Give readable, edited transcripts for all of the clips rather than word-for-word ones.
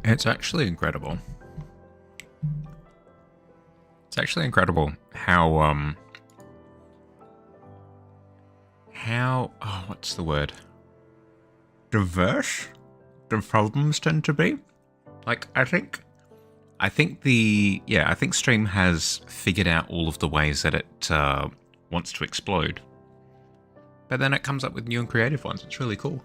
It's actually incredible. It's actually incredible how what's the word? Diverse the problems tend to be. Like I think Stream has figured out all of the ways that it wants to explode. But then it comes up with new and creative ones. It's really cool.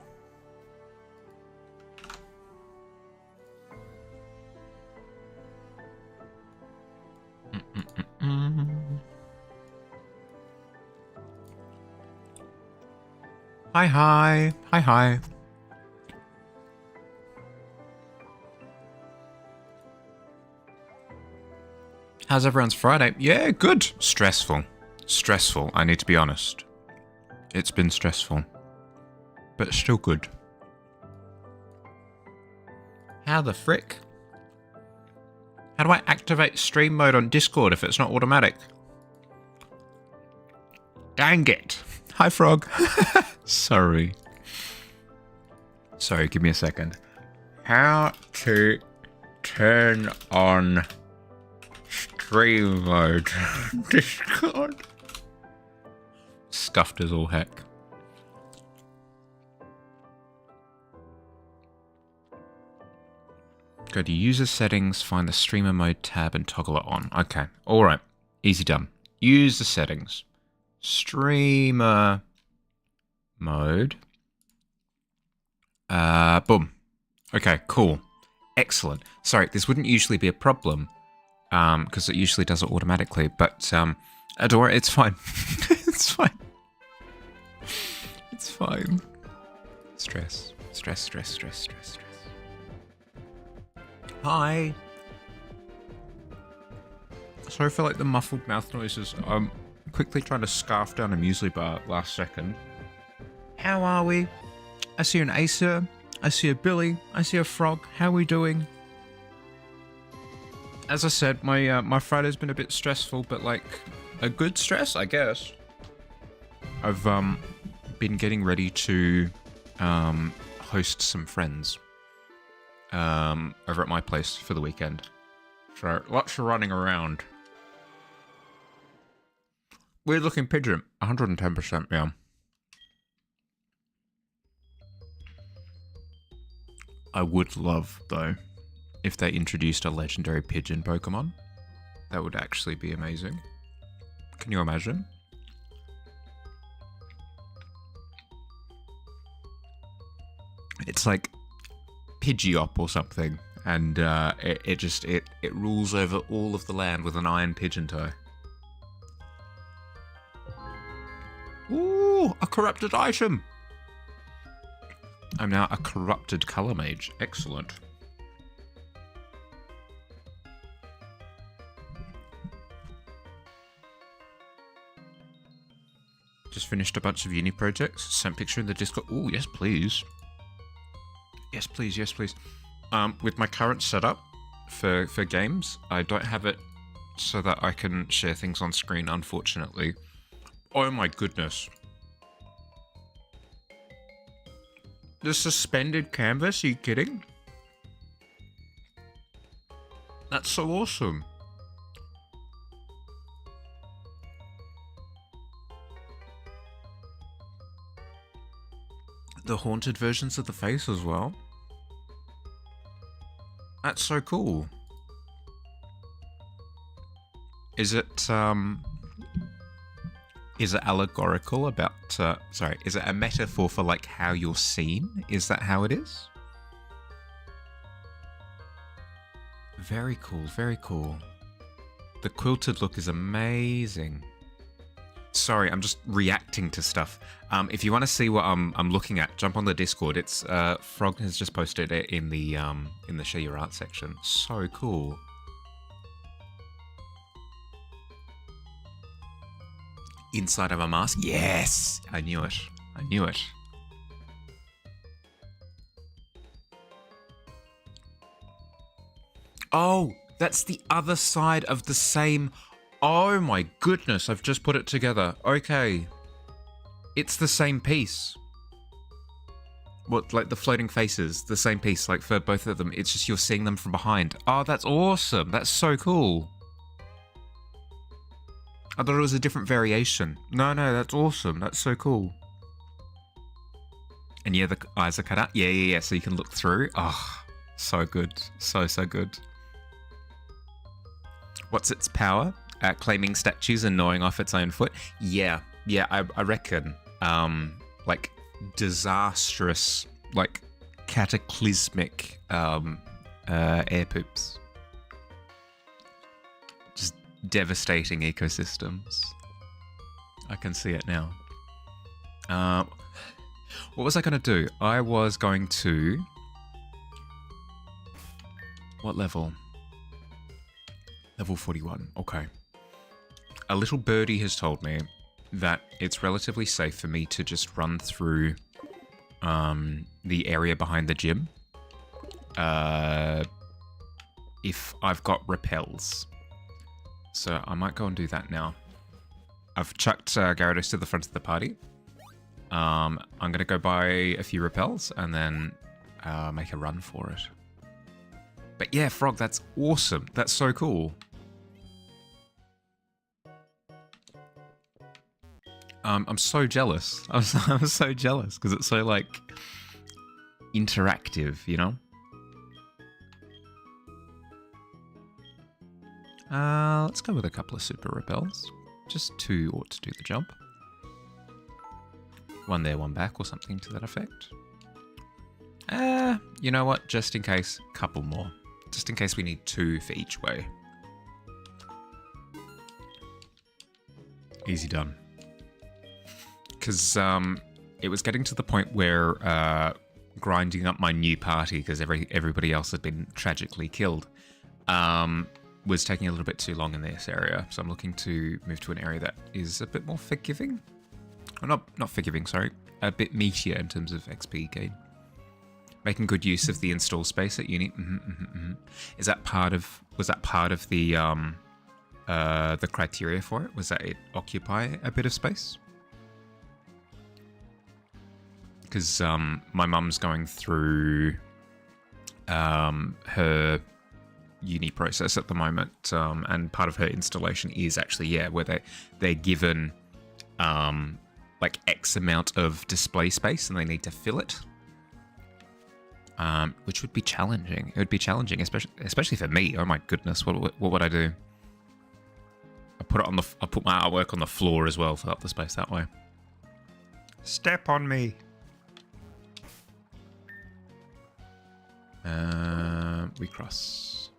Hi. How's everyone's Friday? Yeah, good. Stressful. I need to be honest. It's been stressful. But still good. How the frick? How do I activate stream mode on Discord if it's not automatic? Dang it. Hi, Frog. Sorry, give me a second. How to turn on stream mode? Discord. Scuffed as all heck. Go to user settings, find the streamer mode tab and toggle it on. Okay, alright. Easy done. User settings. Streamer mode. Boom. Okay, cool. Excellent. Sorry, this wouldn't usually be a problem, because it usually does it automatically, but, don't worry, it's fine. It's fine. It's fine. Stress. Hi. Sorry for like the muffled mouth noises. I'm quickly trying to scarf down a muesli bar last second. How are we? I see an Acer. I see a Billy. I see a Frog. How are we doing? As I said, my Friday's been a bit stressful, but like a good stress, I guess. I've been getting ready to host some friends over at my place for the weekend. So lots of running around. Weird looking pigeon, 110%, yeah. I would love, though, if they introduced a legendary pigeon Pokemon. That would actually be amazing. Can you imagine? It's like Pidgeot or something, and it rules over all of the land with an iron pigeon toe. Ooh, a corrupted item! I'm now a corrupted color mage. Excellent. Just finished a bunch of uni projects. Sent picture in the Discord. Ooh, yes please. Yes please, yes please. With my current setup for games, I don't have it so that I can share things on screen, unfortunately. Oh my goodness. The suspended canvas? Are you kidding? That's so awesome. The haunted versions of the face as well. That's so cool. Is it allegorical about, sorry, is it a metaphor for like how you're seen? Is that how it is? Very cool, very cool. The quilted look is amazing. Sorry, I'm just reacting to stuff. If you want to see what I'm looking at, jump on the Discord. It's Frog has just posted it in the Share Your Art section. So cool. Inside of a mask? Yes! I knew it. I knew it. Oh, that's the other side of the same... Oh my goodness, I've just put it together. Okay. It's the same piece. What, like the floating faces, the same piece, like for both of them. It's just you're seeing them from behind. Oh, that's awesome. That's so cool. I thought it was a different variation. No, that's awesome. That's so cool. And yeah, the eyes are cut out. Yeah. So you can look through. Oh, so good. So good. What's its power? Claiming statues and gnawing off its own foot. Yeah, I reckon. Like disastrous, like cataclysmic air poops. Just devastating ecosystems. I can see it now. What was I going to do? I was going to... What level? Level 41. Okay. A little birdie has told me that it's relatively safe for me to just run through the area behind the gym if I've got repels. So I might go and do that now. I've chucked Gyarados to the front of the party. I'm going to go buy a few repels and then make a run for it. But yeah, Frog, that's awesome. That's so cool. I'm so jealous. I'm so jealous because it's so, like, interactive, you know? Let's go with a couple of super repels. Just 2 ought to do the job. 1 there, 1 back, or something to that effect. You know what? Just in case, couple more. Just in case we need 2 for each way. Easy done. Because it was getting to the point where grinding up my new party, because everybody else had been tragically killed, was taking a little bit too long in this area. So I'm looking to move to an area that is a bit more forgiving. Or not forgiving, sorry. A bit meatier in terms of XP gain. Making good use of the install space at uni. Was that part of the criteria for it? Was that it occupy a bit of space? Because my mum's going through her uni process at the moment, and part of her installation is actually where they're given like X amount of display space and they need to fill it, which would be challenging. It would be challenging, especially for me. Oh my goodness, what would I do? I put my artwork on the floor as well, fill up the space that way. Step on me. We cross.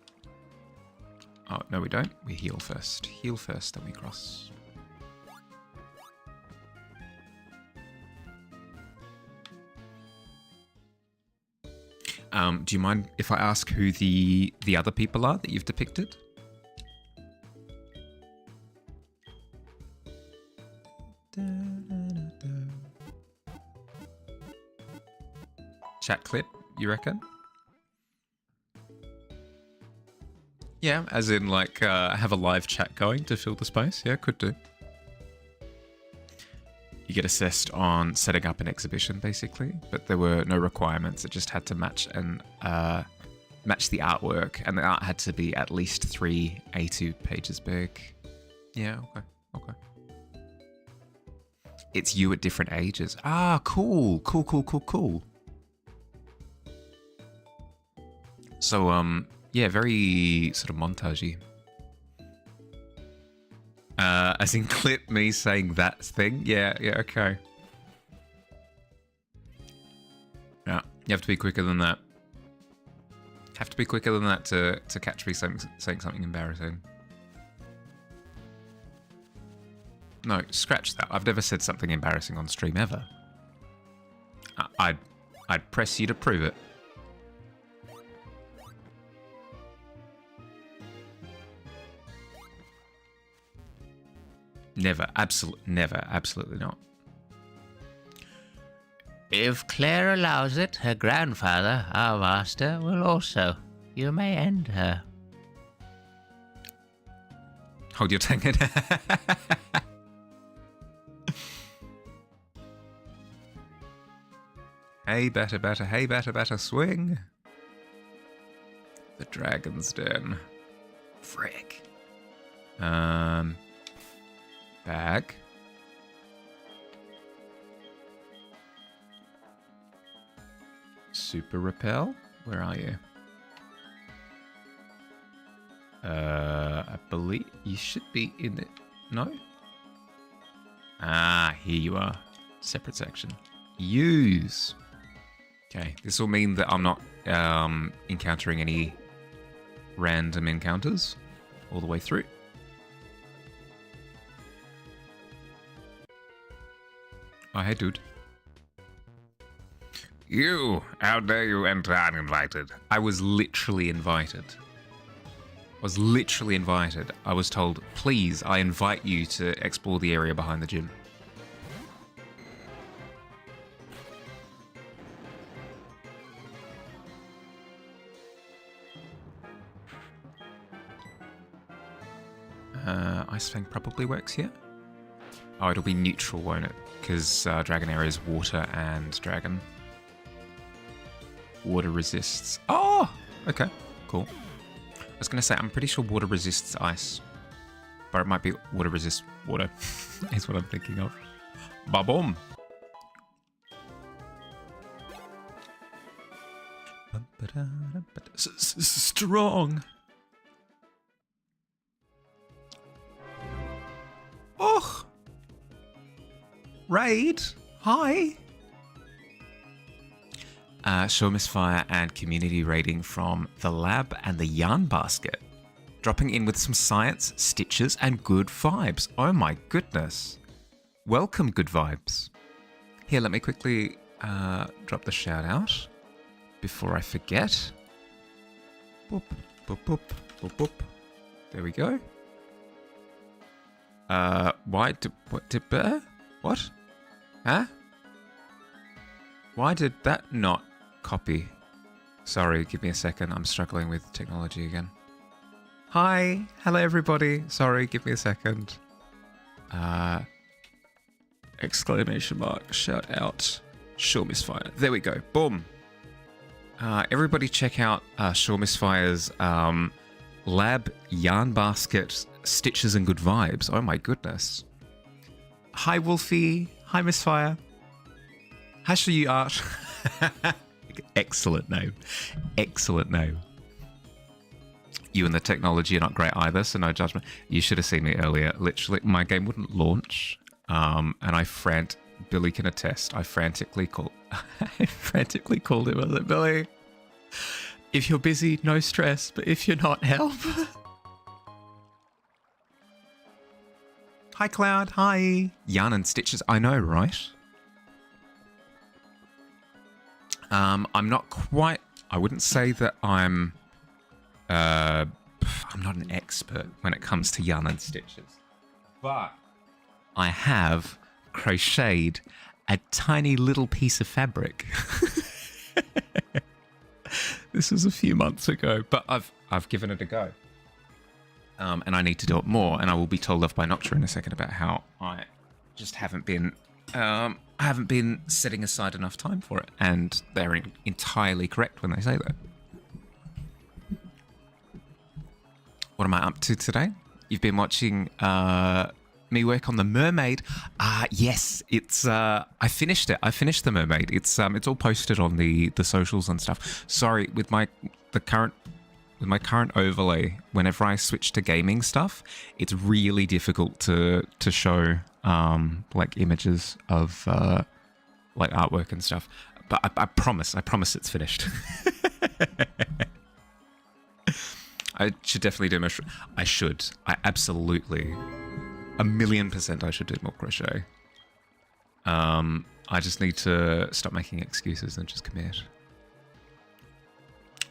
Oh, no we don't. We heal first. Heal first, then we cross. Do you mind if I ask who the other people are that you've depicted? Chat clip, you reckon? Yeah, as in like have a live chat going to fill the space. Yeah, could do. You get assessed on setting up an exhibition, basically, but there were no requirements. It just had to match match the artwork, and the art had to be at least 3 A2 pages big. Yeah, okay. It's you at different ages. Ah, cool. So, yeah, very sort of montagey. As in clip me saying that thing. Yeah, okay. Yeah, you have to be quicker than that. Have to be quicker than that to catch me saying something embarrassing. No, scratch that. I've never said something embarrassing on stream ever. I'd press you to prove it. Never, absolutely not. If Claire allows it, her grandfather, our master, will also. You may end her. Hold your tongue. Hey, better, swing. The Dragon's Den. Frick. Bag. Super Repel? Where are you? I believe you should be in it. No? Ah, here you are. Separate section. Use. Okay, this will mean that I'm not encountering any random encounters all the way through. Oh, hey, dude. You! How dare you enter uninvited? I was literally invited. I was told, please, I invite you to explore the area behind the gym. Ice Fang probably works here. Oh, it'll be neutral, won't it? Because Dragon area is water and dragon. Water resists. Oh! Okay, cool. I was going to say, I'm pretty sure water resists ice. But it might be water resists water. Is what I'm thinking of. Ba-boom! Strong! Oh! Raid! Hi! Show Misfire and community rating from the lab and the yarn basket. Dropping in with some science, stitches, and good vibes. Oh my goodness. Welcome, good vibes. Here, let me quickly drop the shout out before I forget. Boop, boop, boop, boop, boop. There we go. What? Huh? Why did that not copy? Sorry, give me a second. I'm struggling with technology again. Hi. Hello, everybody. Sorry, give me a second. Exclamation mark. Shout out. Sure Misfire. There we go. Boom. Everybody check out Sure Misfire's lab yarn basket stitches and good vibes. Oh my goodness. Hi, Wolfie. Hi, Misfire. How should you art? Excellent name. Excellent name. You and the technology are not great either, so no judgment. You should have seen me earlier. Literally, my game wouldn't launch, and Billy can attest. I frantically called him. I was like, Billy, if you're busy, no stress, but if you're not, help. Hi, Cloud. Hi. Yarn and stitches. I know, right? I'm not quite... I wouldn't say that I'm not an expert when it comes to yarn and stitches. But I have crocheted a tiny little piece of fabric. This was a few months ago, but I've given it a go. And I need to do it more, and I will be told off by Noctua in a second about how I just haven't been setting aside enough time for it, and they're entirely correct when they say that. What am I up to today? You've been watching me work on the mermaid. Yes, it's I finished it. I finished the mermaid. It's all posted on the socials and stuff. Sorry, with my current overlay, whenever I switch to gaming stuff, it's really difficult to show like images of like artwork and stuff. But I promise it's finished. I should definitely do more. I absolutely, 1,000,000% I should do more crochet. I just need to stop making excuses and just commit.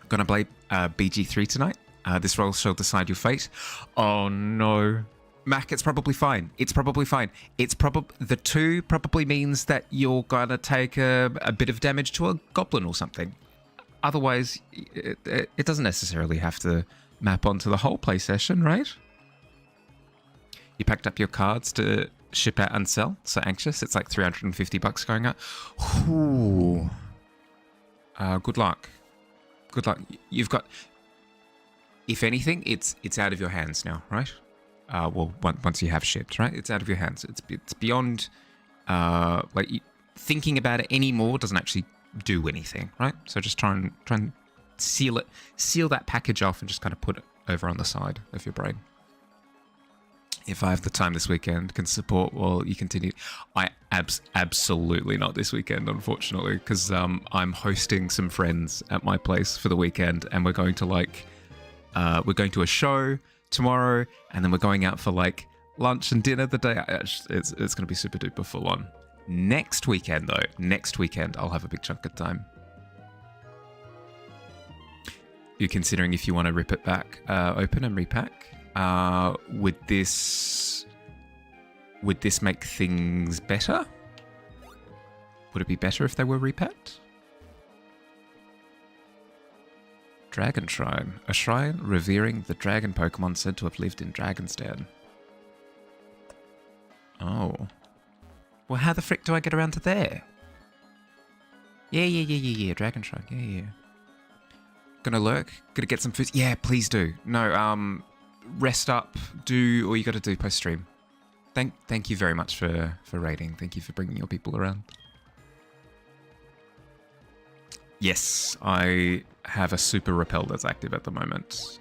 Gonna play BG3 tonight. This role shall decide your fate. Oh no. Mac, it's probably fine. The 2 probably means that you're gonna take a bit of damage to a goblin or something. Otherwise, it doesn't necessarily have to map onto the whole play session, right? You packed up your cards to ship out and sell. So anxious. It's like $350 going out. Ooh. Good luck. Good luck. You've got... If anything, it's out of your hands now, right? Well, once you have shipped, right? It's out of your hands. It's beyond... thinking about it anymore doesn't actually do anything, right? So just try and seal that package off and just kind of put it over on the side of your brain. If I have the time this weekend, can support while you continue. I absolutely not this weekend, unfortunately, because I'm hosting some friends at my place for the weekend, and we're going to we're going to a show tomorrow, and then we're going out for lunch and dinner the day. It's going to be super duper full on. Next weekend, I'll have a big chunk of time. You're considering if you want to rip it back open and repack. Would this make things better? Would it be better if they were repacked? Dragon Shrine. A shrine revering the dragon Pokemon said to have lived in Dragon's Den. Oh. Well, how the frick do I get around to there? Yeah. Dragon Shrine. Yeah. Gonna lurk? Gonna get some food? Yeah, please do. No, rest up. Do all you gotta do post-stream. Thank you very much for raiding. Thank you for bringing your people around. Yes, I have a super repel that's active at the moment.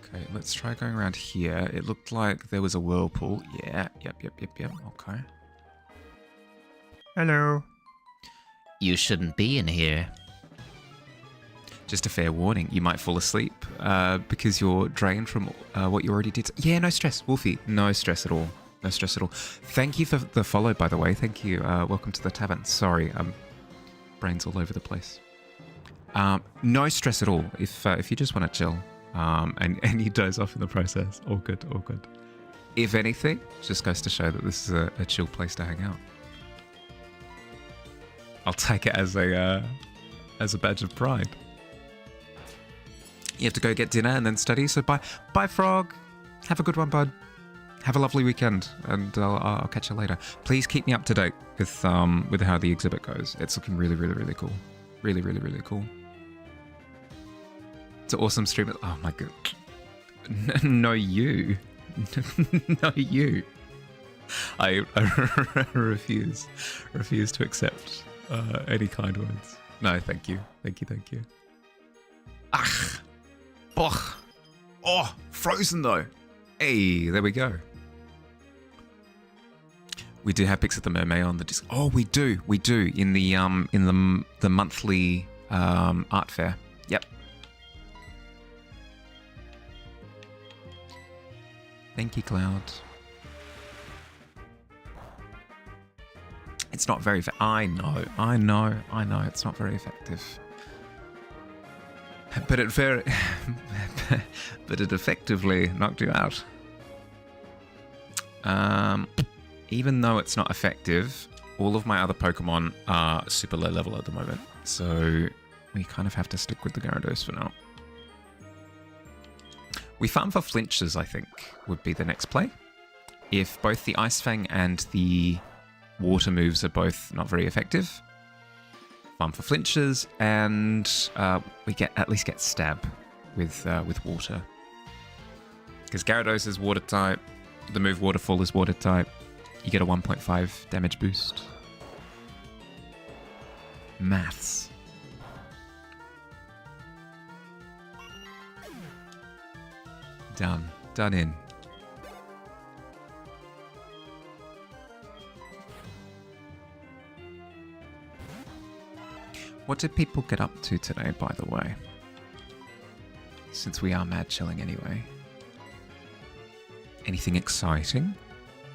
Okay, let's try going around here. It looked like there was a whirlpool. Yeah, yep. Okay. Hello. You shouldn't be in here. Just a fair warning, you might fall asleep because you're drained from what you already did. Yeah, no stress, Wolfie. No stress at all. No stress at all. Thank you for the follow, by the way. Thank you. Welcome to the Tavern. Sorry, brains all over the place. No stress at all. If you just want to chill and you doze off in the process, all good. If anything, just goes to show that this is a chill place to hang out. I'll take it as a badge of pride. You have to go get dinner and then study, so bye Frog. Have a good one, bud. Have a lovely weekend, and I'll catch you later. Please keep me up to date with how the exhibit goes. It's looking really cool. Really cool. It's an awesome stream. Oh my god. No, you. No, you. I refuse to accept any kind words. No, thank you. Ach. Boch. Oh, frozen though. Hey, there we go. We do have pics of the mermaid on the disc. Oh, we do in the monthly art fair. Yep. Thank you, Cloud. It's not very. I know. It's not very effective. But it effectively knocked you out. Even though it's not effective, all of my other Pokemon are super low level at the moment. So we kind of have to stick with the Gyarados for now. We farm for flinches, I think, would be the next play. If both the Ice Fang and the water moves are both not very effective, farm for flinches, and we at least get stab with water. Because Gyarados is water type, the move Waterfall is water type. You get a 1.5 damage boost. Maths. Done in. What did people get up to today, by the way? Since we are mad chilling anyway. Anything exciting?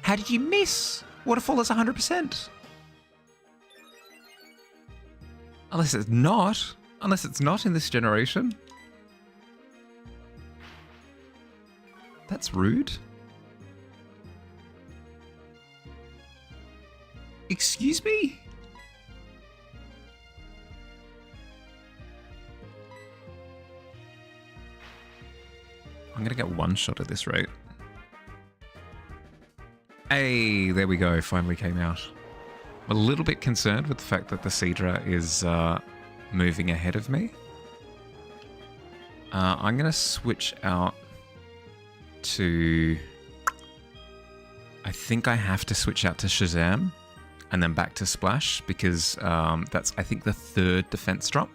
How did you miss? Waterfall is 100%. Unless it's not. Unless it's not in this generation. That's rude. Excuse me? I'm gonna get one shot at this rate. Hey, there we go. Finally came out. I'm a little bit concerned with the fact that the Seadra is moving ahead of me. I'm going to switch out to... I think I have to switch out to Shazam and then back to Splash because that's, I think, the third defense drop.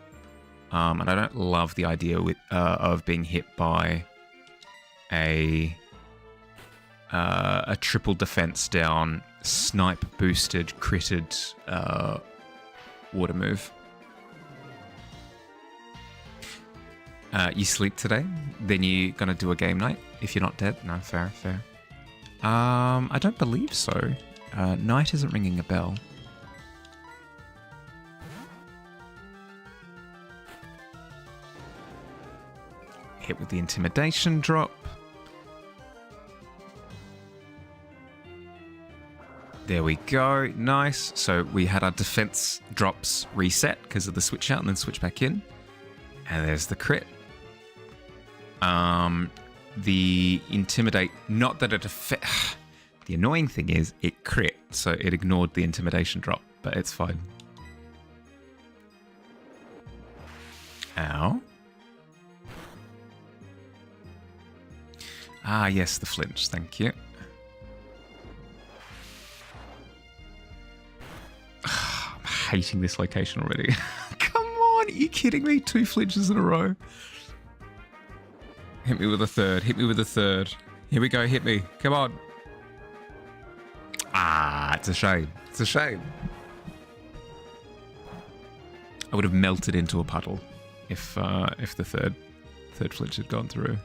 And I don't love the idea of being hit by a triple defense down, snipe boosted, critted water move. You sleep today, then you're gonna do a game night if you're not dead. No, fair. I don't believe so. Night isn't ringing a bell. Hit with the intimidation drop. There we go. Nice. So we had our defense drops reset because of the switch out and then switch back in. And there's the crit. The intimidate, not that it the annoying thing is it crit, so it ignored the intimidation drop, but it's fine. Ow. Ah, yes, the flinch, thank you. I'm hating this location already. Come on, are you kidding me? 2 flinches in a row. Hit me with a third. Hit me with a third. Here we go. Hit me. Come on. Ah, it's a shame. It's a shame. I would have melted into a puddle if the third flinch had gone through.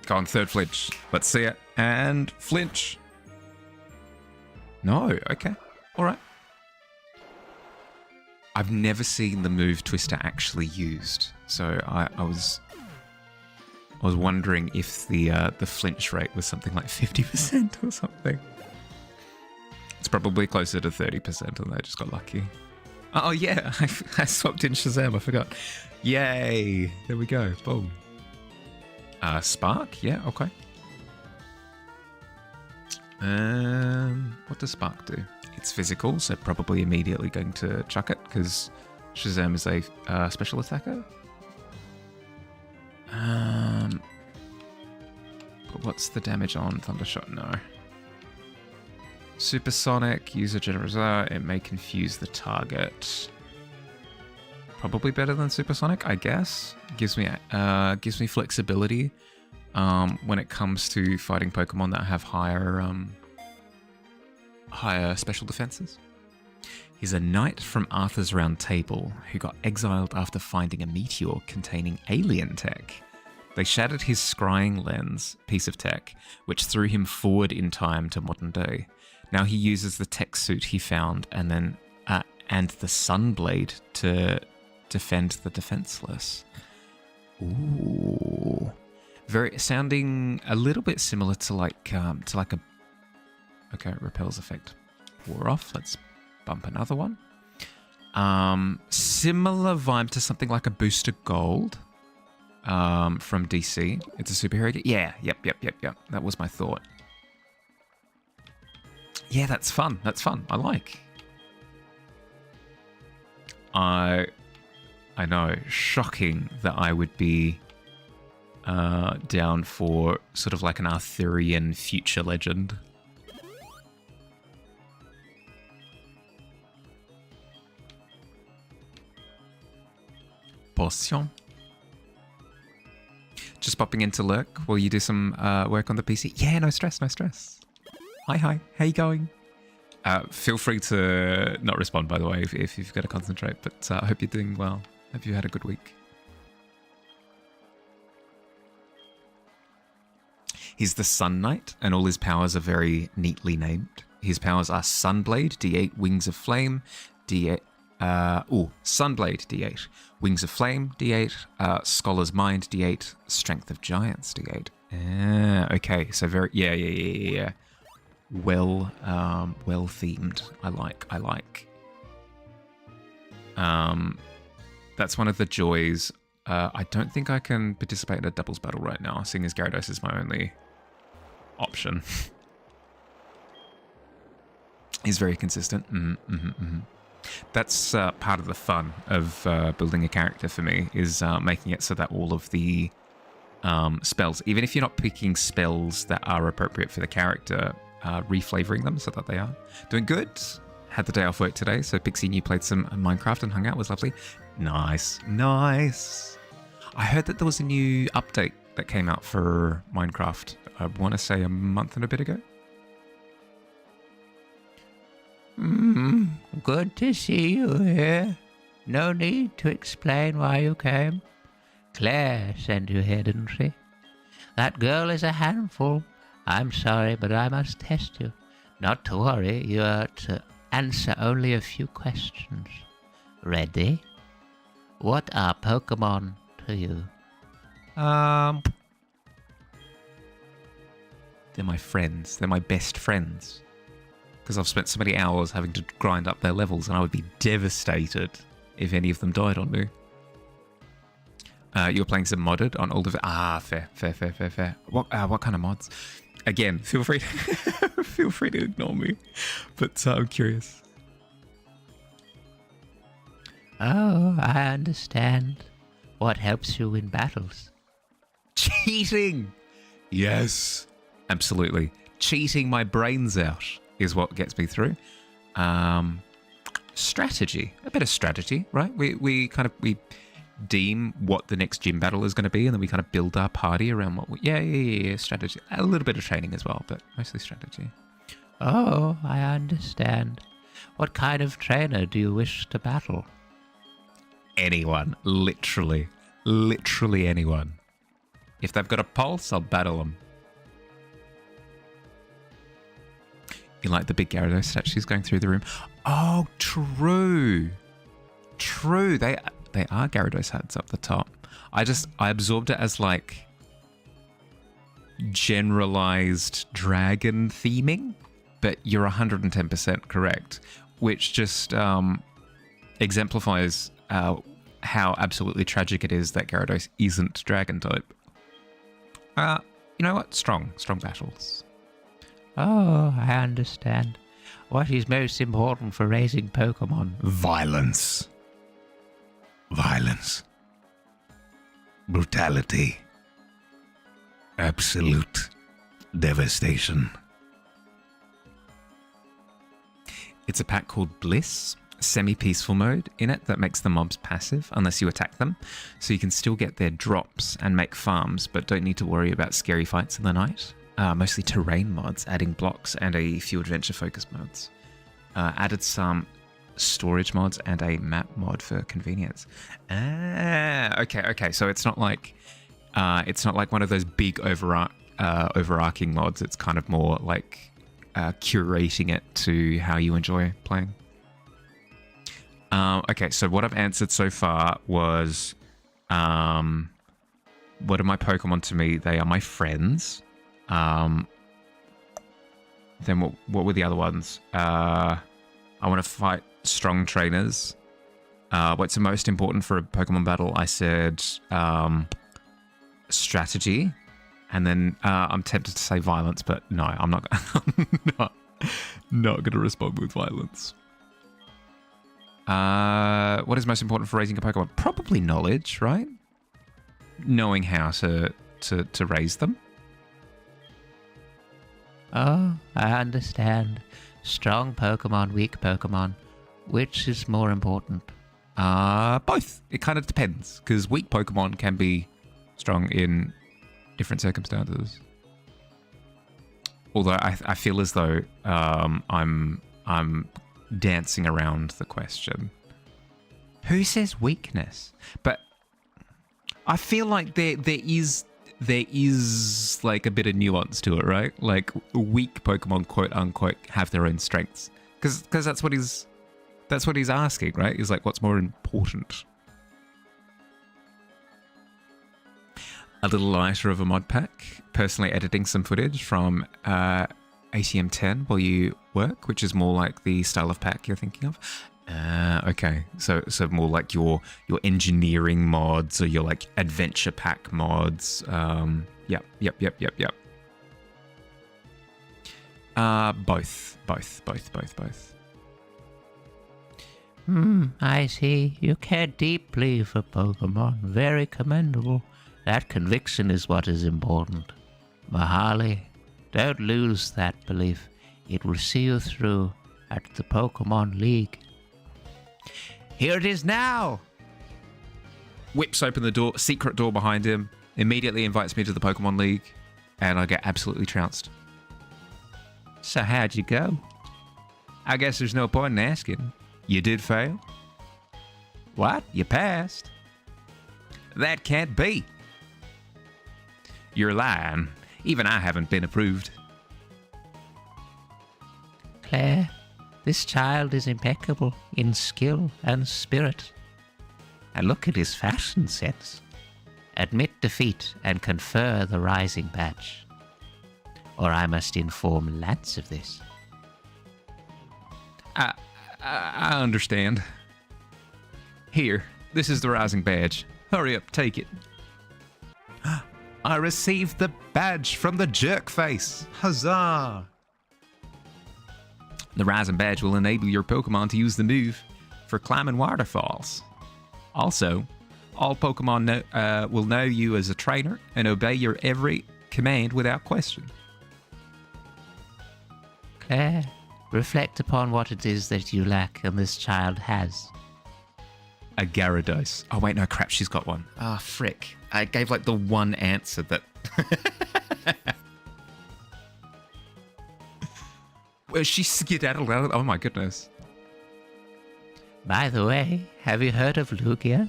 Go on, third flinch. Let's see it. And flinch. No. Okay. All right. I've never seen the move Twister actually used, so I was wondering if the flinch rate was something like 50% or something. It's probably closer to 30%, and I just got lucky. Oh yeah, I swapped in Shazam. I forgot. Yay! There we go. Boom. Spark? Yeah. Okay. What does Spark do? It's physical, so probably immediately going to chuck it because Shazam is a special attacker. But what's the damage on Thundershot? No. Supersonic, user generates. It may confuse the target. Probably better than Supersonic, I guess. Gives me flexibility when it comes to fighting Pokemon that have higher special defenses. He's a knight from Arthur's Round Table who got exiled after finding a meteor containing alien tech. They shattered his scrying lens piece of tech, which threw him forward in time to modern day. Now he uses the tech suit he found and the Sunblade to defend the defenseless. Ooh, sounding a little bit similar to like a. Okay, repels effect wore off. Let's bump another one. Similar vibe to something like a Booster Gold from DC. It's a superhero game. Yeah, yep. That was my thought. Yeah, that's fun. That's fun. I like. I know. Shocking that I would be down for sort of like an Arthurian future legend. Potion. Just popping in to lurk while you do some work on the PC. Yeah, no stress, no stress. Hi, how you going? Feel free to not respond, by the way, if you've got to concentrate, but I hope you're doing well. Hope you had a good week. He's the Sun Knight, and all his powers are very neatly named. His powers are Sunblade, D8, Wings of Flame, D8, Sunblade, D8, Wings of Flame, D8, Scholar's Mind, D8, Strength of Giants, D8. Okay, so very, yeah. Well themed. I like. That's one of the joys. I don't think I can participate in a doubles battle right now, seeing as Gyarados is my only option. He's very consistent. That's part of the fun of building a character for me, is making it so that all of the spells, even if you're not picking spells that are appropriate for the character, reflavoring them so that they are. Doing good. Had the day off work today, so Pixie and you played some Minecraft and hung out. It was lovely. Nice. I heard that there was a new update that came out for Minecraft, I want to say a month and a bit ago. Good to see you here. No need to explain why you came. Claire sent you here, didn't she? That girl is a handful. I'm sorry, but I must test you. Not to worry, you are to answer only a few questions. Ready? What are Pokemon to you? They're my friends. They're my best friends. Because I've spent so many hours having to grind up their levels, and I would be devastated if any of them died on me. You're playing some modded on older... fair. What kind of mods? Again, feel free to ignore me, but I'm curious. Oh, I understand. What helps you in battles? Cheating! Yes, absolutely. Cheating my brains out is what gets me through. Strategy. A bit of strategy, right? We deem what the next gym battle is going to be, and then we kind of build our party around what we... Yeah, strategy. A little bit of training as well, but mostly strategy. Oh, I understand. What kind of trainer do you wish to battle? Anyone. Literally anyone. If they've got a pulse, I'll battle them. You like the big Gyarados statues going through the room? Oh, true. They are Gyarados heads up the top. I absorbed it as like generalized dragon theming, but you're 110% correct, which just exemplifies how absolutely tragic it is that Gyarados isn't dragon type. You know what? Strong battles. Oh, I understand. What is most important for raising Pokemon? Violence. Brutality. Absolute devastation. It's a pack called Bliss, semi-peaceful mode in it that makes the mobs passive unless you attack them, so you can still get their drops and make farms, but don't need to worry about scary fights in the night. Mostly terrain mods, adding blocks and a few adventure focus mods. Added some storage mods and a map mod for convenience. Okay. So it's not like one of those big overarching mods. It's kind of more like curating it to how you enjoy playing. Okay, so what I've answered so far was, what are my Pokemon to me? They are my friends. Then what were the other ones? I want to fight strong trainers. What's the most important for a Pokemon battle? I said strategy, and then I'm tempted to say violence, but no, I'm not. Not going to respond with violence. What is most important for raising a Pokemon? Probably knowledge, right? Knowing how to raise them. Oh, I understand. Strong Pokemon, weak Pokemon. Which is more important? Both. It kind of depends, because weak Pokemon can be strong in different circumstances. Although I feel as though I'm dancing around the question. Who says weakness? But I feel like there is like a bit of nuance to it, right? Like weak Pokemon, quote unquote, have their own strengths, because that's what he's asking, right? He's like, what's more important? A little lighter of a mod pack. Personally editing some footage from ATM 10 while you work, which is more like the style of pack you're thinking of. Okay, so more like your engineering mods or your like adventure pack mods. Yep. Both. I see. You care deeply for Pokemon. Very commendable. That conviction is what is important. Mahali, don't lose that belief. It will see you through at the Pokemon League. Here it is now! Whips open the door, secret door behind him, immediately invites me to the Pokemon League, and I get absolutely trounced. So how'd you go? I guess there's no point in asking. You did fail? What? You passed? That can't be. You're lying. Even I haven't been approved. Claire, this child is impeccable in skill and spirit. And look at his fashion sense. Admit defeat and confer the Rising Badge. Or I must inform Lance of this. I understand. Here, this is the Rising Badge. Hurry up, take it. I received the badge from the Jerkface. Huzzah! The Rising Badge will enable your Pokemon to use the move for climbing waterfalls. Also, all Pokemon will know you as a trainer and obey your every command without question. Claire, reflect upon what it is that you lack and this child has. A Gyarados. Oh, wait, no, crap, she's got one. Ah, frick. I gave, like, the one answer that... Well, she skedaddled out. Oh, my goodness. By the way, have you heard of Lugia?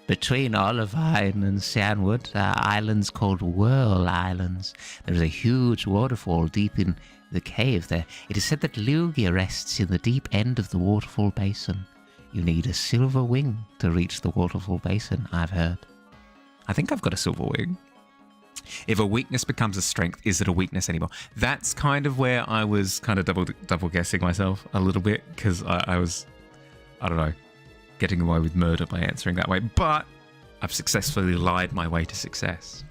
Between Olivine and Sandwood are islands called Whirl Islands. There is a huge waterfall deep in the cave there. It is said that Lugia rests in the deep end of the waterfall basin. You need a silver wing to reach the waterfall basin, I've heard. I think I've got a silver wing. If a weakness becomes a strength, is it a weakness anymore? That's kind of where I was kind of double guessing myself a little bit, because I was, I don't know, getting away with murder by answering that way. But I've successfully lied my way to success.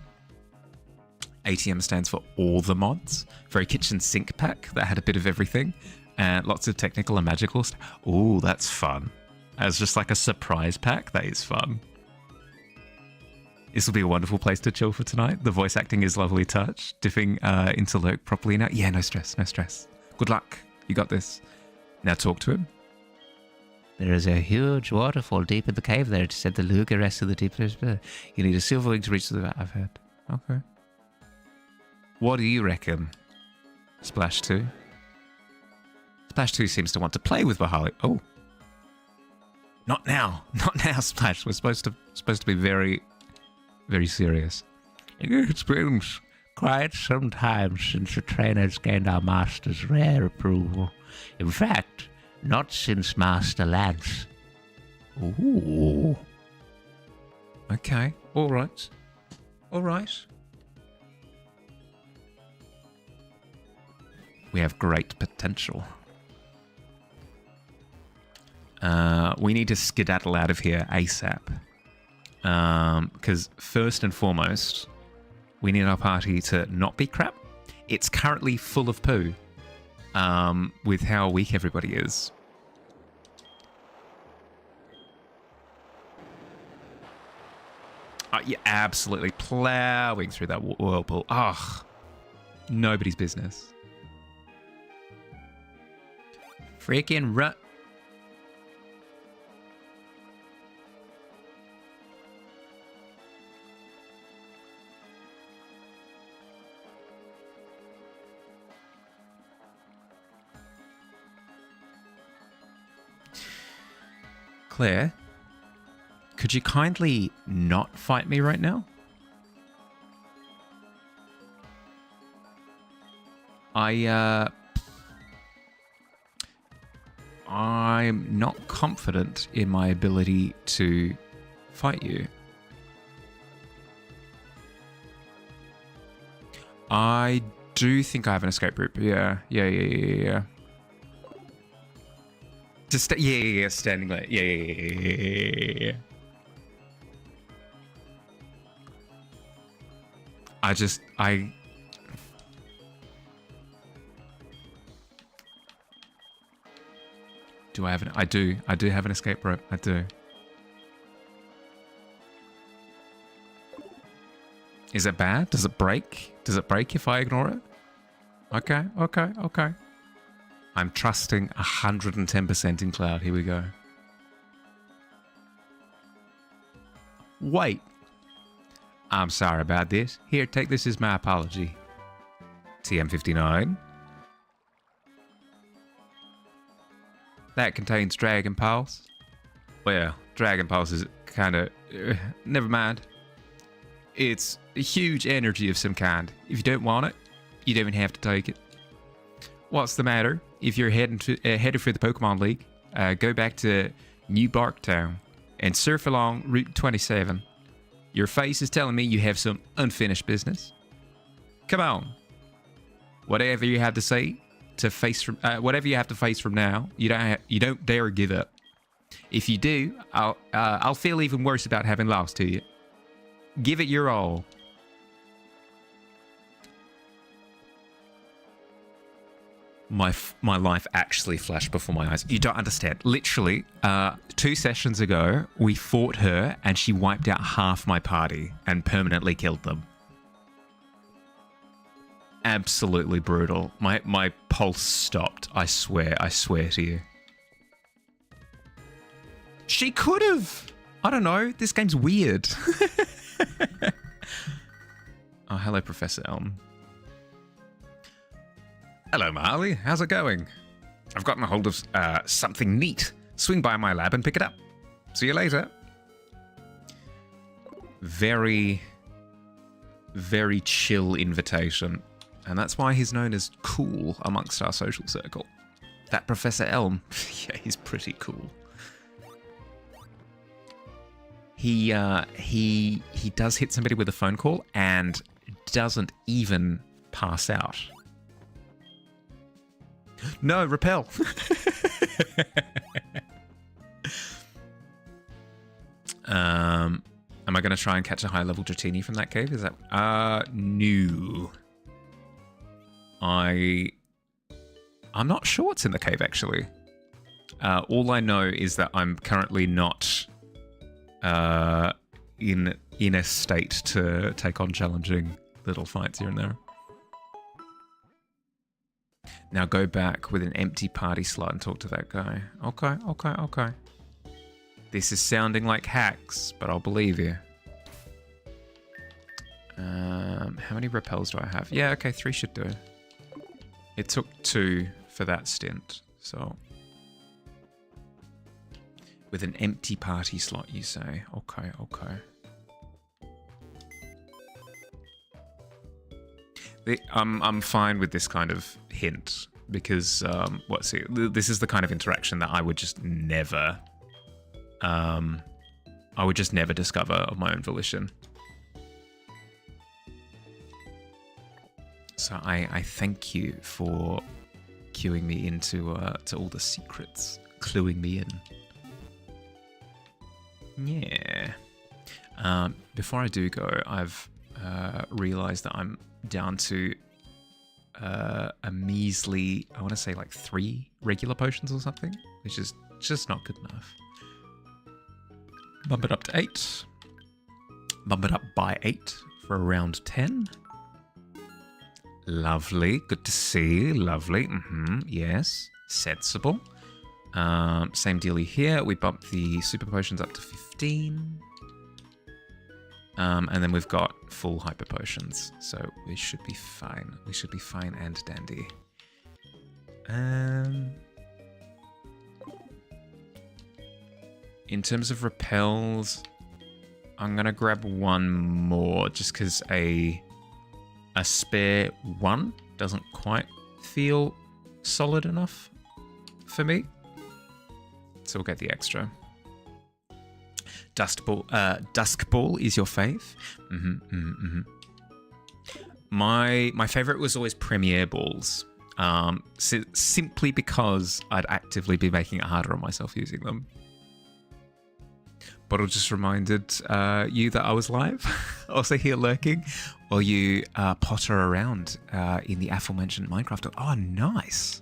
ATM stands for all the mods. Very kitchen sink pack that had a bit of everything. And lots of technical and magical stuff. Ooh, that's fun. As just like a surprise pack, that is fun. This will be a wonderful place to chill for tonight. The voice acting is lovely touch. Dipping into Lurk properly now. Yeah, no stress, no stress. Good luck. You got this. Now talk to him. There is a huge waterfall deep in the cave there. It said the Lugia rests in the deepest. You need a silver wing to reach the... I've heard. Okay. What do you reckon? Splash 2? Splash 2 seems to want to play with Bahali. Oh. Not now. Not now, Splash. We're supposed to be very, very serious. It's been quite some time since the trainers gained our master's rare approval. In fact, not since Master Lance. Ooh. Okay. All right. All right. We have great potential. We need to skedaddle out of here ASAP. Because first and foremost, we need our party to not be crap. It's currently full of poo. With how weak everybody is. Yeah, absolutely plowing through that whirlpool. Ugh. Nobody's business. Freaking run. Claire, could you kindly not fight me right now? I'm not confident in my ability to fight you. I do think I have an escape route. Yeah. Just standing there. Yeah. Do I have an... I do. I do have an escape rope. I do. Is it bad? Does it break? Does it break if I ignore it? Okay, okay, okay. I'm trusting 110% in Cloud. Here we go. Wait. I'm sorry about this. Here, take this as my apology. TM59. That contains Dragon Pulse. Well, Dragon Pulse is kind of... never mind. It's a huge energy of some kind. If you don't want it, you don't even have to take it. What's the matter? If you're headed for the Pokemon League, go back to New Barktown and surf along Route 27. Your face is telling me you have some unfinished business. Come on. Whatever you have to say to face from whatever you have to face from now, you don't dare give up. If you do, I'll feel even worse about having lost to you. Give it your all. My life actually flashed before my eyes. You don't understand. Literally, 2 sessions ago, we fought her and she wiped out half my party and permanently killed them. Absolutely brutal. My pulse stopped. I swear to you. She could have. I don't know. This game's weird. Oh, hello, Professor Elm. Hello, Marley. How's it going? I've gotten a hold of something neat. Swing by my lab and pick it up. See you later. Very, very chill invitation. And that's why he's known as cool amongst our social circle. That Professor Elm, yeah, he's pretty cool. He does hit somebody with a phone call and doesn't even pass out. No, repel. Am I going to try and catch a high-level Dratini from that cave? Is that... no. I'm not sure what's in the cave, actually. All I know is that I'm currently not in a state to take on challenging little fights here and there. Now go back with an empty party slot and talk to that guy. Okay, okay, okay. This is sounding like hacks, but I'll believe you. How many repels do I have? Yeah, okay, 3 should do. It took 2 for that stint, so... With an empty party slot, you say. Okay, okay. I'm fine with this kind of hint because this is the kind of interaction that I would just never discover of my own volition. So I thank you for cueing me into to all the secrets, cluing me in. Yeah. Before I do go, I've realized that I'm down to a measly, I want to say like 3 regular potions or something, which is just not good enough. Bump it up to 8. Bump it up by 8 for around 10. Lovely. Good to see. Lovely. Yes. Sensible. Same dealie here. We bump the super potions up to 15. And then we've got full hyper potions. So we should be fine. We should be fine and dandy. In terms of repels, I'm going to grab 1 more just because a spare 1 doesn't quite feel solid enough for me. So we'll get the extra. Dusk Ball is your fave? My favorite was always Premier Balls. Simply because I'd actively be making it harder on myself using them. Bottle just reminded you that I was live, also here lurking, while you potter around in the aforementioned Minecraft. Oh, nice.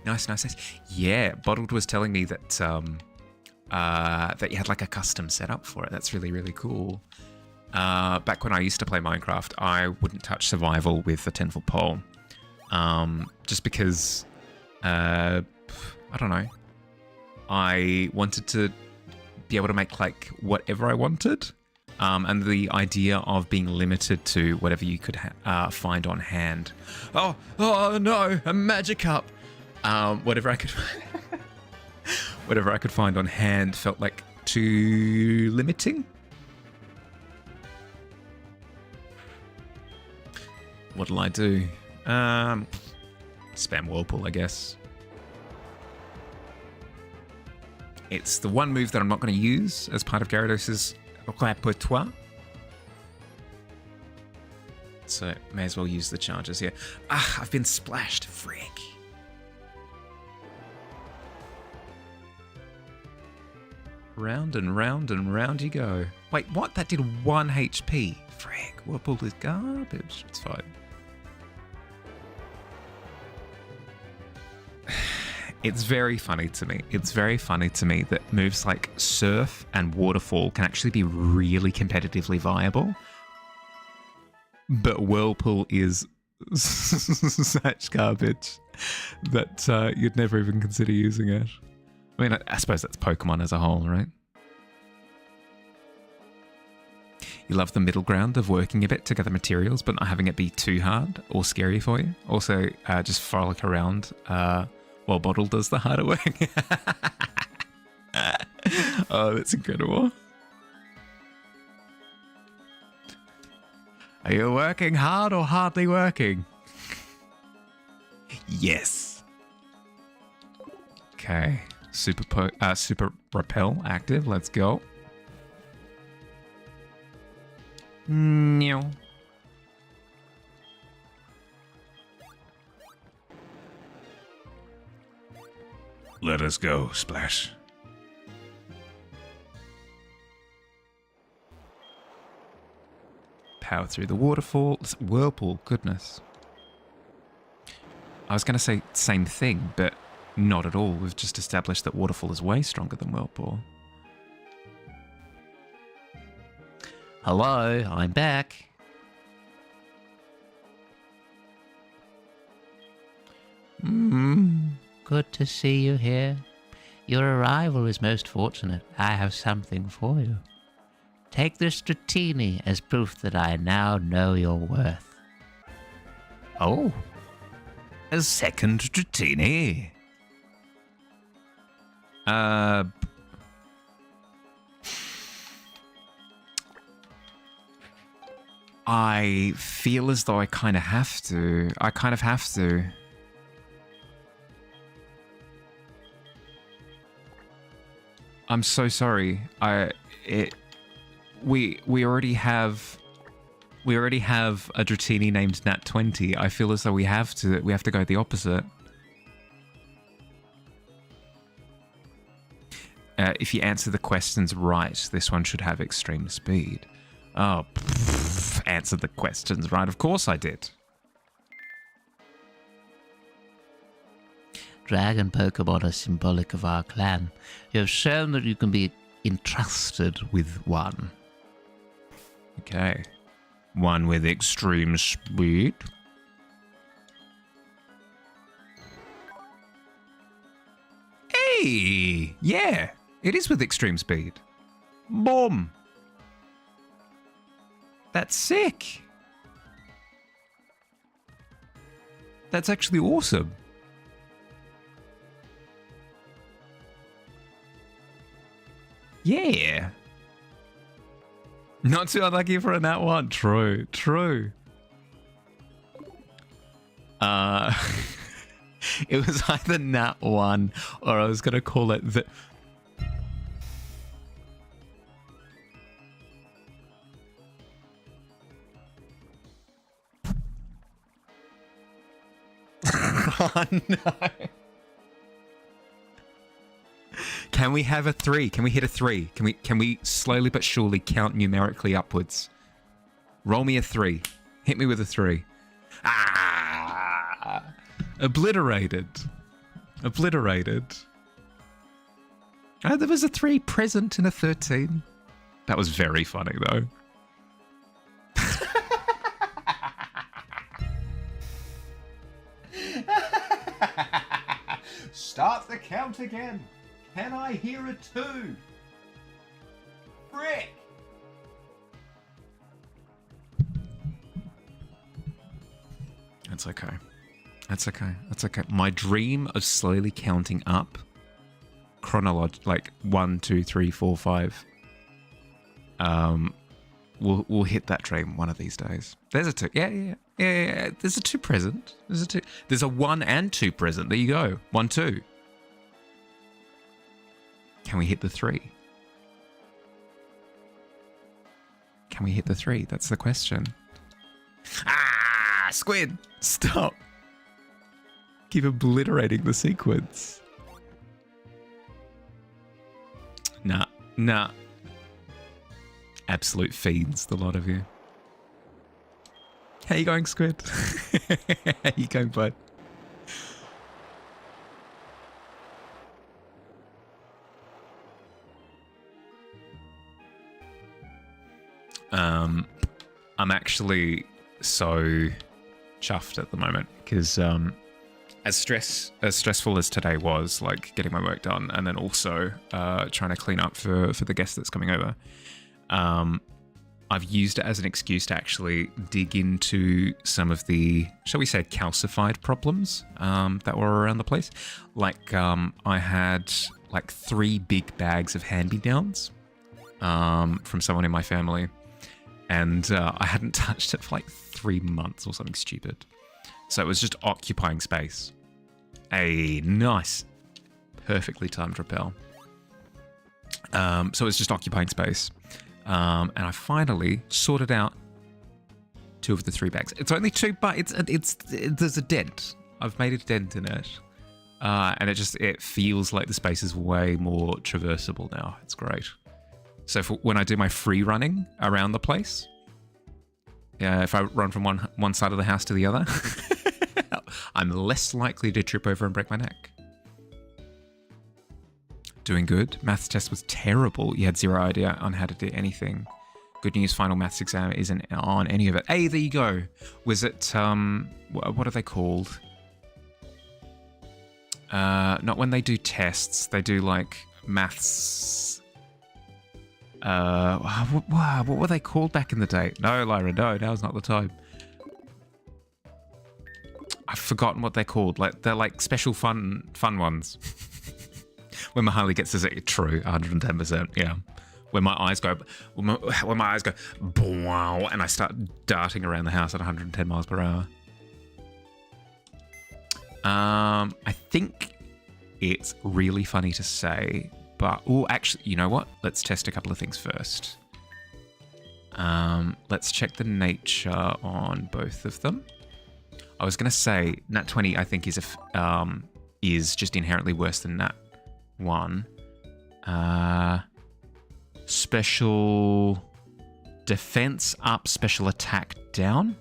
Nice. Yeah, Bottled was telling me that that you had like a custom setup for it. That's really, really cool. Back when I used to play Minecraft, I wouldn't touch survival with a 10-foot pole. Just because, I don't know. I wanted to be able to make like whatever I wanted. And the idea of being limited to whatever you could find on hand. Oh no, a magic cup. Whatever I could find on hand felt like too limiting. What'll I do? Spam Whirlpool, I guess. It's the one move that I'm not going to use as part of Gyarados' repertoire. So may as well use the charges here. I've been splashed. Frick. Round and round and round you go. Wait, what? That did 1 HP. Frick. Whirlpool is garbage. It's fine. It's very funny to me. It's very funny to me that moves like Surf and Waterfall can actually be really competitively viable. But Whirlpool is such garbage that you'd never even consider using it. I mean, I suppose that's Pokemon as a whole, right? You love the middle ground of working a bit to gather materials, but not having it be too hard or scary for you. Also, just frolic around while Bottle does the harder work. Oh, that's incredible. Are you working hard or hardly working? Yes. Okay. Super Repel active. Let's go. No. Let us go, Splash. Power through the waterfall. Whirlpool, goodness. I was going to say same thing, but not at all. We've just established that Waterfall is way stronger than Whirlpool. Hello, I'm back. Good to see you here. Your arrival is most fortunate. I have something for you. Take this Dratini as proof that I now know your worth. Oh, a second Dratini. I feel as though I kind of have to. I'm so sorry. We already have a Dratini named Nat 20. I feel as though we have to go the opposite. If you answer the questions right, this one should have extreme speed. Oh, answer the questions right. Of course I did. Dragon Pokemon are symbolic of our clan. You have shown that you can be entrusted with one. Okay. One with extreme speed. Hey! Yeah, it is with extreme speed. Boom! That's sick. That's actually awesome. Yeah. Not too unlucky for a nat 1. True. It was either nat 1 or I was going to call it the... Oh, no. Can we have a 3? Can we hit a 3? Can we slowly but surely count numerically upwards? Roll me a 3. Hit me with a 3. Obliterated. Obliterated. Oh, there was a 3 present and a 13. That was very funny, though. Start the count again. Can I hear a 2? Frick! That's okay. That's okay. That's okay. My dream of slowly counting up like 1, 2, 3, 4, 5. We'll hit that dream one of these days. There's a 2. Yeah. There's a 2 present. There's a 2. There's a 1 and 2 present. There you go. 1, 2. Can we hit the 3? Can we hit the 3? That's the question. Ah, squid! Stop. Keep obliterating the sequence. Nah. Absolute fiends, the lot of you. How you going, Squid? How you going, bud? I'm actually so chuffed at the moment because as stressful as today was, like getting my work done and then also trying to clean up for the guest that's coming over, I've used it as an excuse to actually dig into some of the, shall we say, calcified problems that were around the place. Like I had like 3 big bags of hand-me-downs from someone in my family, and I hadn't touched it for like 3 months or something stupid. So it was just occupying space. A nice, perfectly timed rappel. So it's just occupying space. And I finally sorted out 2 of the 3 bags. It's only 2, but there's a dent. I've made a dent in it. And it feels like the space is way more traversable now. It's great. So when I do my free running around the place, if I run from one side of the house to the other, I'm less likely to trip over and break my neck. Doing good. Maths test was terrible. You had 0 idea on how to do anything. Good news, final maths exam isn't on any of it. Hey, there you go. Was it, what are they called? Not when they do tests. They do like maths. What were they called back in the day? No, Lyra, no, now's not the time. I've forgotten what they're called. Like they're like special fun ones. When my Harley gets to true, 110%, yeah. When my eyes go, wow, and I start darting around the house at 110 miles per hour. I think it's really funny to say, but actually, you know what? Let's test a couple of things first. Let's check the nature on both of them. I was gonna say Nat 20. I think is just inherently worse than Nat 1. Special defense up, special attack down.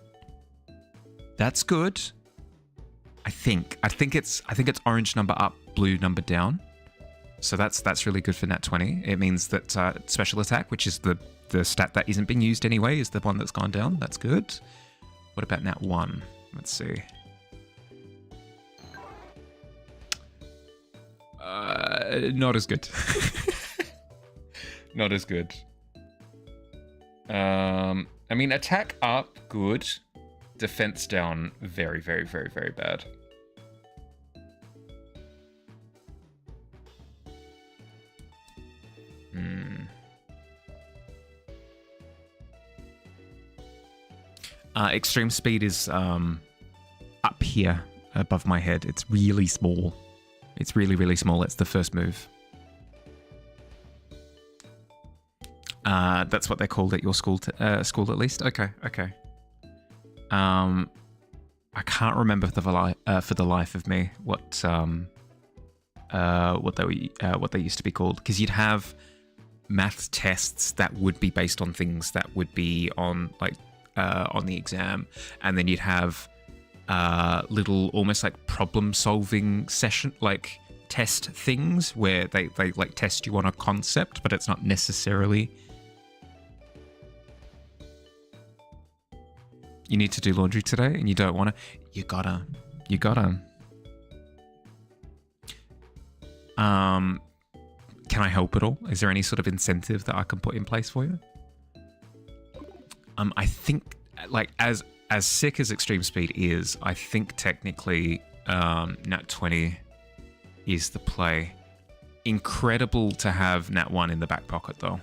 That's good. I think it's orange number up, blue number down. So that's really good for Nat 20. It means that special attack, which is the stat that isn't being used anyway, is the one that's gone down. That's good. What about Nat 1? Let's see. Not as good. Not as good. I mean, attack up, good. Defense down, very, very, very, very bad. Extreme speed is up here above my head. It's really small. It's really, really small. It's the first move. That's what they're called at your school, school at least. Okay. I can't remember for the life of me what they used to be called, because you'd have maths tests that would be based on things that would be on on the exam, and then you'd have little almost like problem solving session, like test things where they like test you on a concept, but it's not necessarily. You need to do laundry today and you don't want to. You gotta. Can I help at all? Is there any sort of incentive that I can put in place for you? I think, like, as sick as Extreme Speed is, I think technically Nat 20 is the play. Incredible to have Nat 1 in the back pocket, though.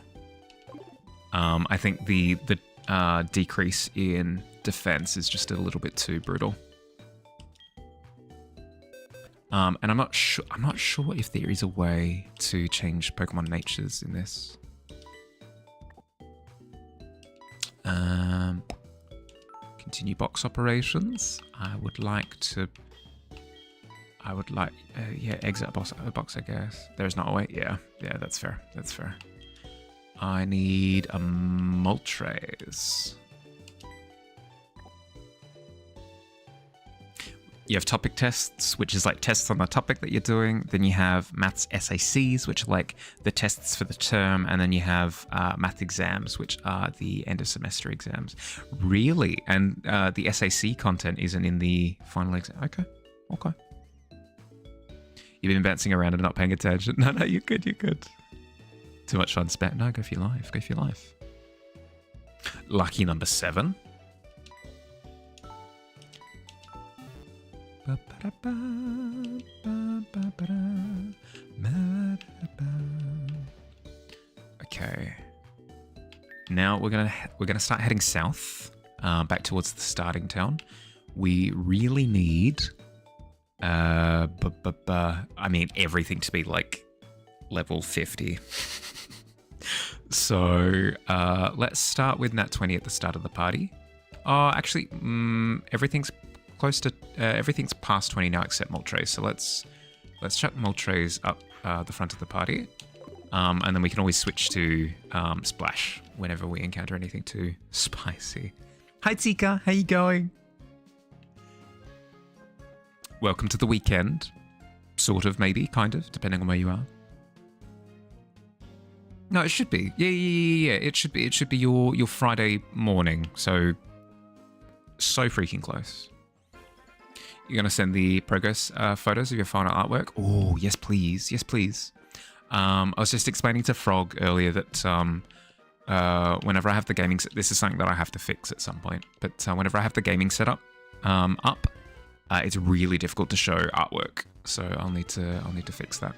I think the decrease in defense is just a little bit too brutal. And I'm not sure if there is a way to change Pokemon natures in this. Continue box operations. I would like, exit a box, I guess. There's not a way. Yeah, that's fair. I need a Moltres. You have topic tests, which is like tests on the topic that you're doing. Then you have maths SACs, which are like the tests for the term. And then you have math exams, which are the end of semester exams. Really? And the SAC content isn't in the final exam. Okay. You've been bouncing around and not paying attention. No, you're good. Too much fun spent. No, go for your life. Lucky number 7. Okay. Now we're gonna start heading south, back towards the starting town. We really need, I mean, everything to be like level 50. So let's start with Nat 20 at the start of the party. Oh, actually, everything's close to everything's past 20 now except Moltres. So let's chuck Moltres up the front of the party, and then we can always switch to Splash whenever we encounter anything too spicy. Hi Tika, how you going? Welcome to the weekend, sort of, maybe, kind of, depending on where you are. No, it should be. Yeah. It should be your Friday morning. So freaking close. You're going to send the progress photos of your final artwork? Oh, yes, please. I was just explaining to Frog earlier that whenever I have the gaming... This is something that I have to fix at some point. But whenever I have the gaming setup up, it's really difficult to show artwork. So I'll need to fix that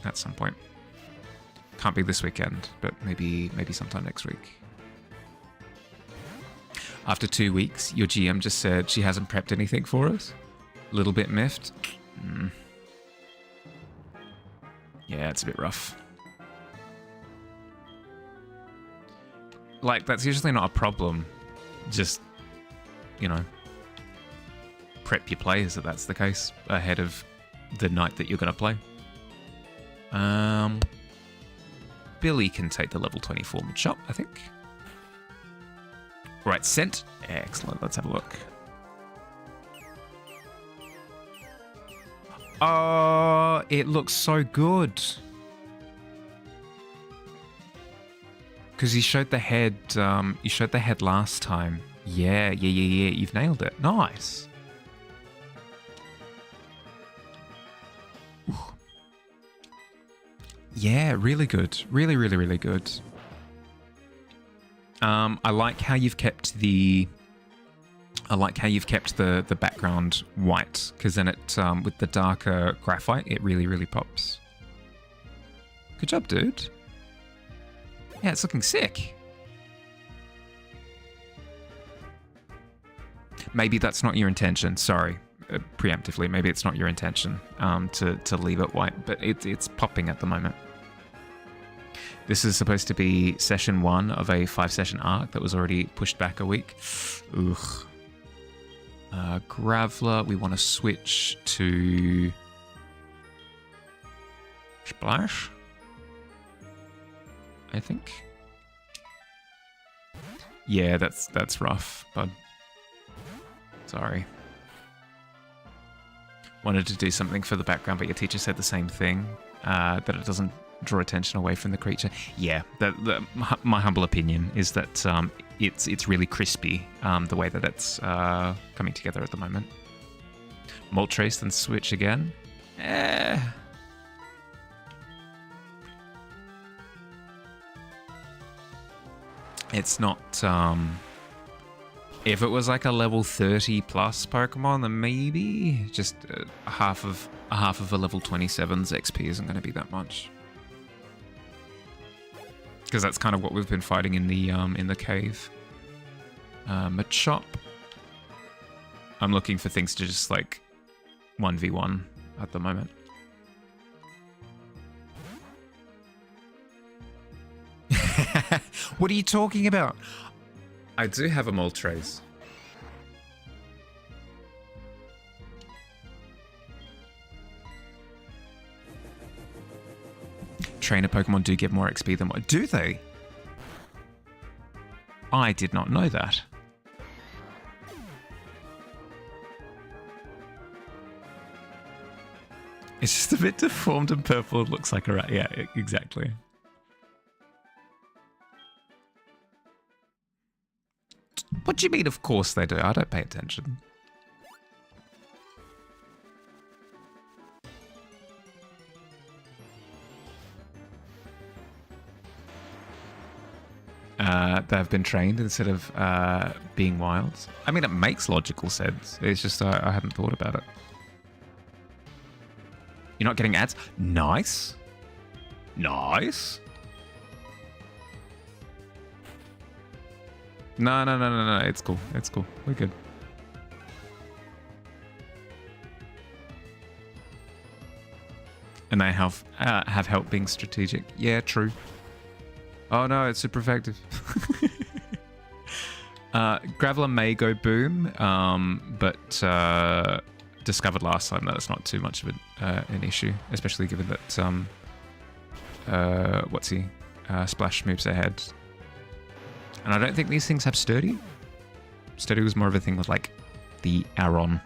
at some point. Can't be this weekend, but maybe sometime next week. After 2 weeks, your GM just said she hasn't prepped anything for us. A little bit miffed. Yeah, it's a bit rough. Like, that's usually not a problem. Just, prep your players if that's the case ahead of the night that you're going to play. Billy can take the level 24 mid-shop, I think. Right, sent. Excellent, let's have a look. Oh, it looks so good. Because you showed the head. You showed the head last time. Yeah. You've nailed it. Nice. Ooh. Yeah, really good. Really good. I like how you've kept the. the background white, because then it with the darker graphite, it really pops. Good job, dude. Yeah, it's looking sick. Maybe that's not your intention. Sorry, preemptively. Maybe it's not your intention to leave it white, but it's popping at the moment. This is supposed to be session 1 of a 5-session arc that was already pushed back a week. Ugh. Graveler, we want to switch to Splash, I think. Yeah, that's rough, bud. Sorry. wanted to do something for the background, but your teacher said the same thing, that it doesn't draw attention away from the creature. Yeah, my humble opinion is that it's really crispy, the way that it's coming together at the moment. Moltres, then switch again. It's not, if it was like a level 30 plus Pokemon, then maybe just half of a level 27's XP isn't going to be that much. Because that's kind of what we've been fighting in the cave. Machop. I'm looking for things to just like 1v1 at the moment. What are you talking about? I do have a Moltres. Trainer Pokemon do get more XP than what? Do they? I did not know that. It's just a bit deformed and purple. It looks like a rat. Yeah, exactly. What do you mean, of course they do? I don't pay attention. They've been trained instead of being wild. I mean, it makes logical sense. It's just I hadn't thought about it. You're not getting ads? Nice. Nice. No. It's cool. It's cool. We're good. And they have help being strategic. Yeah, true. Oh no, it's super effective. Graveler may go boom, but discovered last time that it's not too much of an issue, especially given that Splash moves ahead. And I don't think these things have Sturdy. Sturdy was more of a thing with like the Aron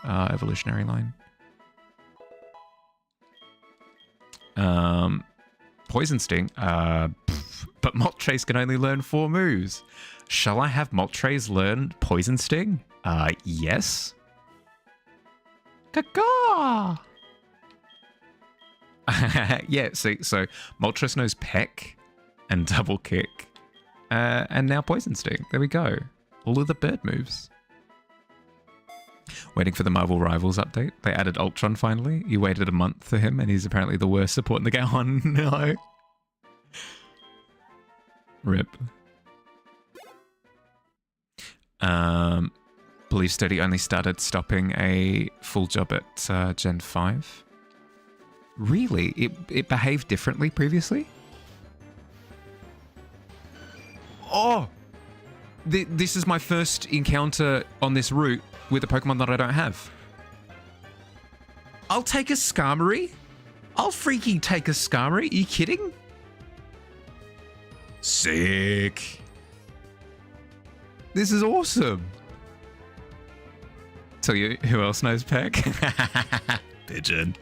evolutionary line. Poison Sting. But Moltres can only learn 4 moves. Shall I have Moltres learn Poison Sting? Yes. Caca! Yeah, see, so Moltres knows Peck and Double Kick. And now Poison Sting. There we go. All of the bird moves. Waiting for the Marvel Rivals update. They added Ultron finally. You waited a month for him, and he's apparently the worst support in the game. Oh no. Rip. Believe Sturdy only started stopping a full job at Gen 5. Really? It behaved differently previously? Oh! This is my first encounter on this route with a Pokemon that I don't have. I'll take a Skarmory? I'll freaking take a Skarmory? Are you kidding? Sick. This is awesome. Tell you who else knows Peck? Pigeon.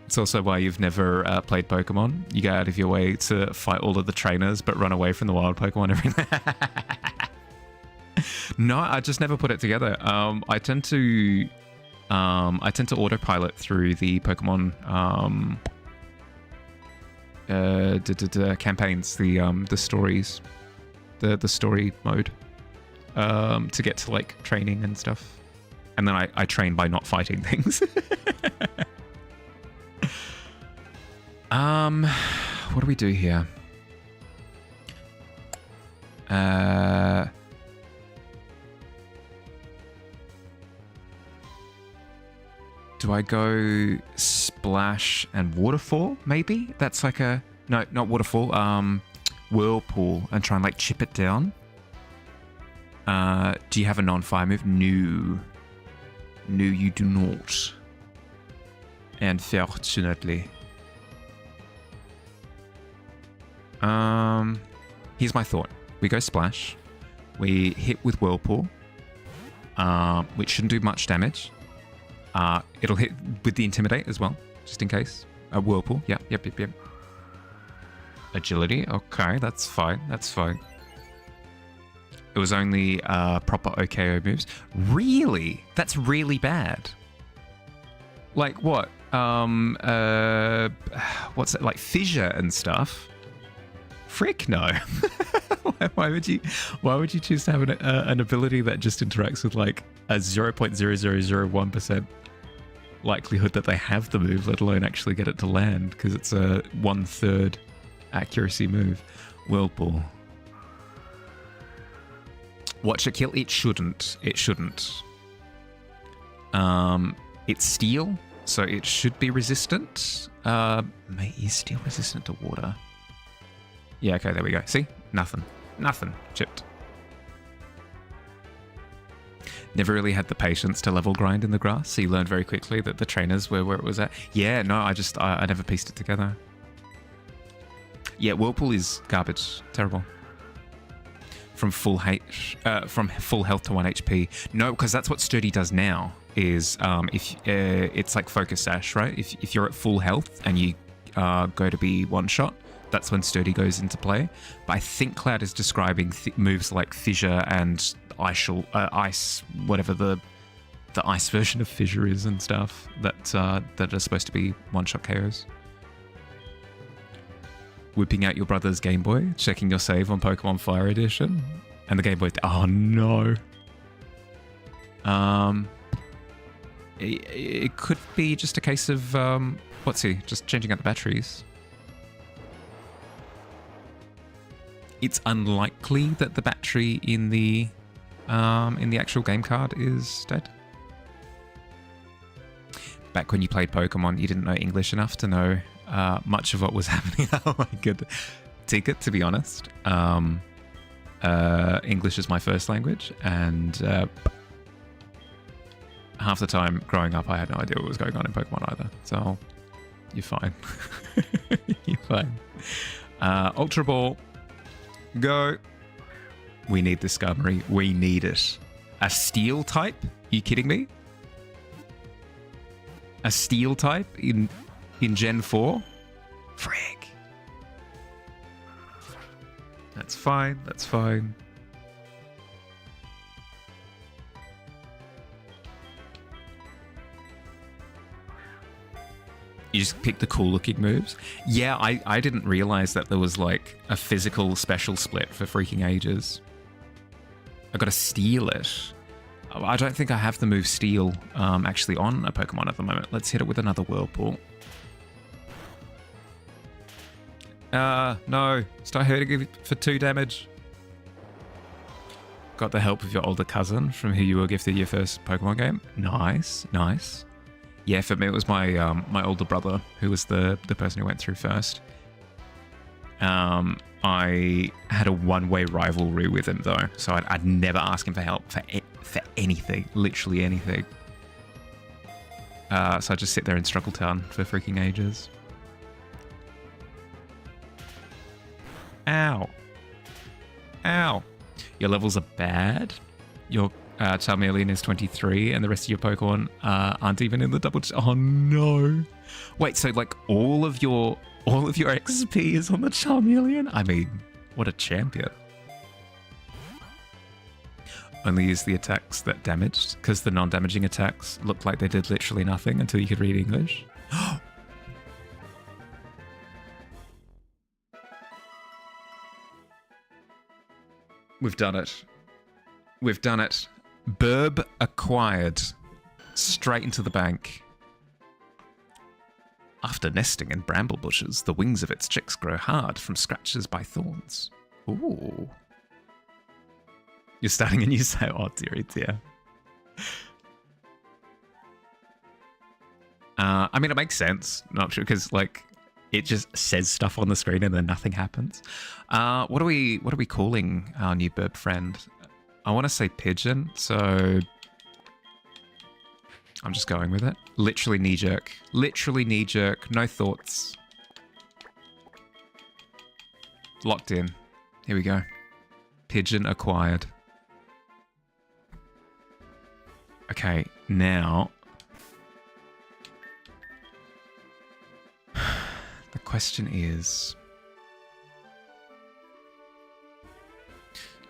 It's also why you've never played Pokemon. You go out of your way to fight all of the trainers, but run away from the wild Pokemon everything. No, I just never put it together. I tend to autopilot through the Pokemon campaigns, the stories, the story mode, to get to like training and stuff, and then I train by not fighting things. What do we do here? Do I go Splash and Waterfall, maybe? That's like a... No, not Waterfall. Whirlpool, and try and like chip it down. Do you have a non-fire move? No. No, you do not. Unfortunately. Here's my thought. We go Splash. We hit with Whirlpool. which shouldn't do much damage. It'll hit with the Intimidate as well, just in case. A Whirlpool, yep. Agility, okay, that's fine. It was only proper OKO moves. Really? That's really bad. Like what? What's it, like fissure and stuff? Frick no. Why would you choose to have an ability that just interacts with like a 0.0001% likelihood that they have the move, let alone actually get it to land, because it's a 1/3 accuracy move. Whirlpool. Watch it kill? It shouldn't. It's steel, so it should be resistant. Is steel resistant to water? Yeah, okay, there we go. See? Nothing. Chipped. Never really had the patience to level grind in the grass, so you learned very quickly that the trainers were where it was at. Yeah, no, I never pieced it together. Yeah, Whirlpool is garbage. Terrible. From full health to 1 HP. No, because that's what Sturdy does now. Is if it's like Focus Sash, right? If you're at full health and you go to be one shot, that's when Sturdy goes into play. But I think Cloud is describing moves like Fissure and Ice, whatever the Ice version of Fissure is and stuff that are supposed to be one shot KOs. Whipping out your brother's Game Boy, checking your save on Pokemon Fire Edition, and the Game Boy. Oh no. It could be just a case of just changing out the batteries. It's unlikely that the battery in the actual game card is dead. Back when you played Pokemon, you didn't know English enough to know much of what was happening. Oh my god. Ticket, to be honest. English is my first language, and half the time growing up, I had no idea what was going on in Pokemon either. So, you're fine. You're fine. Ultra Ball. Go. We need this Skarmory. We need it. A Steel type? You kidding me? A Steel type in Gen 4? Frick. That's fine. You just pick the cool looking moves. Yeah, I didn't realize that there was like a physical special split for freaking ages. I gotta steal it. I don't think I have the move Steel actually on a Pokemon at the moment. Let's hit it with another Whirlpool. No. Start hurting it for 2 damage. Got the help of your older cousin from who you were gifted your first Pokemon game. Nice. Yeah, for me it was my my older brother who was the person who went through first. I had a one-way rivalry with him though, so I'd never ask him for help for anything, literally anything. So I'd just sit there in Struggle Town for freaking ages. Ow. Your levels are bad. Your Charmeleon is 23, and the rest of your Pokemon aren't even in the double. Oh no! Wait, so like all of your XP is on the Charmeleon? I mean, what a champion! Only use the attacks that damaged, because the non-damaging attacks looked like they did literally nothing until you could read English. We've done it. Burb acquired. Straight into the bank. After nesting in bramble bushes, the wings of its chicks grow hard from scratches by thorns. Ooh. You're starting a new sale. Oh dear. I mean, it makes sense. Not sure, because like it just says stuff on the screen and then nothing happens. What are we calling our new burb friend? I want to say Pigeon, so I'm just going with it. Literally knee jerk. No thoughts. Locked in. Here we go. Pigeon acquired. Okay, now the question is,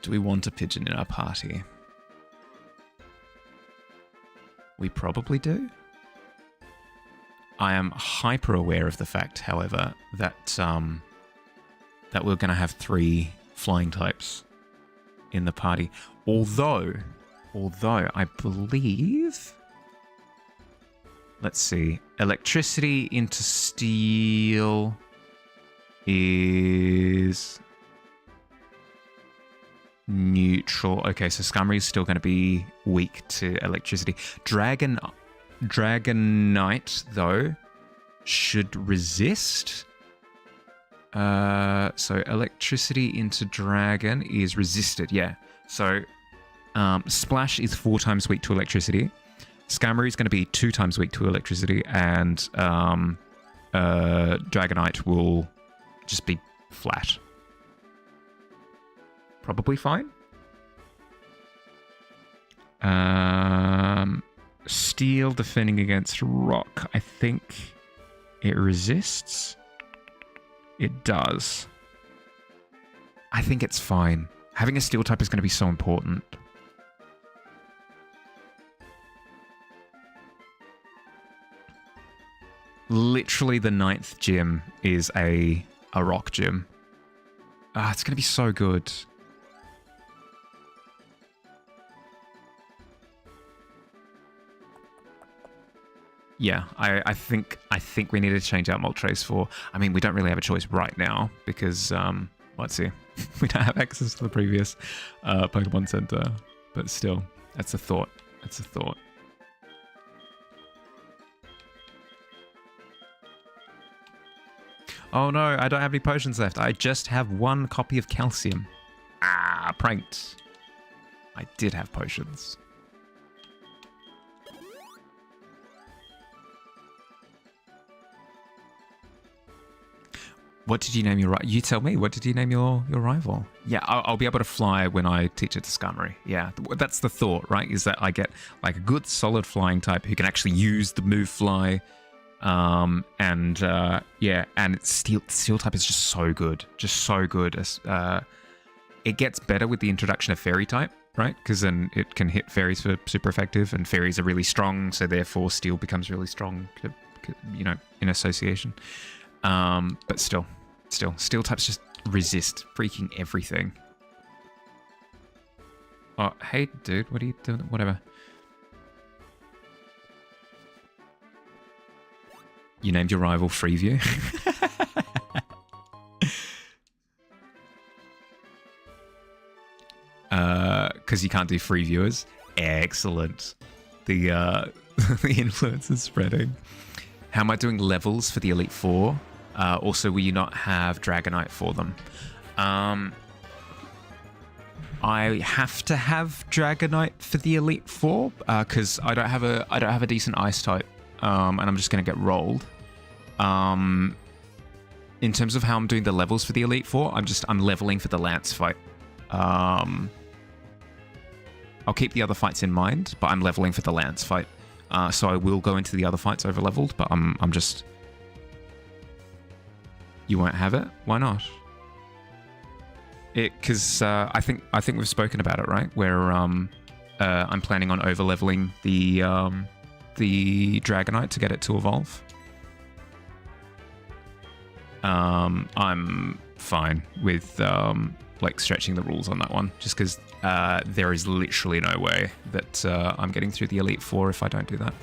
do we want a pigeon in our party? We probably do. I am hyper aware of the fact, however, that that we're going to have 3 flying types in the party. Although I believe, let's see, electricity into steel is neutral. Okay, so Scumry is still going to be weak to electricity. Dragonite, though, should resist. So electricity into dragon is resisted, yeah. So Splash is 4 times weak to electricity. Scammery is going to be 2 times weak to electricity, and Dragonite will just be flat. Probably fine. Steel defending against rock. I think it resists. It does. I think it's fine. Having a steel type is going to be so important. Literally the 9th gym is a rock gym. It's going to be so good. Yeah, I think we need to change out Moltres for... I mean, we don't really have a choice right now because, let's see. We don't have access to the previous Pokemon Center. But still, that's a thought. That's a thought. Oh no, I don't have any potions left. I just have 1 copy of calcium. Pranked. I did have potions. What did you name your... You tell me. What did you name your rival? Yeah, I'll be able to fly when I teach it to Scummery. Yeah, that's the thought, right? Is that I get like a good solid flying type who can actually use the move fly. Yeah, and it's steel type is just so good. Just so good. It gets better with the introduction of fairy type, right? Because then it can hit fairies for super effective, and fairies are really strong, so therefore steel becomes really strong, you know, in association. But still, steel types just resist freaking everything. Oh, hey, dude, what are you doing? Whatever. You named your rival Freeview? Because you can't do free viewers. Excellent. The the influence is spreading. How am I doing levels for the Elite Four? Also, will you not have Dragonite for them? I have to have Dragonite for the Elite Four because I don't have a decent Ice type, and I'm just gonna get rolled. In terms of how I'm doing the levels for the Elite Four, I'm leveling for the Lance fight. I'll keep the other fights in mind, but I'm leveling for the Lance fight. So I will go into the other fights over leveled, but I'm just... You won't have it? Why not? Because I think we've spoken about it, right? Where I'm planning on over leveling the Dragonite to get it to evolve. I'm fine with like stretching the rules on that one, just because there is literally no way that I'm getting through the Elite Four if I don't do that.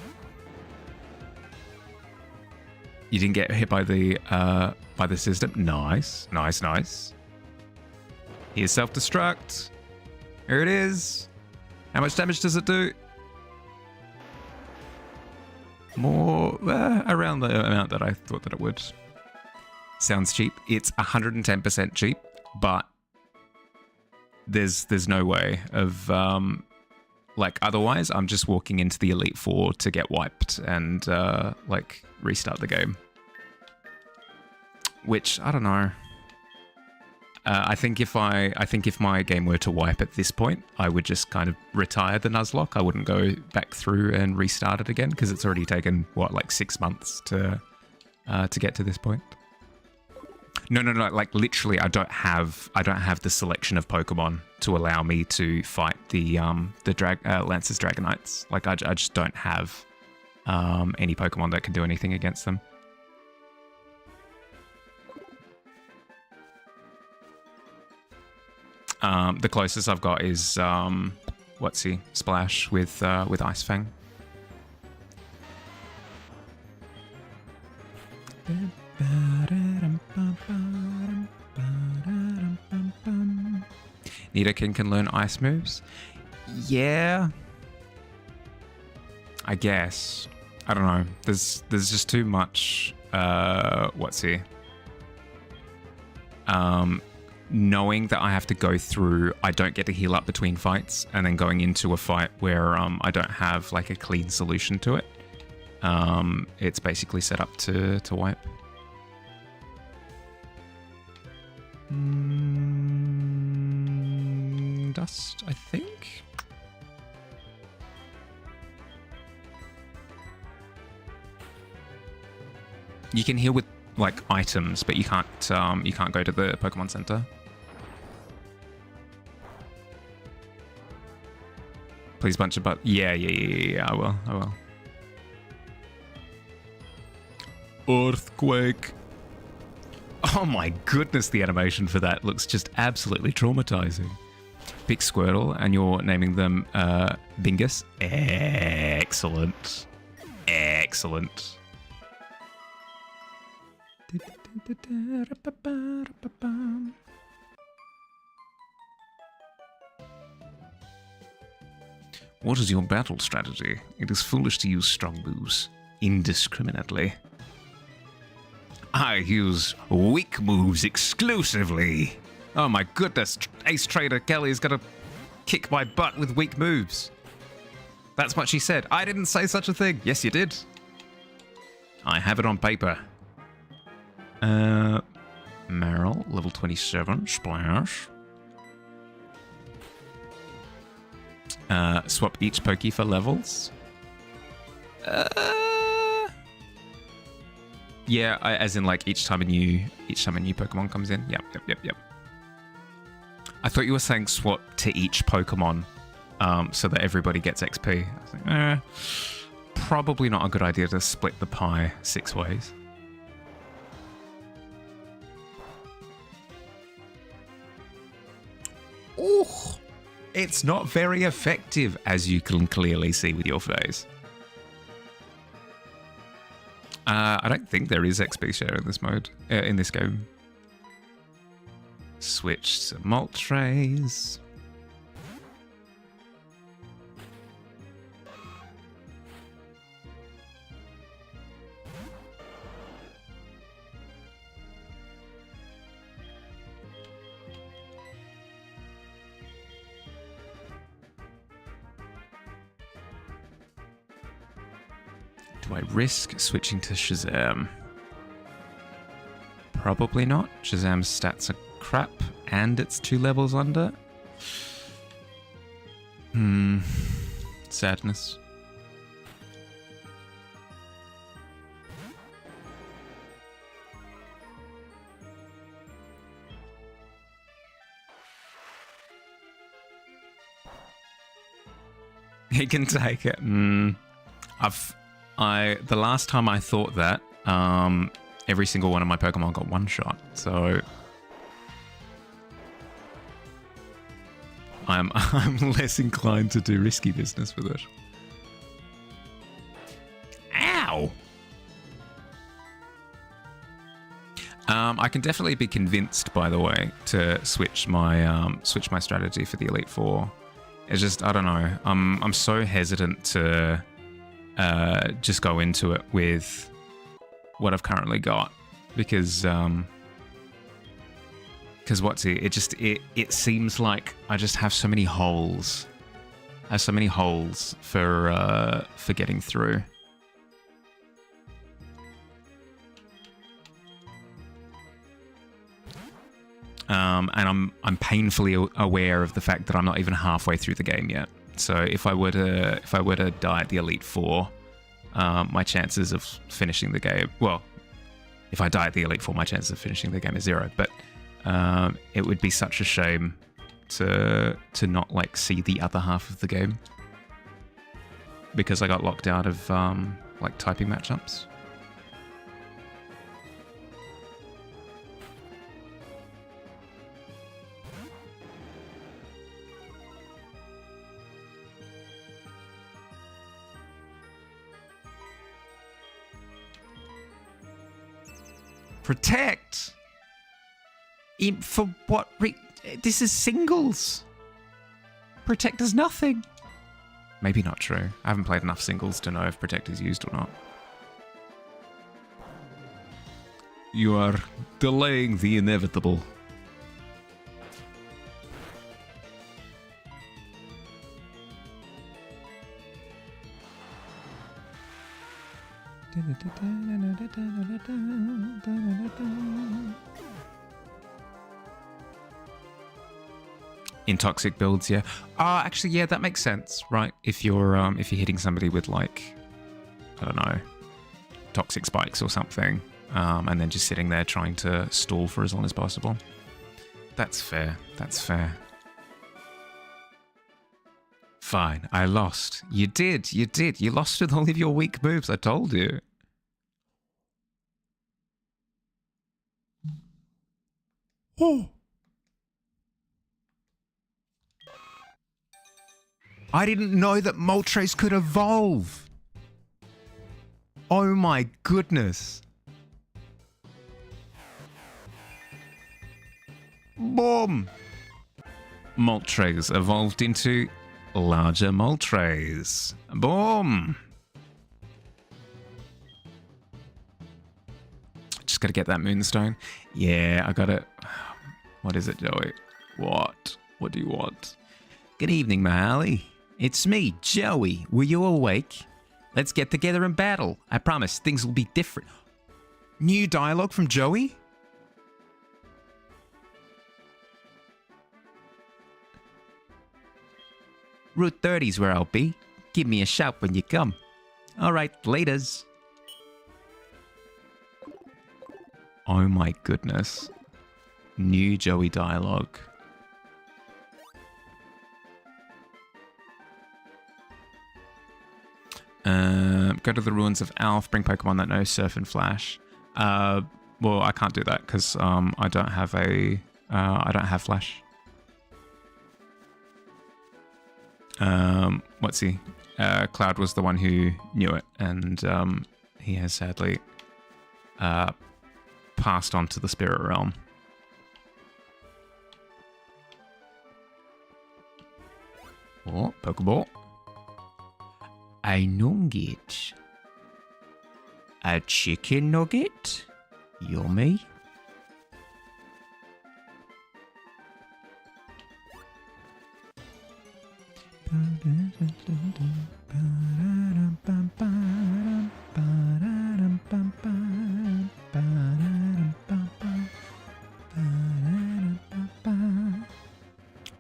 You didn't get hit by the system. Nice. Here's self-destruct. Here it is. How much damage does it do? More around the amount that I thought that it would. Sounds cheap. It's 110% cheap, but there's no way of like otherwise I'm just walking into the Elite Four to get wiped and like restart the game. Which I don't know. I think if my game were to wipe at this point, I would just kind of retire the Nuzlocke. I wouldn't go back through and restart it again because it's already taken what, like 6 months to get to this point. No. Like literally, I don't have the selection of Pokemon to allow me to fight the Lance's Dragonites. Like I just don't have any Pokemon that can do anything against them. The closest I've got is what's he? Splash with Ice Fang. Nidoking can learn ice moves? Yeah. I guess. I don't know. There's just too much what's he? Knowing that I have to go through, I don't get to heal up between fights, and then going into a fight where I don't have like a clean solution to it. It's basically set up to wipe. Dust, I think. You can heal with like items, but you can't go to the Pokemon Center. Please bunch of yeah, I will. Earthquake. Oh my goodness, the animation for that looks just absolutely traumatizing. Pick Squirtle, and you're naming them Bingus. Excellent. Excellent. What is your battle strategy? It is foolish to use strong moves indiscriminately. I use weak moves exclusively. Oh my goodness, Ace Trader Kelly's gonna kick my butt with weak moves. That's what she said. I didn't say such a thing. Yes, you did. I have it on paper. Meryl, level 27, Splash. Swap each Poke for levels. Yeah, as in like each time a new Pokemon comes in. Yep. I thought you were saying swap to each Pokemon, so that everybody gets XP. I was like, probably not a good idea to split the pie 6 ways. Oh, it's not very effective, as you can clearly see with your face. I don't think there is XP share in this mode, in this game. Switch to Moltres. Do I risk switching to Shazam? Probably not. Shazam's stats are crap, and it's 2 levels under. Sadness. He can take it. The last time I thought that, every single one of my Pokemon got one shot, so I'm less inclined to do risky business with it. Ow! I can definitely be convinced, by the way, to switch my strategy for the Elite Four. It's just, I don't know. I'm so hesitant to just go into it with what I've currently got, because what's it? It seems like I just have so many holes. I have so many holes for getting through. And I'm painfully aware of the fact that I'm not even halfway through the game yet. So if I were to die at the Elite Four, my chances of finishing the game, well, if I die at the Elite Four, my chances of finishing the game is 0. But it would be such a shame to not like see the other half of the game because I got locked out of like typing matchups. Protect? For what? This is singles. Protect does nothing. Maybe not true. I haven't played enough singles to know if Protect is used or not. You are delaying the inevitable. In toxic builds, yeah. Actually, yeah, that makes sense, right? If you're hitting somebody with like, I don't know, toxic spikes or something, and then just sitting there trying to stall for as long as possible. That's fair. That's fair. Fine, I lost. You did. You did. You lost with all of your weak moves. I told you. Oh. I didn't know that Moltres could evolve. Oh my goodness. Boom. Moltres evolved into larger Moltres. Boom. Just gotta get that Moonstone. Yeah, I got it. What is it, Joey? What? What do you want? Good evening, Mahali. It's me, Joey. Were you awake? Let's get together and battle. I promise things will be different. New dialogue from Joey? Route 30's where I'll be. Give me a shout when you come. Alright, laters. Oh my goodness. New Joey dialogue. Go to the ruins of Alf, bring Pokemon that know Surf and Flash. Well, I can't do that because I don't have Flash. What's he? Cloud was the one who knew it, and he has sadly passed on to the spirit realm. Oh, Pokeball. A nugget. A chicken nugget? Yummy.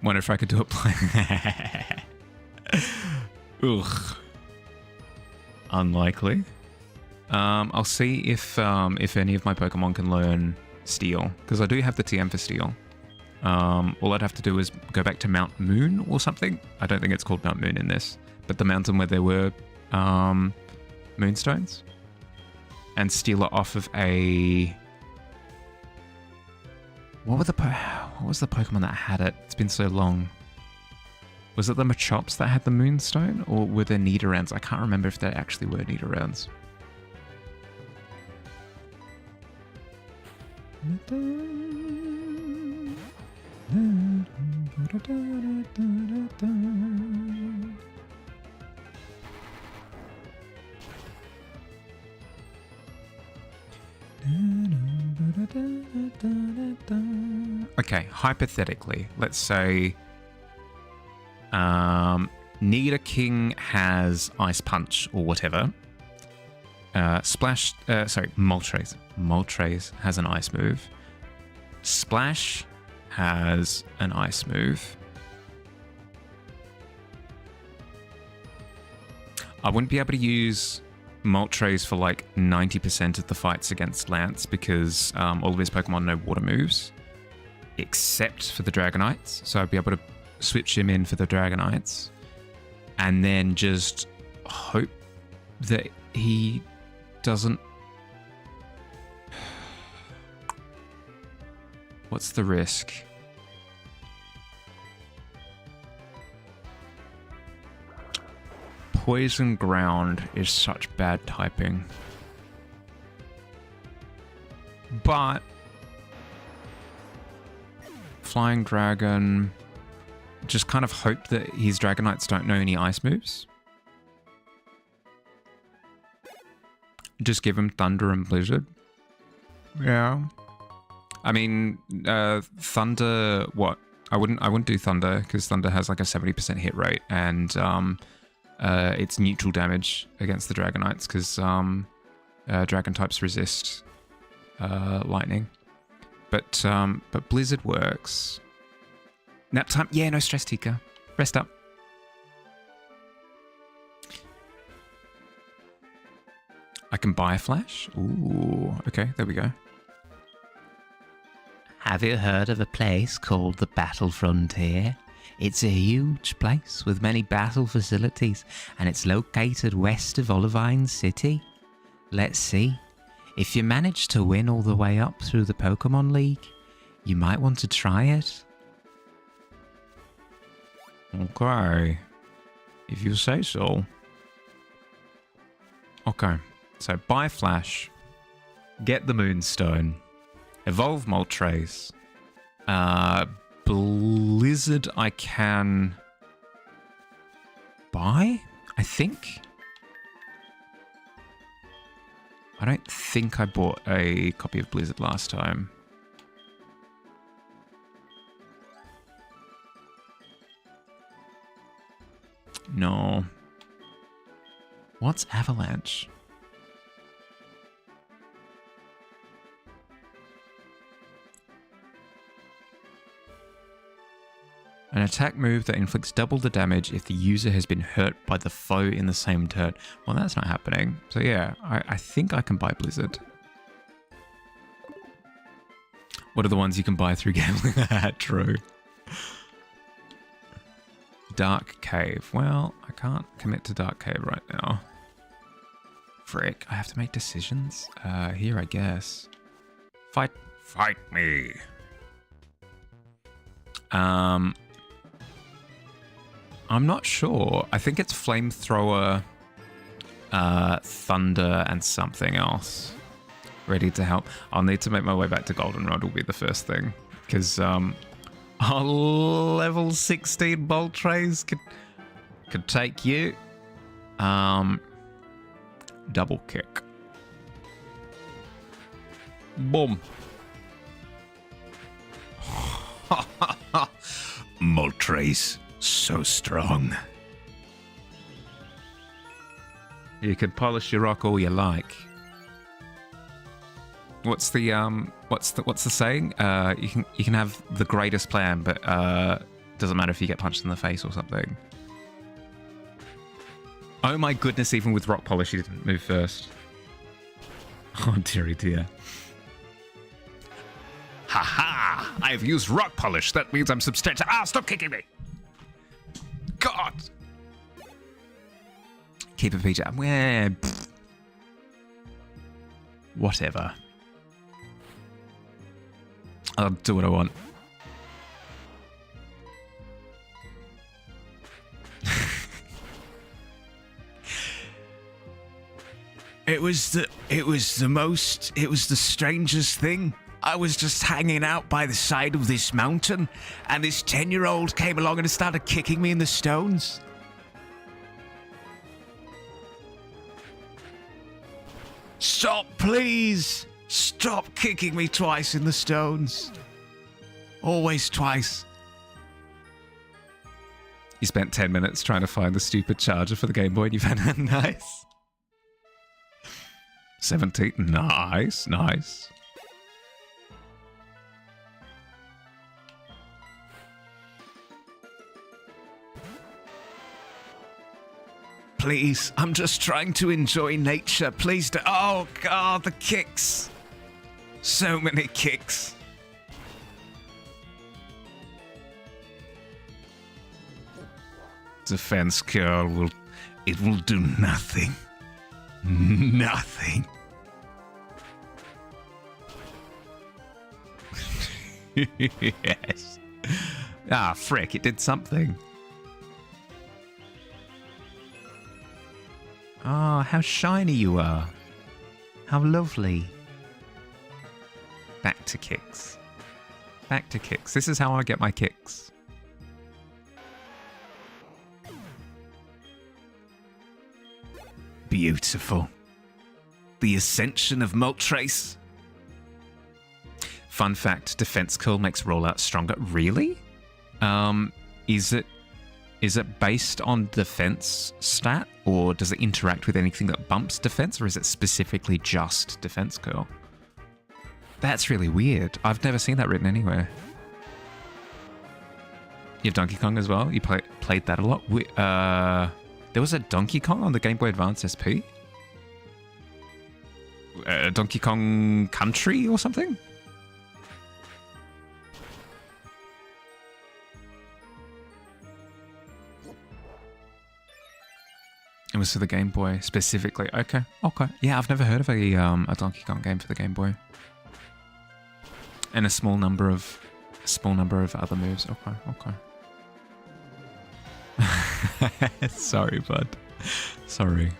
Wonder if I could do it. Ugh. Unlikely. I'll see if any of my Pokemon can learn Steel, because I do have the TM for Steel. All I'd have to do is go back to Mount Moon or something. I don't think it's called Mount Moon in this, but the mountain where there were Moonstones, and steal it off of a... What was the Pokemon that had it? It's been so long. Was it the Machops that had the Moonstone, or were there Nidorans? I can't remember if they actually were Nidorans. Okay, hypothetically, let's say Nidoking has Ice Punch or whatever. Moltres has an Ice move. Splash has an ice move. I wouldn't be able to use Moltres for like 90% of the fights against Lance because all of his Pokemon know water moves, except for the Dragonites. So I'd be able to switch him in for the Dragonites and then just hope that he doesn't... What's the risk? Poison Ground is such bad typing. But Flying Dragon, just kind of hope that his Dragonites don't know any ice moves. Just give him Thunder and Blizzard. Yeah. I mean, Thunder, what? I wouldn't do Thunder because Thunder has like a 70% hit rate and it's neutral damage against the Dragonites because Dragon types resist lightning. But Blizzard works. Nap time? Yeah, no stress, Tika. Rest up. I can buy a flash? Ooh, okay, there we go. Have you heard of a place called the Battle Frontier? It's a huge place with many battle facilities, and it's located west of Olivine City. Let's see. If you manage to win all the way up through the Pokemon League, you might want to try it. Okay. If you say so. Okay. So buy Flash. Get the Moonstone. Evolve Moltres. Blizzard I can buy, I think. I don't think I bought a copy of Blizzard last time. No. What's Avalanche? An attack move that inflicts double the damage if the user has been hurt by the foe in the same turn. Well, that's not happening. So yeah, I think I can buy Blizzard. What are the ones you can buy through gambling? True. Dark Cave. Well, I can't commit to Dark Cave right now. Frick, I have to make decisions? Here, I guess. Fight me. I'm not sure. I think it's Flamethrower, Thunder, and something else. Ready to help. I'll need to make my way back to Goldenrod will be the first thing. Because our level 16 Moltres could take you. Double kick. Boom. Moltres. So strong. You can polish your rock all you like. What's the saying? You can have the greatest plan, but doesn't matter if you get punched in the face or something. Oh my goodness! Even with rock polish, you didn't move first. Oh dearie dear. Ha ha! I've used rock polish. That means I'm substantial. Ah! Stop kicking me! God! Keep a feature. Well, whatever. I'll do what I want. It was the strangest thing. I was just hanging out by the side of this mountain, and this 10-year-old came along and started kicking me in the stones. Stop, please! Stop kicking me twice in the stones. Always twice. You spent 10 minutes trying to find the stupid charger for the Game Boy and you found it. Nice. 17. Nice, nice. please. I'm just trying to enjoy nature. Please do. Oh, God, the kicks. So many kicks. Defense curl will do nothing. Nothing. Yes. Ah, frick, it did something. Ah, how shiny you are. How lovely. Back to kicks. Back to kicks. This is how I get my kicks. Beautiful. The ascension of Moltres. Fun fact, defense curl makes rollout stronger. Really? Is it based on defense stat, or does it interact with anything that bumps defense, or is it specifically just defense curl? That's really weird. I've never seen that written anywhere. You have Donkey Kong as well? You played that a lot? There was a Donkey Kong on the Game Boy Advance SP? Donkey Kong Country or something? It was for the Game Boy specifically. Okay. Yeah, I've never heard of a Donkey Kong game for the Game Boy. And a small number of other moves. Okay. Sorry, bud. Sorry.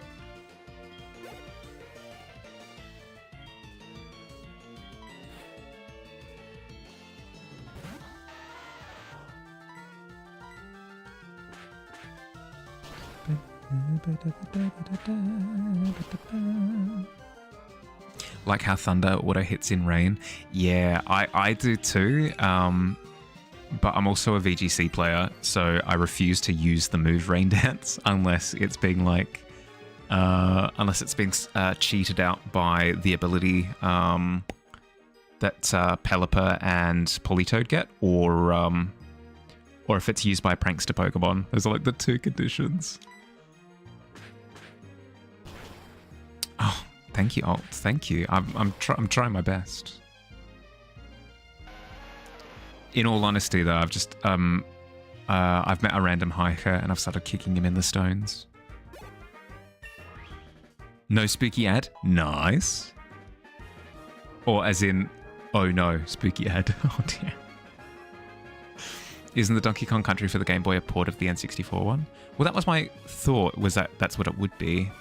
Like how thunder auto hits in rain. Yeah, I do too. But I'm also a VGC player, so I refuse to use the move Rain Dance unless it's being cheated out by the ability that Pelipper and Politoed get, or if it's used by a prankster Pokemon. Those are like the two conditions. Oh, thank you, Alt. Thank you. I'm trying my best. In all honesty, though, I've met a random hiker and I've started kicking him in the stones. No spooky ad? Nice. Or as in, oh no, spooky ad. Oh dear. Isn't the Donkey Kong Country for the Game Boy a port of the N64 one? Well, that was my thought, was that that's what it would be.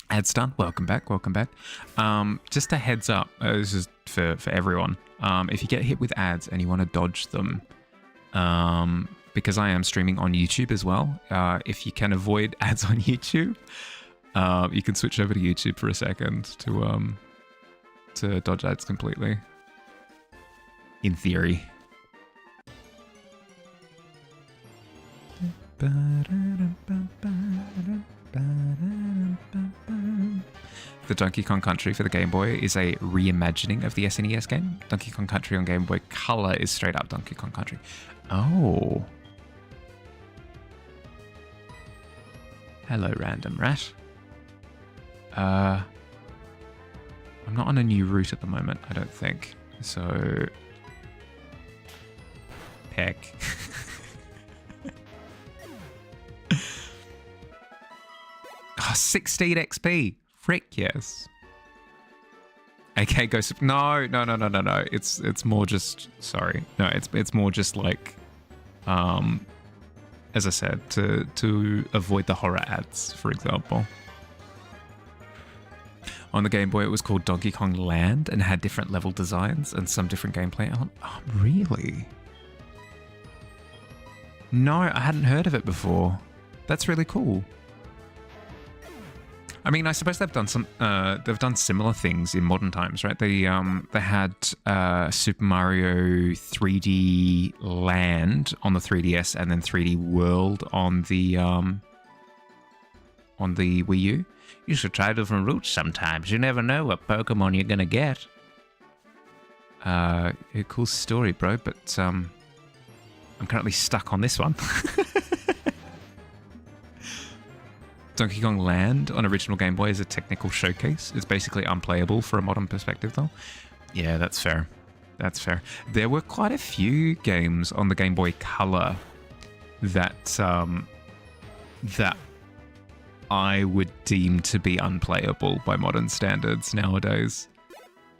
Ads done. Welcome back. Just a heads up, this is for everyone. If you get hit with ads and you want to dodge them, because I am streaming on YouTube as well, if you can avoid ads on YouTube, you can switch over to YouTube for a second to dodge ads completely. In theory. The Donkey Kong Country for the Game Boy is a reimagining of the SNES game. Donkey Kong Country on Game Boy Color is straight up Donkey Kong Country. Oh. Hello, random rat. I'm not on a new route at the moment, I don't think. So... Heck. 16 XP. Frick, yes. AK goes... No. It's more just... Sorry. No, it's more just like... as I said, to avoid the horror ads, for example. On the Game Boy, it was called Donkey Kong Land and had different level designs and some different gameplay. Oh, really? No, I hadn't heard of it before. That's really cool. I mean, I suppose they've done similar things in modern times, right? They had Super Mario 3D Land on the 3DS and then 3D World on the Wii U. You should try different routes sometimes. You never know what Pokemon you're gonna get. A cool story, bro. But I'm currently stuck on this one. Donkey Kong Land on original Game Boy is a technical showcase. It's basically unplayable for a modern perspective, though. Yeah, that's fair. That's fair. There were quite a few games on the Game Boy Color that that I would deem to be unplayable by modern standards nowadays.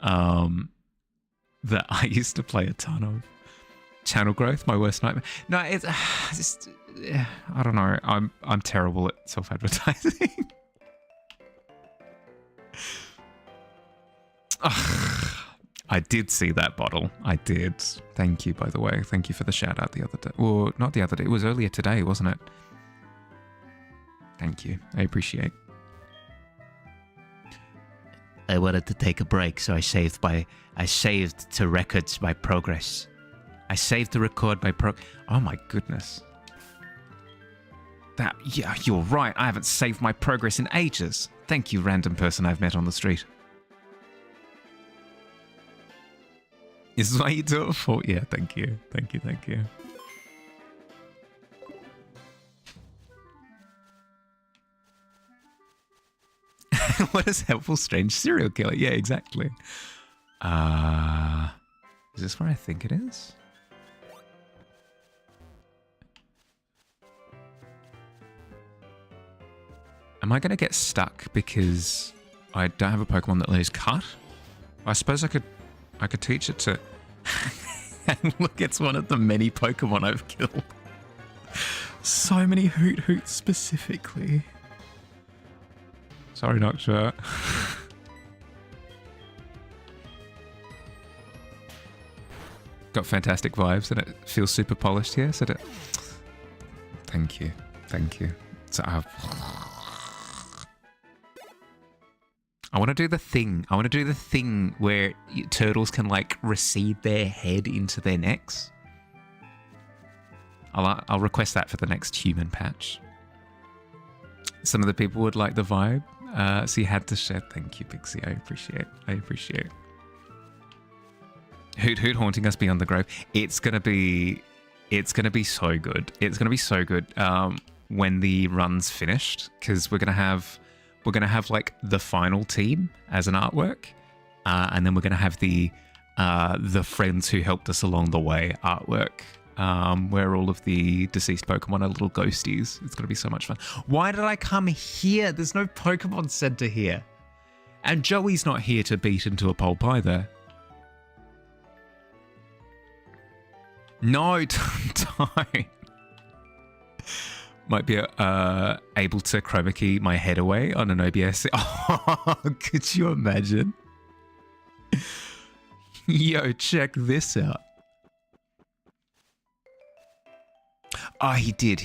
That I used to play a ton of. Channel Growth, my worst nightmare. No, it's just, I don't know. I'm terrible at self-advertising. I did see that bottle. I did. Thank you, by the way. Thank you for the shout out the other day. Well, not the other day. It was earlier today, wasn't it? Thank you. I appreciate. I wanted to take a break, so I saved to records my progress. I saved to record my Oh my goodness. Yeah, you're right. I haven't saved my progress in ages. Thank you, random person I've met on the street. Is this why you do it for? Yeah, thank you. Thank you, thank you. What is helpful, strange serial killer? Yeah, exactly. Is this where I think it is? Am I going to get stuck because I don't have a Pokemon that lays cut? I suppose I could teach it to... And look, it's one of the many Pokemon I've killed. So many Hoots specifically. Sorry, Noctua. Got fantastic vibes and it feels super polished here. So thank you. Thank you. So I want to do the thing. I want to do the thing where turtles can like recede their head into their necks. I'll request that for the next human patch. Some of the people would like the vibe, so you had to share. Thank you, Pixie. I appreciate. I appreciate. Hoot haunting us beyond the grave. It's gonna be so good. It's gonna be so good when the run's finished, because we're gonna have like the final team as an artwork, and then we're gonna have the friends who helped us along the way artwork, where all of the deceased Pokemon are little ghosties. It's gonna be so much fun. Why did I come here? There's no Pokemon Center here, and Joey's not here to beat into a pulp either. No, don't. Might be able to chroma key my head away on an OBS. Oh, could you imagine? Yo, check this out. Oh, he did.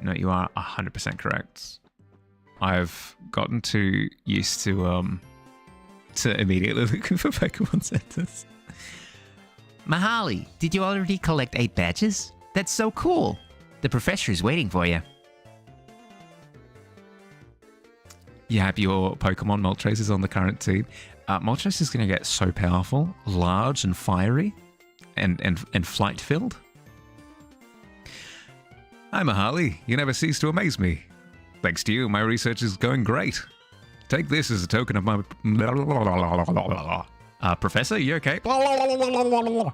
No, you are 100% correct. I've gotten too used to immediately looking for Pokemon centers. Mahali, did you already collect 8 badges? That's so cool. The professor is waiting for you. You have your Pokemon Moltres is on the current team. Moltres is going to get so powerful, large and fiery, and flight-filled. Hi, Mahali. You never cease to amaze me. Thanks to you, my research is going great. Take this as a token of my... Professor, you okay? Oh,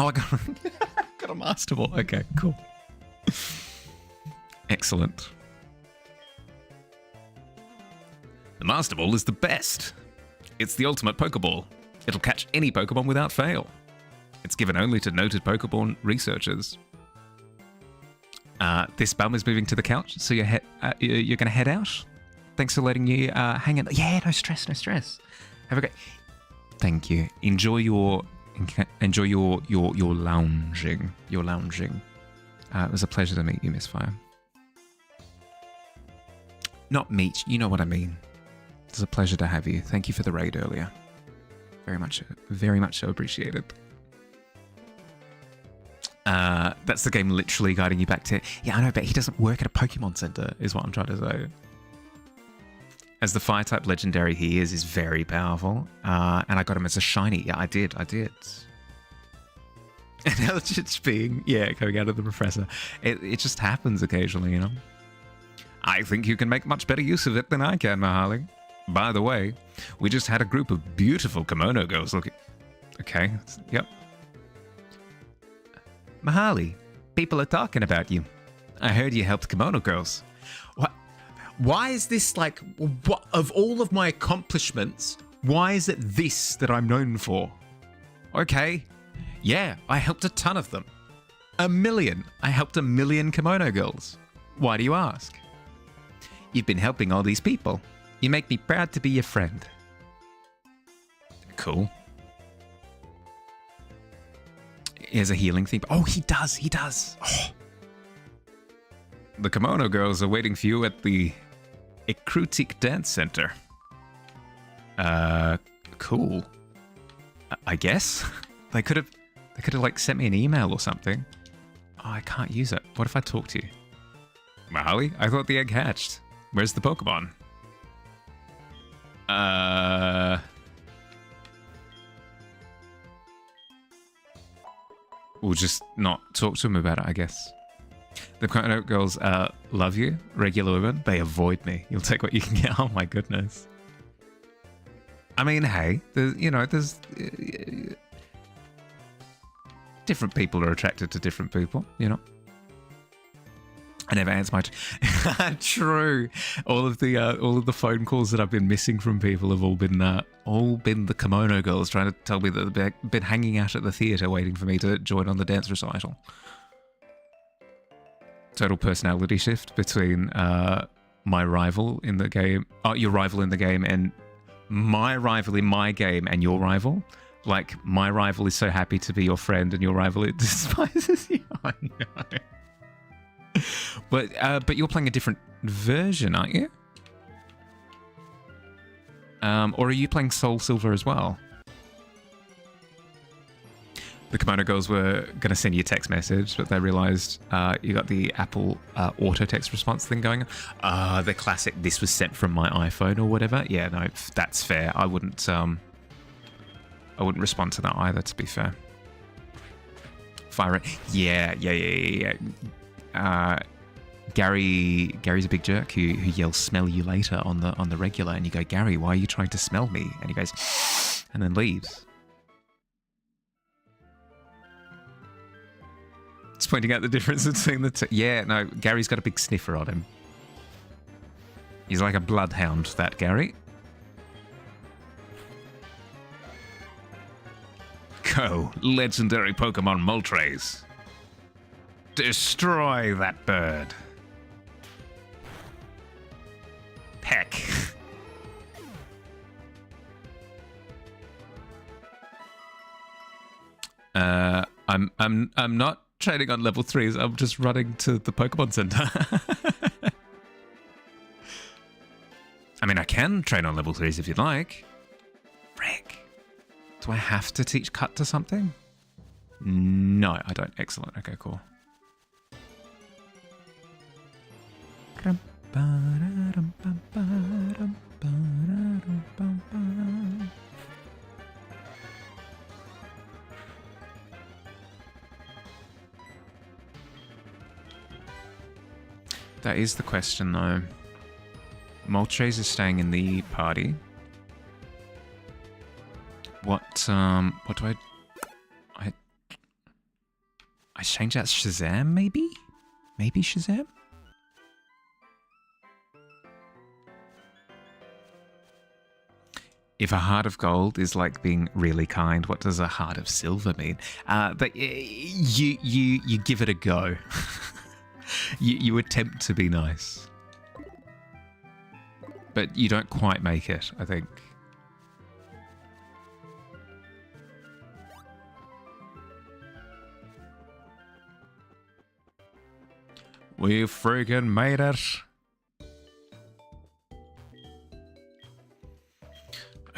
I got a Master Ball. Okay, cool. Excellent. The Master Ball is the best. It's the ultimate Pokeball. It'll catch any Pokemon without fail. It's given only to noted Pokemon researchers. This bum is moving to the couch, so you're going to head out? Thanks for letting you hang in. Yeah, no stress. Have a great... Thank you. Enjoy your lounging. It was a pleasure to meet you, Miss Fire. Not meet, you know what I mean. It's a pleasure to have you. Thank you for the raid earlier. Very much so appreciated. That's the game literally guiding you back to... Yeah, I know, but he doesn't work at a Pokemon Center, is what I'm trying to say. as the fire type legendary he is very powerful. And I got him as a shiny. Yeah, I did. And Eldritch being, coming out of the professor. It just happens occasionally, you know. I think you can make much better use of it than I can, Mahali. By the way, we just had a group of beautiful kimono girls looking... Okay, yep. Mahali, people are talking about you. I heard you helped kimono girls. What? Why is this like... What, of all of my accomplishments, why is it this that I'm known for? Okay, yeah, I helped a ton of them. 1 million. I helped 1 million kimono girls. Why do you ask? You've been helping all these people. You make me proud to be your friend. Cool. He has a healing thing. Oh, he does. Oh. The kimono girls are waiting for you at the Ekrutik Dance Center. Cool. I guess. They could have like sent me an email or something. Oh, I can't use it. What if I talk to you? Mahali, I thought the egg hatched. Where's the Pokemon? We'll just not talk to him about it, I guess. The Kimono girls love you. Regular women, they avoid me. You'll take what you can get. Oh my goodness. I mean, hey, there's different people are attracted to different people, you know. I never answer my... True. All of the phone calls that I've been missing from people have all been the kimono girls trying to tell me that they've been hanging out at the theatre waiting for me to join on the dance recital. Total personality shift between my rival in the game, your rival in the game, and my rival in my game and your rival. Like, my rival is so happy to be your friend and your rival despises you. I know. But you're playing a different version, aren't you? Or are you playing Soul Silver as well? The Kimono girls were going to send you a text message, but they realised you got the Apple auto text response thing going on. The classic, this was sent from my iPhone or whatever. Yeah, no, that's fair. I wouldn't respond to that either, to be fair. Fire it. Yeah. Gary's a big jerk who yells "smell you later" on the regular, and you go, Gary, why are you trying to smell me? And he goes, and then leaves. It's pointing out the difference between the two. Yeah, no, Gary's got a big sniffer on him. He's like a bloodhound, that Gary. Go, legendary Pokemon Moltres. Destroy that bird. Heck. I'm not training on level 3s. I'm just running to the Pokemon Center. I mean, I can train on level 3s if you'd like. Frick. Do I have to teach Cut to something? No, I don't. Excellent. Okay, cool. That is the question, though. Moltres is staying in the party. What do I change that Shazam, maybe? Maybe Shazam? If a heart of gold is like being really kind, what does a heart of silver mean? But you give it a go. you attempt to be nice. But you don't quite make it, I think. We freaking made it.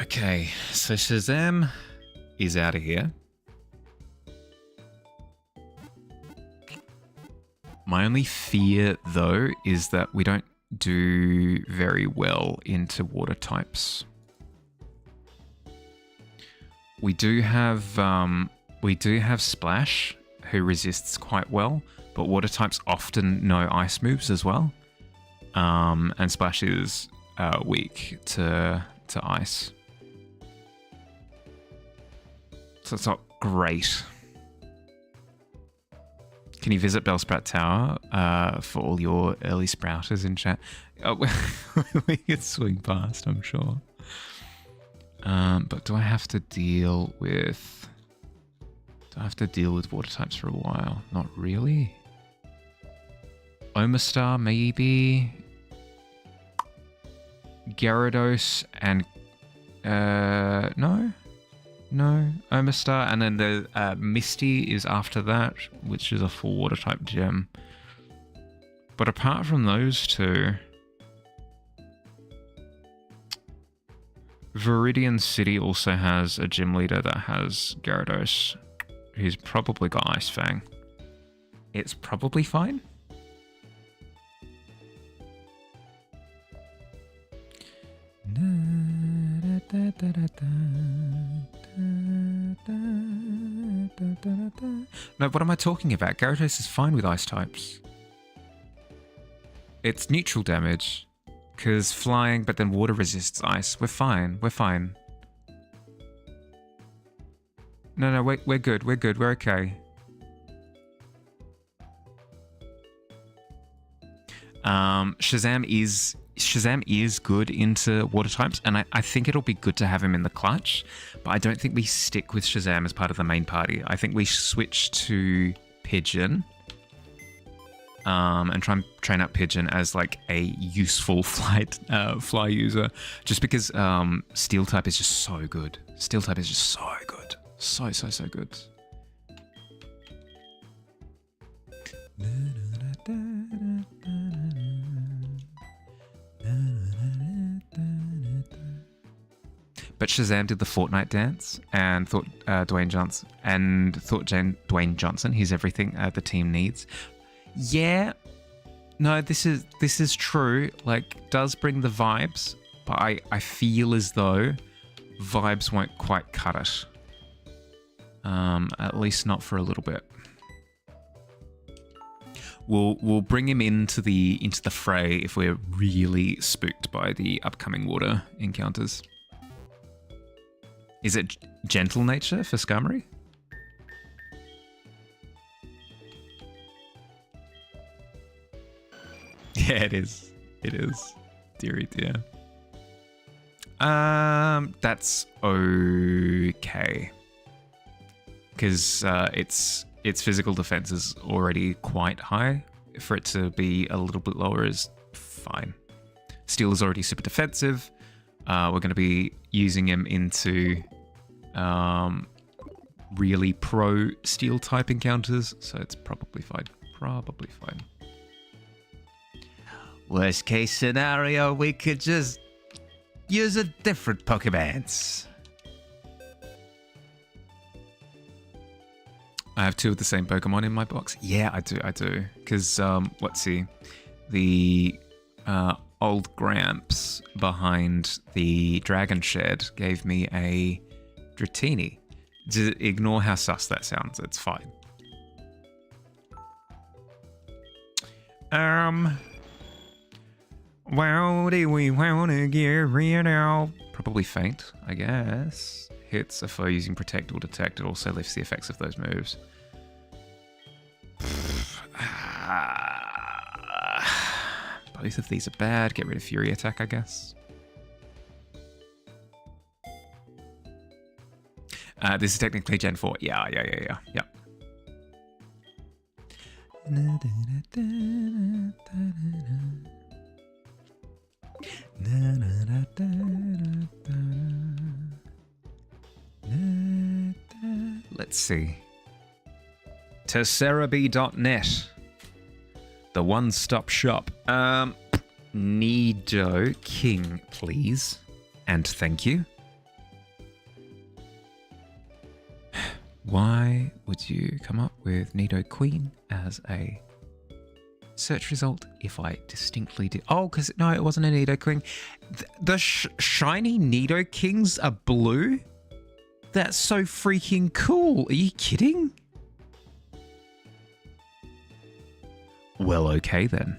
Okay, so Shazam is out of here. My only fear, though, is that we don't do very well into water types. We do have Splash, who resists quite well, but water types often know ice moves as well. And Splash is weak to ice. So it's not great. Can you visit Bellsprout Tower for all your early sprouters in chat? Oh, we could swing past, I'm sure. But do I have to deal with... water types for a while? Not really. Omastar, maybe. Gyarados and... No, Omastar. And then the Misty is after that, which is a full water type gem. But apart from those two... Viridian City also has a gym leader that has Gyarados. He's probably got Ice Fang. It's probably fine. No, what am I talking about? Gyarados is fine with ice types. It's neutral damage. Because flying, but then water resists ice. We're fine. We're fine. No, we're good. We're good. We're okay. Shazam is good into water types, and I think it'll be good to have him in the clutch, but I don't think we stick with Shazam as part of the main party. I think we switch to Pigeon, and try and train up Pigeon as like a useful fly user, just because Steel type is just so good. Steel type is just so good. So good. But Shazam did the Fortnite dance and thought Dwayne Johnson, he's everything the team needs. Yeah, no, this is true. Like, does bring the vibes, but I feel as though vibes won't quite cut it. At least not for a little bit. We'll bring him into the fray if we're really spooked by the upcoming water encounters. Is it gentle nature for Skarmory? Yeah, it is. It is. Dearie dear. That's okay. Because its physical defense is already quite high. For it to be a little bit lower is fine. Steel is already super defensive. We're going to be using him into really pro Steel type encounters, so it's probably fine. Probably fine. Worst case scenario, we could just use a different Pokemons. I have 2 of the same Pokemon in my box. Yeah, I do. Because, let's see. The old Gramps behind the Dragon Shed gave me a Dratini. Ignore how sus that sounds. It's fine. Well, do we want to get rid of? Probably Faint, I guess. Hits a foe using Protect or Detect. It also lifts the effects of those moves. Both of these are bad. Get rid of Fury Attack, I guess. This is technically Gen 4. Yeah. Let's see. Tesseraby.net. The one-stop shop. Nido King, please. And thank you. Why would you come up with Nido Queen as a Search result if I distinctly did. Oh, because no, it wasn't a Nidoking. The shiny Nidokings are blue? That's so freaking cool. Are you kidding? Well, okay then.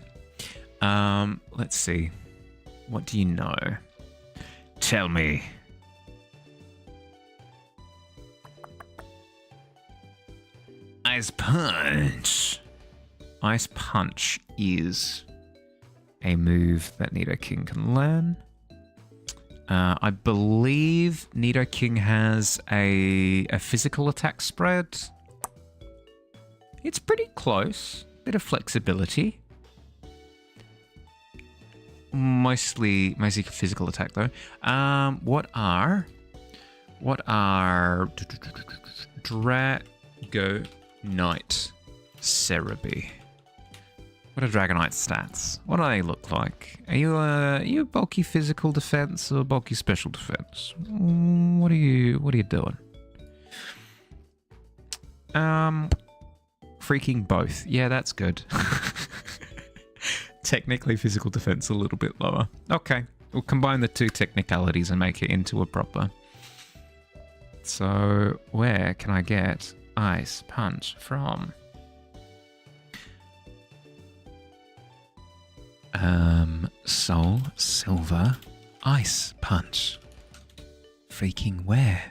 Let's see. What do you know? Tell me. Ice Punch. Ice Punch is a move that Nidoking can learn. I believe Nidoking has a physical attack spread. It's pretty close. Bit of flexibility. Mostly physical attack though. What are Dragonite Cerebi? What are Dragonite stats? What do they look like? Are you a bulky physical defense or bulky special defense? What are you doing? Freaking both. Yeah, that's good. Technically physical defense a little bit lower. Okay, we'll combine the two technicalities and make it into a proper. So where can I get Ice Punch from? Soul Silver Ice Punch. Freaking where?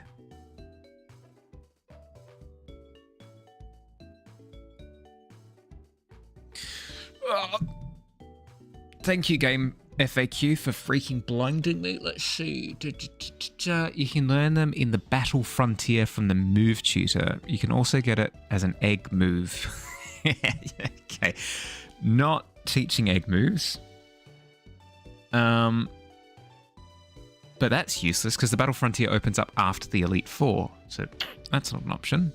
Thank you, Game FAQ, for freaking blinding me. Let's see. You can learn them in the Battle Frontier from the Move Tutor. You can also get it as an egg move. Okay. Not teaching egg moves. But that's useless because the Battle Frontier opens up after the Elite Four. So that's not an option.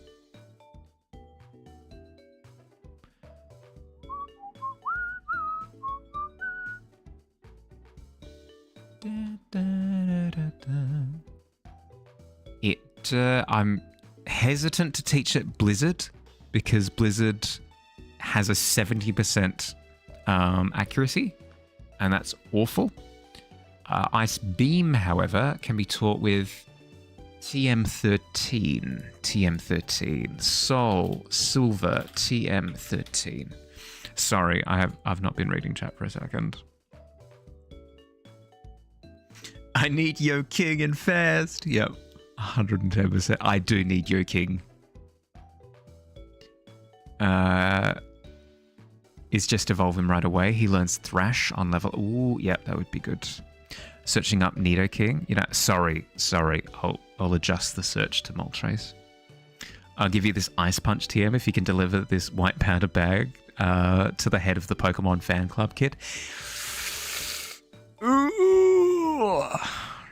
I'm hesitant to teach it Blizzard because Blizzard has a 70% accuracy, and that's awful. Ice Beam, however, can be taught with TM13, Soul Silver TM13. Sorry, I've not been reading chat for a second. I need Yo King and fast. Yep, 110%. I do need Yo King. Is just evolve him right away. He learns Thrash on level. Ooh, yep, that would be good. Searching up Nidoking. You know, sorry. I'll adjust the search to Moltres. I'll give you this Ice Punch TM if you can deliver this white powder bag to the head of the Pokemon fan club kid. Ooh.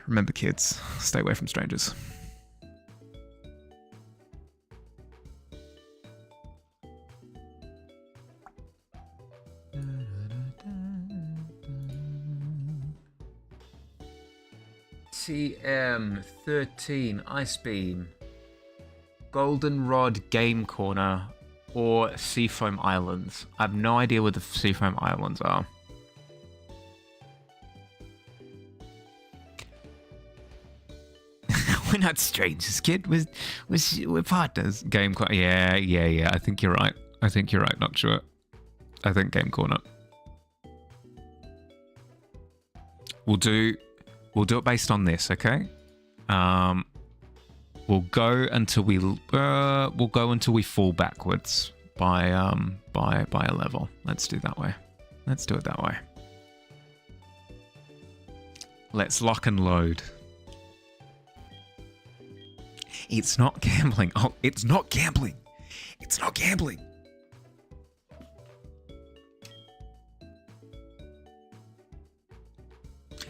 Remember, kids, stay away from strangers. TM13 Ice Beam, Goldenrod Game Corner, or Seafoam Islands. I have no idea where the Seafoam Islands are. We're not strangers, kid. We're partners. Game Corner. Yeah. I think you're right. Not sure. I think Game Corner. We'll do it based on this, okay? We'll go until we fall backwards by a level. Let's do it that way. Let's lock and load. It's not gambling. Oh, it's not gambling.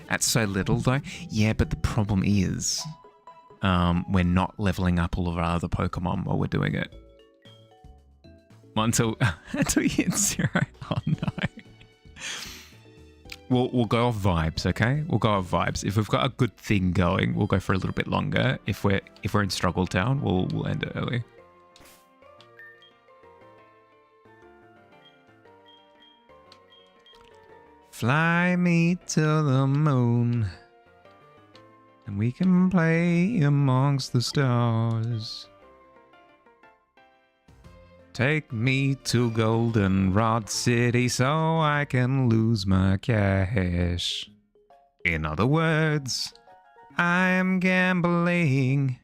That's so little though. Yeah, but the problem is we're not leveling up all of our other Pokemon while we're doing it. Until you hit 0. Oh no. We'll go off vibes, okay? We'll go off vibes. If we've got a good thing going, we'll go for a little bit longer. If we're in Struggle Town, we'll end it early. Fly me to the moon, and we can play amongst the stars. Take me to Goldenrod City so I can lose my cash. In other words, I'm gambling.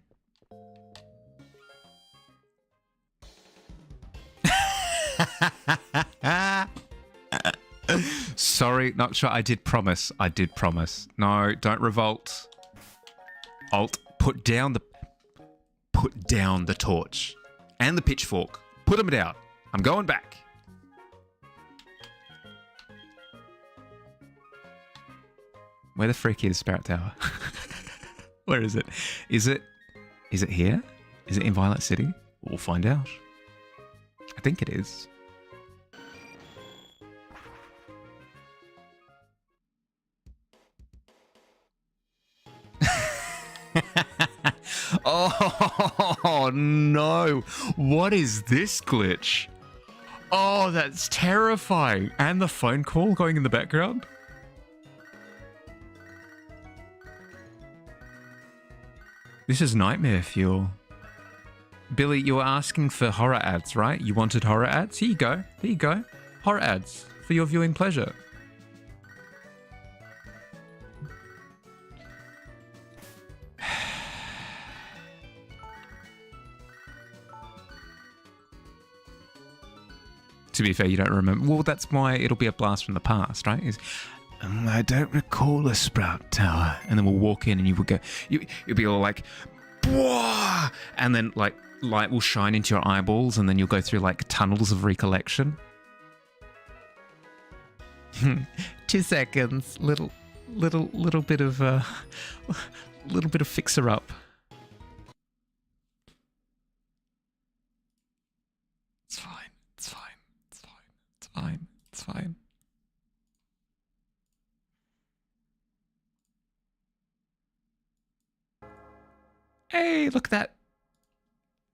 Sorry, not sure. I did promise. No, don't revolt. Alt, put down the torch and the pitchfork. Put them down. I'm going back. Where the frick is Spirit Tower? Where is it? Is it here? Is it in Violet City? We'll find out. I think it is. Oh no! What is this glitch? Oh, that's terrifying. And the phone call going in the background? This is nightmare fuel. Billy, you were asking for horror ads, right? You wanted horror ads? Here you go. Here you go. Horror ads for your viewing pleasure. To be fair, you don't remember. Well, that's why it'll be a blast from the past, right? I don't recall a Sprout Tower. And then we'll walk in and you will go, you'll be all like, "Whoa!" And then like light will shine into your eyeballs and then you'll go through like tunnels of recollection. 2 seconds. Little bit of fixer up. It's fine. It's fine. Hey, look at that.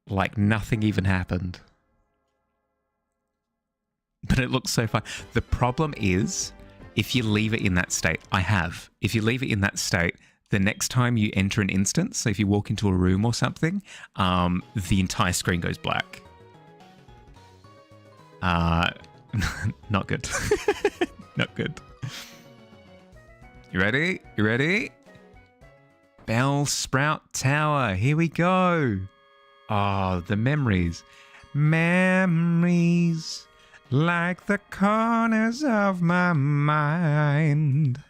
Like nothing even happened. But it looks so fun. The problem is, if you leave it in that state, if you leave it in that state, the next time you enter an instance, so if you walk into a room or something, the entire screen goes black. Not good. Not good. You ready? Bell Sprout Tower. Here we go. Oh, the memories. Memories like the corners of my mind.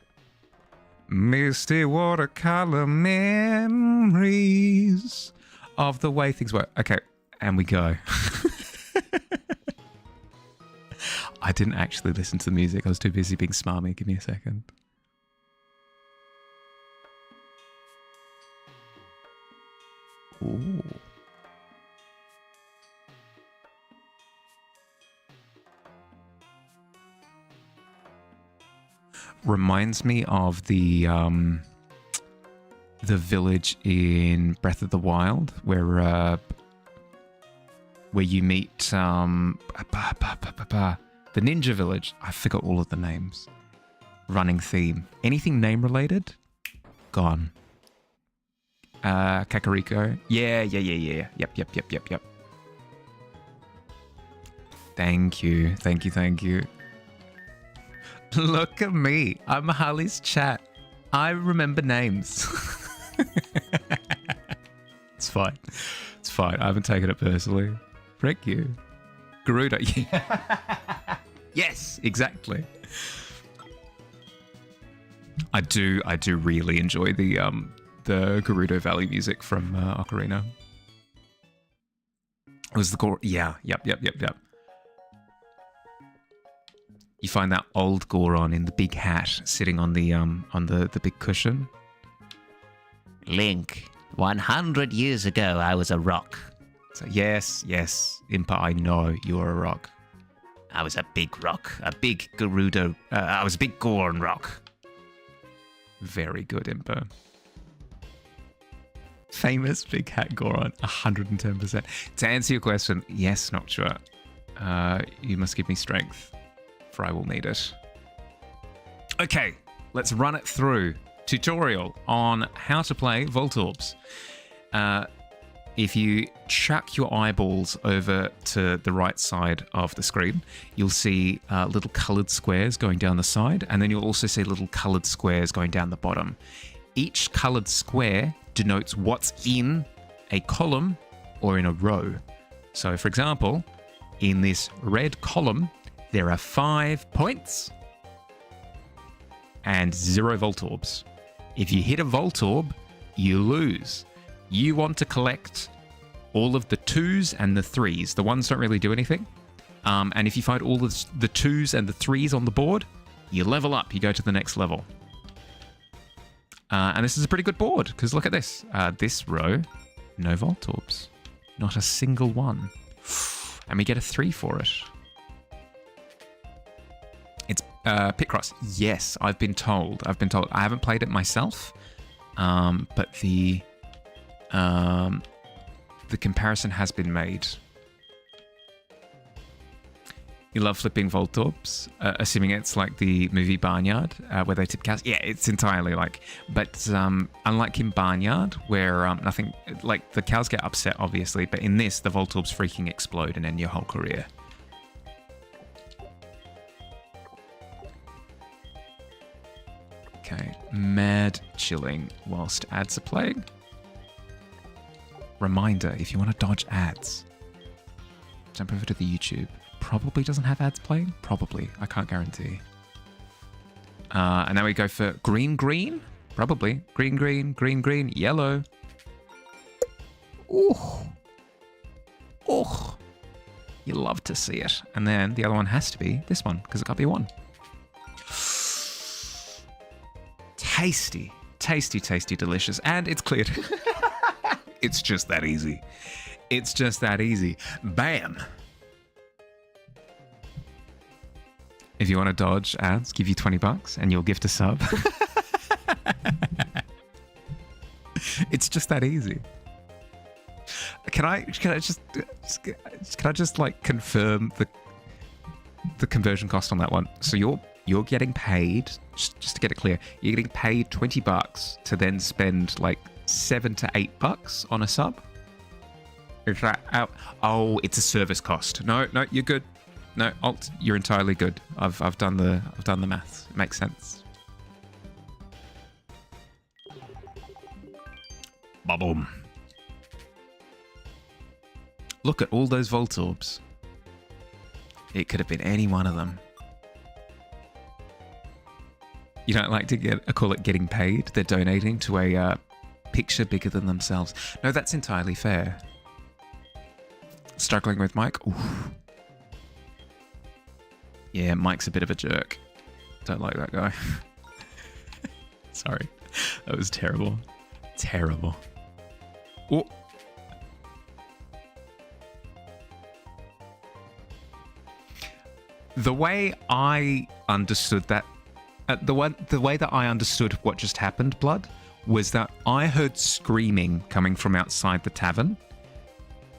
Misty watercolor memories of the way things were. Okay, and we go. I didn't actually listen to the music. I was too busy being smarmy. Give me a second. Ooh. Reminds me of the village in Breath of the Wild where you meet the ninja village. I forgot all of the names. Running theme. Anything name related? Gone. Kakariko. Yeah. Yep. Thank you. Look at me. I'm Harley's chat. I remember names. It's fine. I haven't taken it personally. Frick you. Garuda. Yeah. Yes, exactly. I do really enjoy the Gerudo Valley music from Ocarina. It was the core. Yeah. Yep. You find that old Goron in the big hat sitting on the big cushion. Link, 100 years ago I was a rock. So yes, Impa, I know you're a rock. I was a big rock, a big Gerudo. I was a big Goron rock. Very good, Impa. Famous big hat Goron, 110%. To answer your question, yes, Noctua. You must give me strength, for I will need it. Okay, let's run it through. Tutorial on how to play Voltorbs. If you chuck your eyeballs over to the right side of the screen, you'll see little coloured squares going down the side, and then you'll also see little coloured squares going down the bottom. Each coloured square denotes what's in a column or in a row. So, for example, in this red column, there are 5 points and 0 Voltorbs. If you hit a Voltorb, you lose. You want to collect all of the 2s and the 3s. The 1s don't really do anything. And if you find all of the 2s and the 3s on the board, you level up. You go to the next level. And this is a pretty good board, because look at this. This row, no Voltorbs. Not a single one. And we get a 3 for it. It's Picross. Yes, I've been told. I haven't played it myself. But the comparison has been made. You love flipping Voltorbs, assuming it's like the movie Barnyard, where they tip cows. Yeah, it's entirely like. But unlike in Barnyard, where nothing, like the cows get upset, obviously, but in this, the Voltorbs freaking explode and end your whole career. Okay, mad chilling whilst ads are playing. Reminder, if you want to dodge ads, jump over to the YouTube. Probably doesn't have ads playing. Probably. I can't guarantee. And now we go for green, green. Probably. Green, green, green, green, yellow. Oh. Oh. You love to see it. And then the other one has to be this one, because it can't be one. Tasty. Tasty, tasty, delicious. And it's cleared. It's just that easy. It's just that easy. Bam. If you want to dodge ads, give you $20 and you'll gift a sub. It's just that easy. Can I just like confirm the conversion cost on that one? So you're getting paid, just to get it clear, you're getting paid $20 to then spend like $7 to $8 on a sub. Is that out? Oh, it's a service cost. No, you're good. No, Alt, you're entirely good. I've done the maths. It makes sense. Ba-boom. Look at all those Voltorbs. It could have been any one of them. You don't like to call it getting paid? They're donating to a picture bigger than themselves. No, that's entirely fair. Struggling with Mike? Oof. Yeah, Mike's a bit of a jerk. Don't like that guy. Sorry. That was terrible. Terrible. Oh. The way I understood that, the way that I understood what just happened, Blood, was that I heard screaming coming from outside the tavern.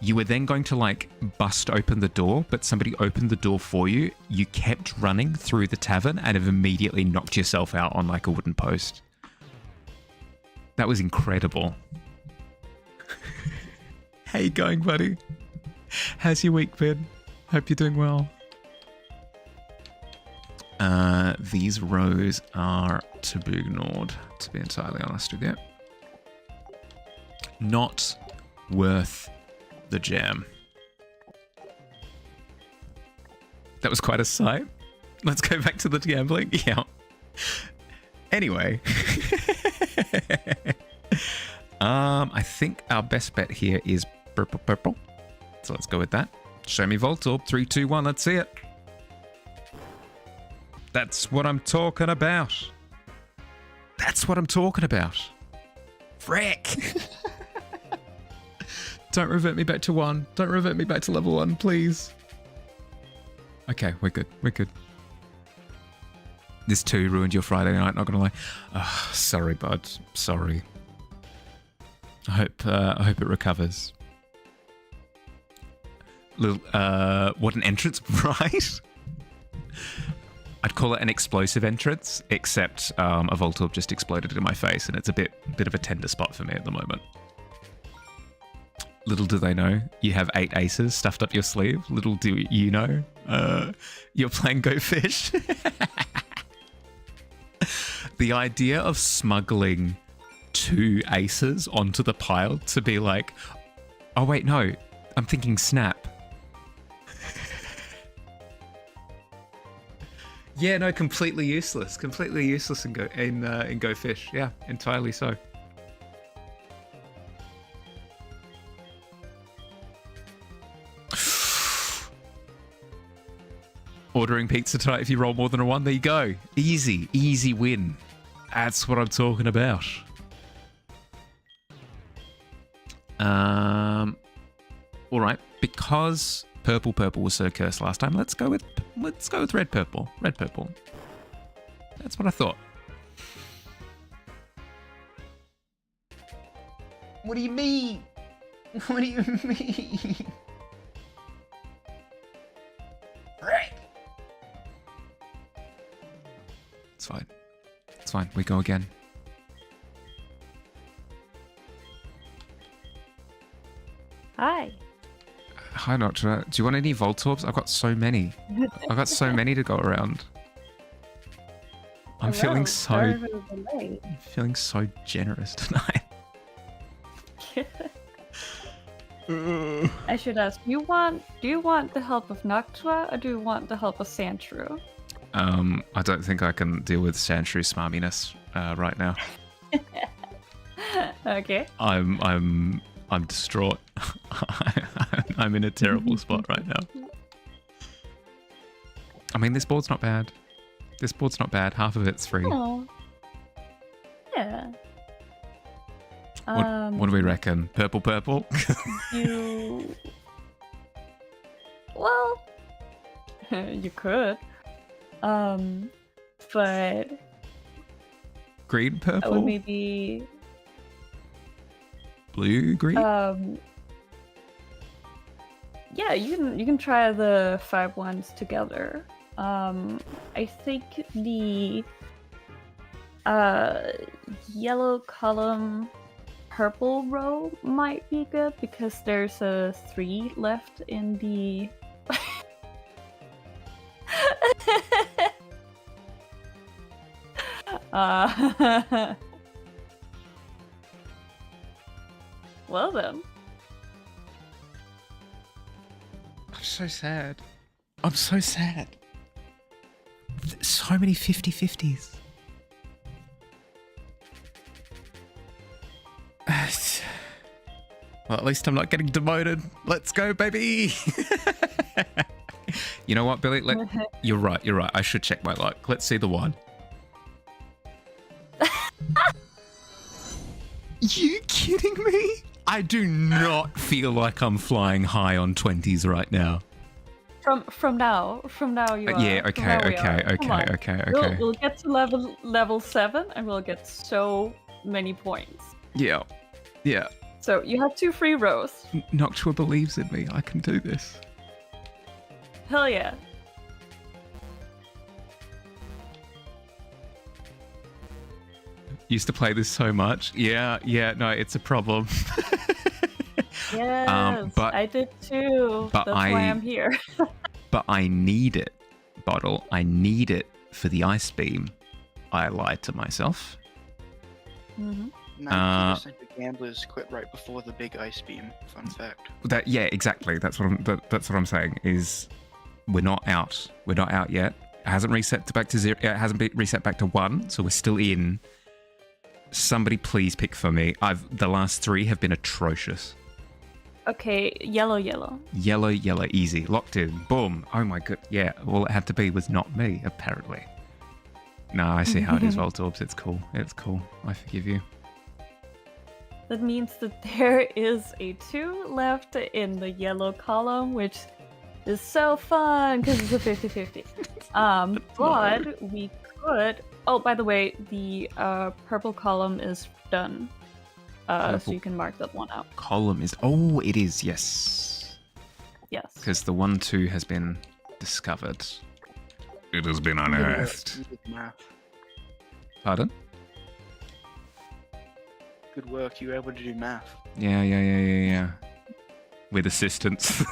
You were then going to like bust open the door, but somebody opened the door for you. You kept running through the tavern and have immediately knocked yourself out on like a wooden post. That was incredible. How you going, buddy? How's your week been? Hope you're doing well. These rows are to be ignored, to be entirely honest with you. Not worth the jam. That was quite a sight. Let's go back to the gambling. Yeah. Anyway. I think our best bet here is purple. So let's go with that. Show me Voltorb. 3, 2, 1. Let's see it. That's what I'm talking about. That's what I'm talking about. Frick. Don't revert me back to 1. Don't revert me back to level 1, please. Okay, we're good. We're good. This 2 ruined your Friday night, not gonna lie. Oh, sorry, bud. Sorry. I hope it recovers. Little, what an entrance, right? I'd call it an explosive entrance, except a Voltorb just exploded in my face, and it's a bit of a tender spot for me at the moment. Little do they know, you have 8 aces stuffed up your sleeve. Little do you know, you're playing Go Fish. The idea of smuggling 2 aces onto the pile to be like, oh wait, no, I'm thinking Snap. Yeah, no, completely useless. Completely useless in Go Fish. Yeah, entirely so. Ordering pizza tonight if you roll more than a 1. There you go. Easy win. That's what I'm talking about. All right, because purple was so cursed last time, let's go with red purple. That's what I thought. What do you mean? What do you mean? Right. It's fine. We go again. Hi. Hi, Noctua. Do you want any Voltorbs? I've got so many. I've got so many to go around. I'm feeling so generous tonight. I should ask, do you want the help of Noctua or do you want the help of Sandshrew? I don't think I can deal with Sanshrew's smarminess right now. Okay. I'm distraught. I'm in a terrible spot right now. I mean, this board's not bad. Half of it's free. Oh. Yeah. What do we reckon? Purple? You... Well... you could. But... Green, I purple? would maybe... Blue, green? Yeah, you can try the 5 ones together. I think the yellow column purple row might be good because there's a 3 left in the well then. I'm so sad. There's so many 50-50s. Well, at least I'm not getting demoted. Let's go, baby. You know what, Billy? You're right. I should check my luck. Let's see the 1. You kidding me? I do not feel like I'm flying high on 20s right now. From now you are. Yeah, okay. We'll get to level 7 and we'll get so many points. Yeah. So you have 2 free rows. Noctua believes in me. I can do this. Hell yeah. Used to play this so much. Yeah, no, it's a problem. Yes, but I did too. but That's why I'm here. But I need it, Bottle. I need it for the ice beam. I lied to myself. 90% of gamblers quit right before the big ice beam. Fun fact. Yeah, exactly. That's what I'm saying. Is we're not out. We're not out yet. It hasn't reset back to 0. It hasn't been reset back to 1. So we're still in. Somebody please pick for me. The last 3 have been atrocious. Okay, yellow. Yellow, easy. Locked in. Boom. Oh my god. Yeah, all it had to be was not me, apparently. No, I see how it is, Voltorbs. It's cool. I forgive you. That means that there is a 2 left in the yellow column, which is so fun because it's a 50-50. But we could... Oh, by the way, the purple column is done. So you can mark that one out. Column is... Oh, it is, yes. Yes. Because the 1-2 has been discovered. It has been unearthed. You did math. Pardon? Good work. You were able to do math. Yeah. With assistance.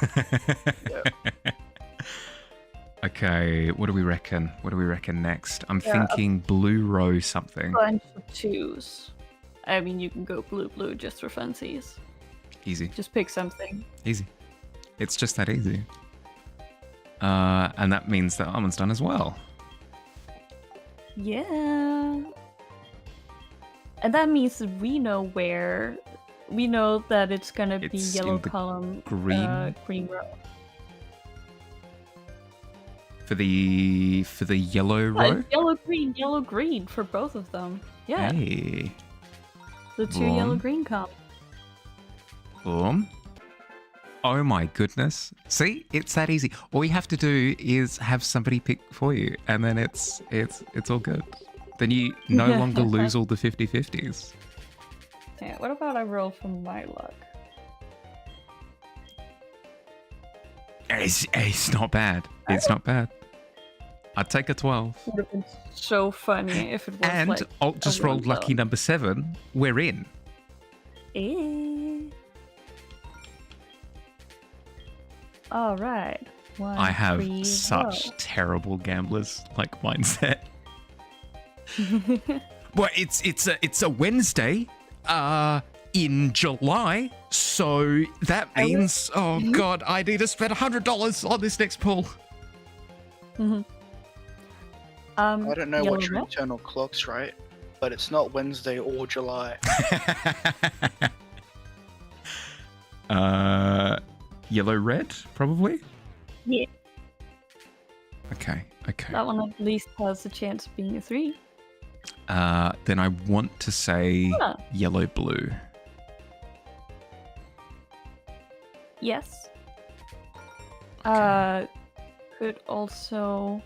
Okay, what do we reckon? What do we reckon next? I'm thinking blue row something. Bunch of twos. I mean, you can go blue just for funsies. Easy. Just pick something. Easy. It's just that easy. And that means that Armand's done as well. Yeah. And that means that we know where. We know that it's gonna be It's yellow in the column, green? green row. For the yellow row? Yellow green for both of them. Yeah, Hey. the two Boom. yellow green comp. Boom. Oh my goodness. See, it's that easy. All you have to do is have somebody pick for you, and then it's all good. Then you no longer lose all the 50-50s. Yeah. What about I roll from my luck? It's not bad. It's not bad. I'd take a 12. Would have been so funny if it was And like Alt just a rolled one lucky number 7. We're in. All right. One, I have three, such terrible gamblers like mindset. row. Well, it's a Wednesday, in July, so that means god, I need to spend $100 on this next pull. I don't know what yellow your red? internal clock's right, but it's not Wednesday or July. Yellow red, probably. Yeah. Okay. That one at least has a chance of being a 3. Then I want to say Huh. yellow blue. Yes. Okay. Could also.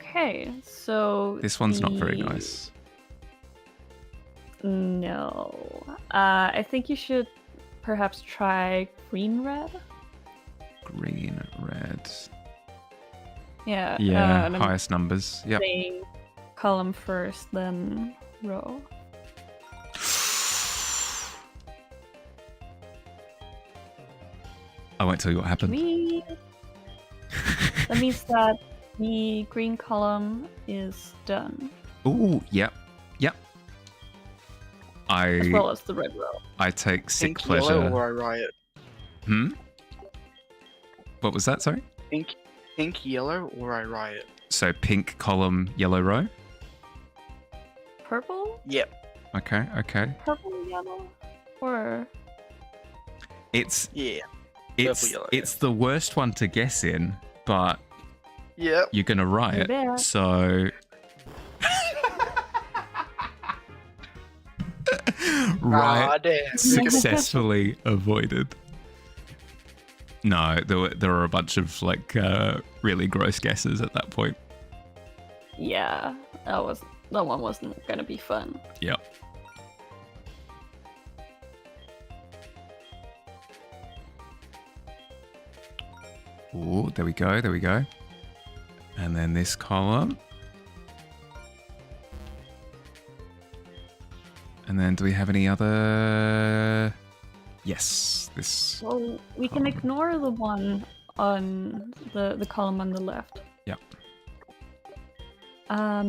Okay, so This one's not very the- nice. No. I think you should perhaps try green red. Green, red. Yeah. Yeah, and I'm highest numbers. Yep. saying column first, then row. I won't tell you what happened. That means that the green column is done, Ooh, yep. as well as the red row. I take sick Pink, yellow, pleasure. or I riot. What was that, sorry? Pink, yellow, or I riot. So pink column, yellow row. Purple? Yep. Okay. Purple, yellow? Or. It's Yeah. Yellow, it's the worst one to guess in, but Yep. you're gonna riot. there. So riot Ah, damn. successfully avoided. No, there were a bunch of like really gross guesses at that point. Yeah, that one wasn't gonna be fun. Yep. Ooh, there we go. And then this column. And then do we have any other... Yes, this... Well, we can ignore the one on the column on the left. Yep. I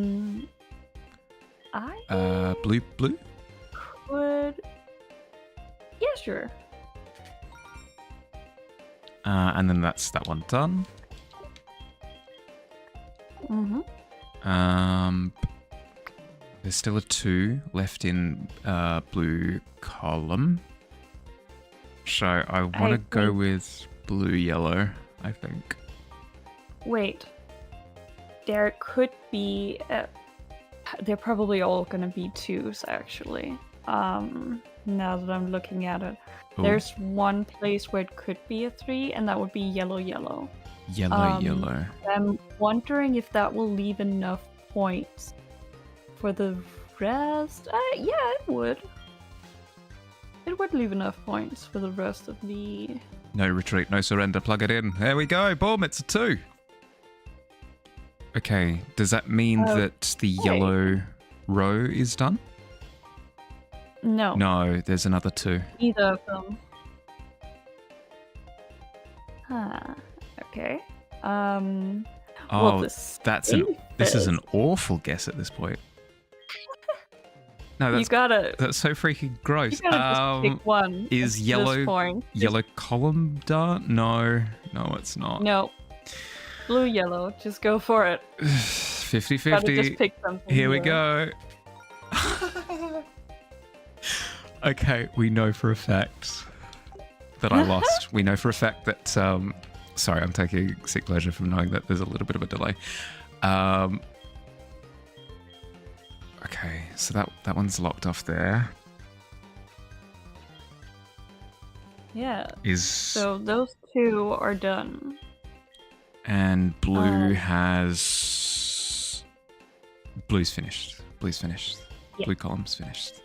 Blue? would. Yeah, sure. And then that's that one done. Mm-hmm. There's still a 2 left in blue column. So I want to go think- with blue-yellow, I think. Wait. There could be. They're probably all gonna be 2s, actually. Now that I'm looking at it. Ooh, There's one place where it could be a 3, and that would be yellow. yellow. I'm wondering if that will leave enough points for the rest. Yeah, it would. It would leave enough points for the rest of the. No retreat, no surrender. Plug it in. There we go. Boom, it's a 2. Okay. Does that mean that the yellow row is done? No. No, there's another 2. Either of them. Okay. Oh, Well, this this is an awful guess at this point. No, you gotta that's so freaking gross. just pick one. Is at yellow this point. yellow column done? No, it's not. No. Blue, yellow. Just go for it. 50-50. Gotta just pick something. Here we go. Okay, we know for a fact that I lost. We know for a fact that sorry, I'm taking sick pleasure from knowing that there's a little bit of a delay. Okay, so that one's locked off there. Yeah. Is So those 2 are done. and blue blue's finished. Blue's finished. Yeah. Blue column's finished.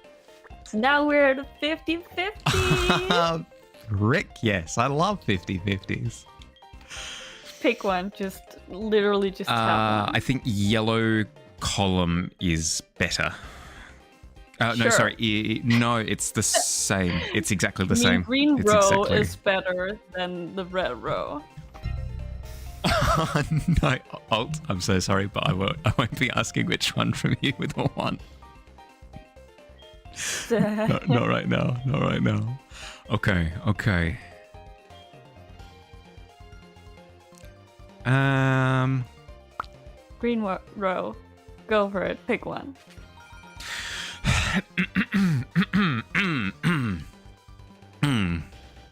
So now we're at 50-50. Rick, yes, I love 50-50s. Pick one. Just literally just tap one. I think yellow column is better. No, Sure. sorry. No, it's the same. It's exactly the I mean, same. green It's row exactly- is better than the red row. No, Alt, I'm so sorry, but I won't be asking which one from you with a 1. Not right now. Not right now. Okay. Green row. Go for it. Pick one.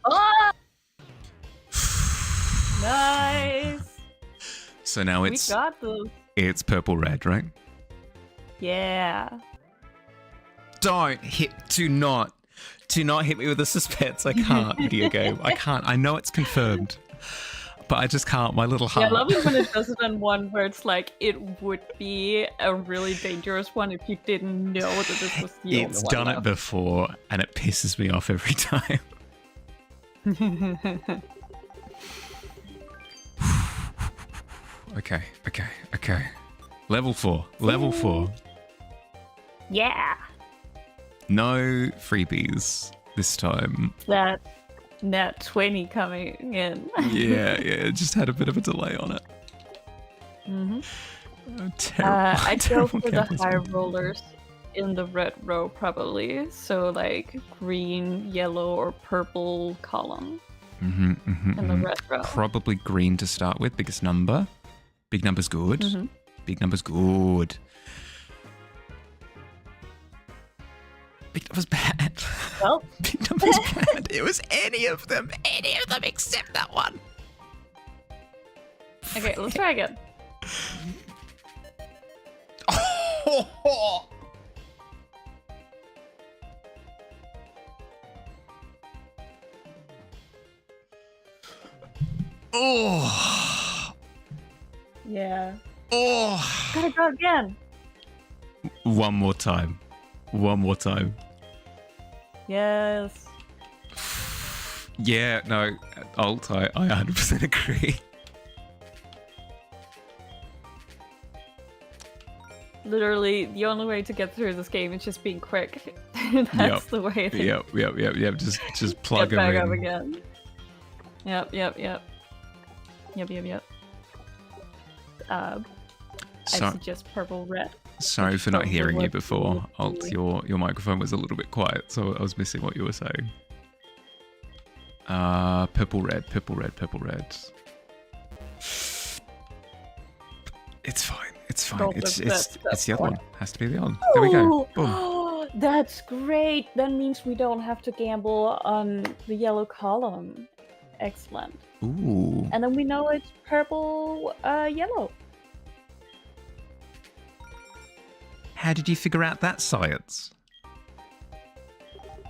Ah! Nice. So now We got those. it's purple red, right? Yeah. Do not hit me with the suspense. I can't, video game. I can't. I know it's confirmed, but I just can't. My little Yeah, I heart. love it when it does it on one where it's like it would be a really dangerous one if you didn't know that this was the It's only one done it before, and it pisses me off every time. Okay. Level 4. Yeah. No freebies this time. That net 20 coming in. Yeah, it just had a bit of a delay on it. Mm-hmm. Terrible. I'd go terrible for the campus. high rollers in the red row probably. So like green, yellow, or purple column in the red row. Probably green to start with. Biggest number. Big number's good. Mm-hmm. Big number's good. Big number's bad. Well, Big number's bad. It was any of them except that one. okay, let's try again. Oh. Yeah. Oh. Gotta go again. One more time. Yes. Yeah, no, Alt, I 100% agree. Literally, the only way to get through this game is just being quick. That's the way it is. Yep. Just plug Get them back in. up again. Yep. I So- suggest purple red. Sorry for not Purple, hearing you red, before, blue. Alt. Your microphone was a little bit quiet, so I was missing what you were saying. Purple, red. It's fine. Go It's for that it's the other one. one. Has to be the other one. There we go. Boom. Oh, that's great. That means we don't have to gamble on the yellow column. Excellent. Ooh. And then we know it's purple, yellow. How did you figure out that science?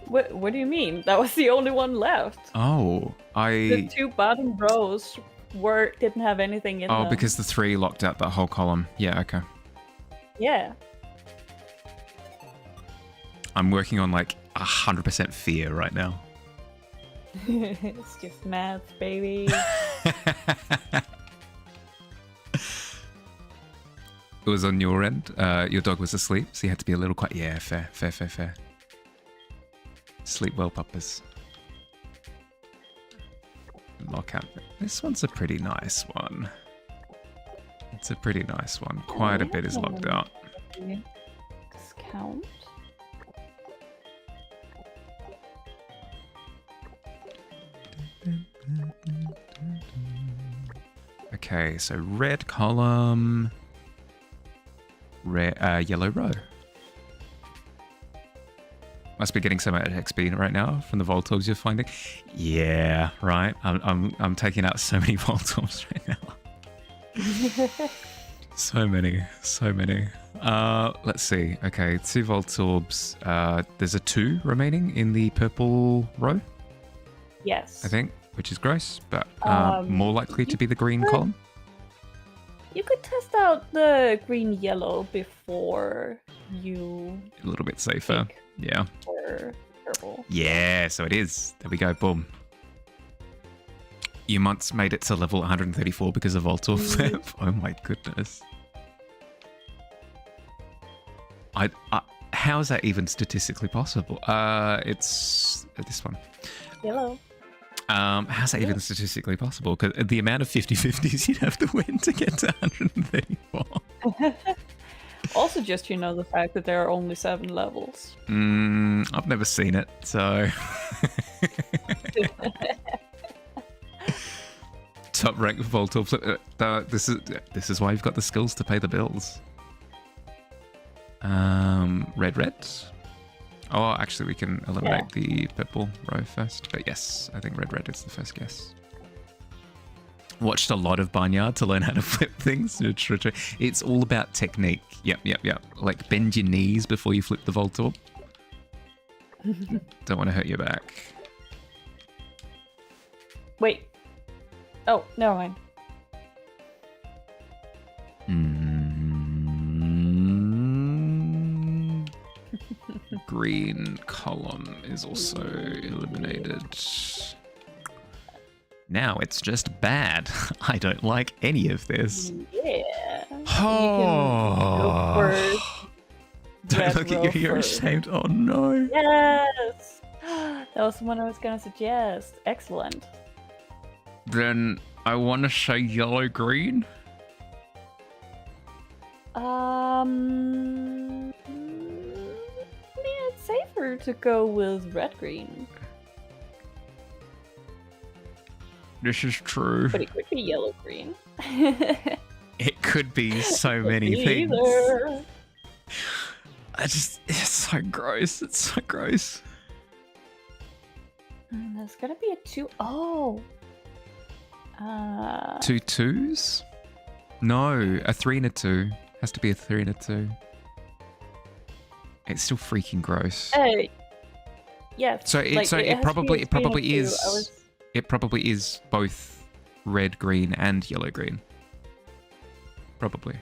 What do you mean? That was the only one left. Oh, The two bottom rows didn't have anything in them. Oh, because the 3 locked out that whole column. Yeah, okay. Yeah. I'm working on like 100% fear right now. It's just math, baby. it was on your end. Your dog was asleep, so you had to be a little quiet. Yeah, fair. Sleep well, puppers. Lock out. This one's a pretty nice one. It's a pretty nice one. Quite a bit is locked out. Discount. Okay, so red column, yellow row. Must be getting some XP right now from the Voltorbs you're finding. Yeah, right. I'm taking out so many Voltorbs right now. So many. Let's see. Okay, 2 Voltorbs. There's a 2 remaining in the purple row, Yes. I think, which is gross, but more likely to be the green column. You could test out the green-yellow before you A little bit safer. pick Yeah. for purple. Yeah, so it is. There we go. Boom. You months made it to level 134 because of Voltor Flip. Oh my goodness. How is that even statistically possible? It's this one. Yellow. How's that even statistically possible? Because the amount of 50-50s you'd have to win to get to 134. Also, just the fact that there are only 7 levels. I've never seen it, so. Top rank Voltor Flip. This is why you've got the skills to pay the bills. Red. Oh, actually, we can eliminate the purple row first. But yes, I think red is the first guess. Watched a lot of Barnyard to learn how to flip things. It's all about technique. Yep. Like bend your knees before you flip the Voltorb. Don't want to hurt your back. Wait. Oh, never mind. Green column is also eliminated. Now it's just bad. I don't like any of this. Yeah. Oh. Don't look at you, you're ashamed. Oh no. Yes. That was the one I was gonna suggest. Excellent. Then I want to say yellow green. It's safer to go with red green. This is true. But it could be yellow green. It could be so many things. Either. It's so gross. It's so gross. There's gonna be a 2. Oh. 2 2s? No, a 3 and a 2. Has to be a 3 and a 2. It's still freaking gross. Yeah. So it probably is. It probably is both red green and yellow green. Probably.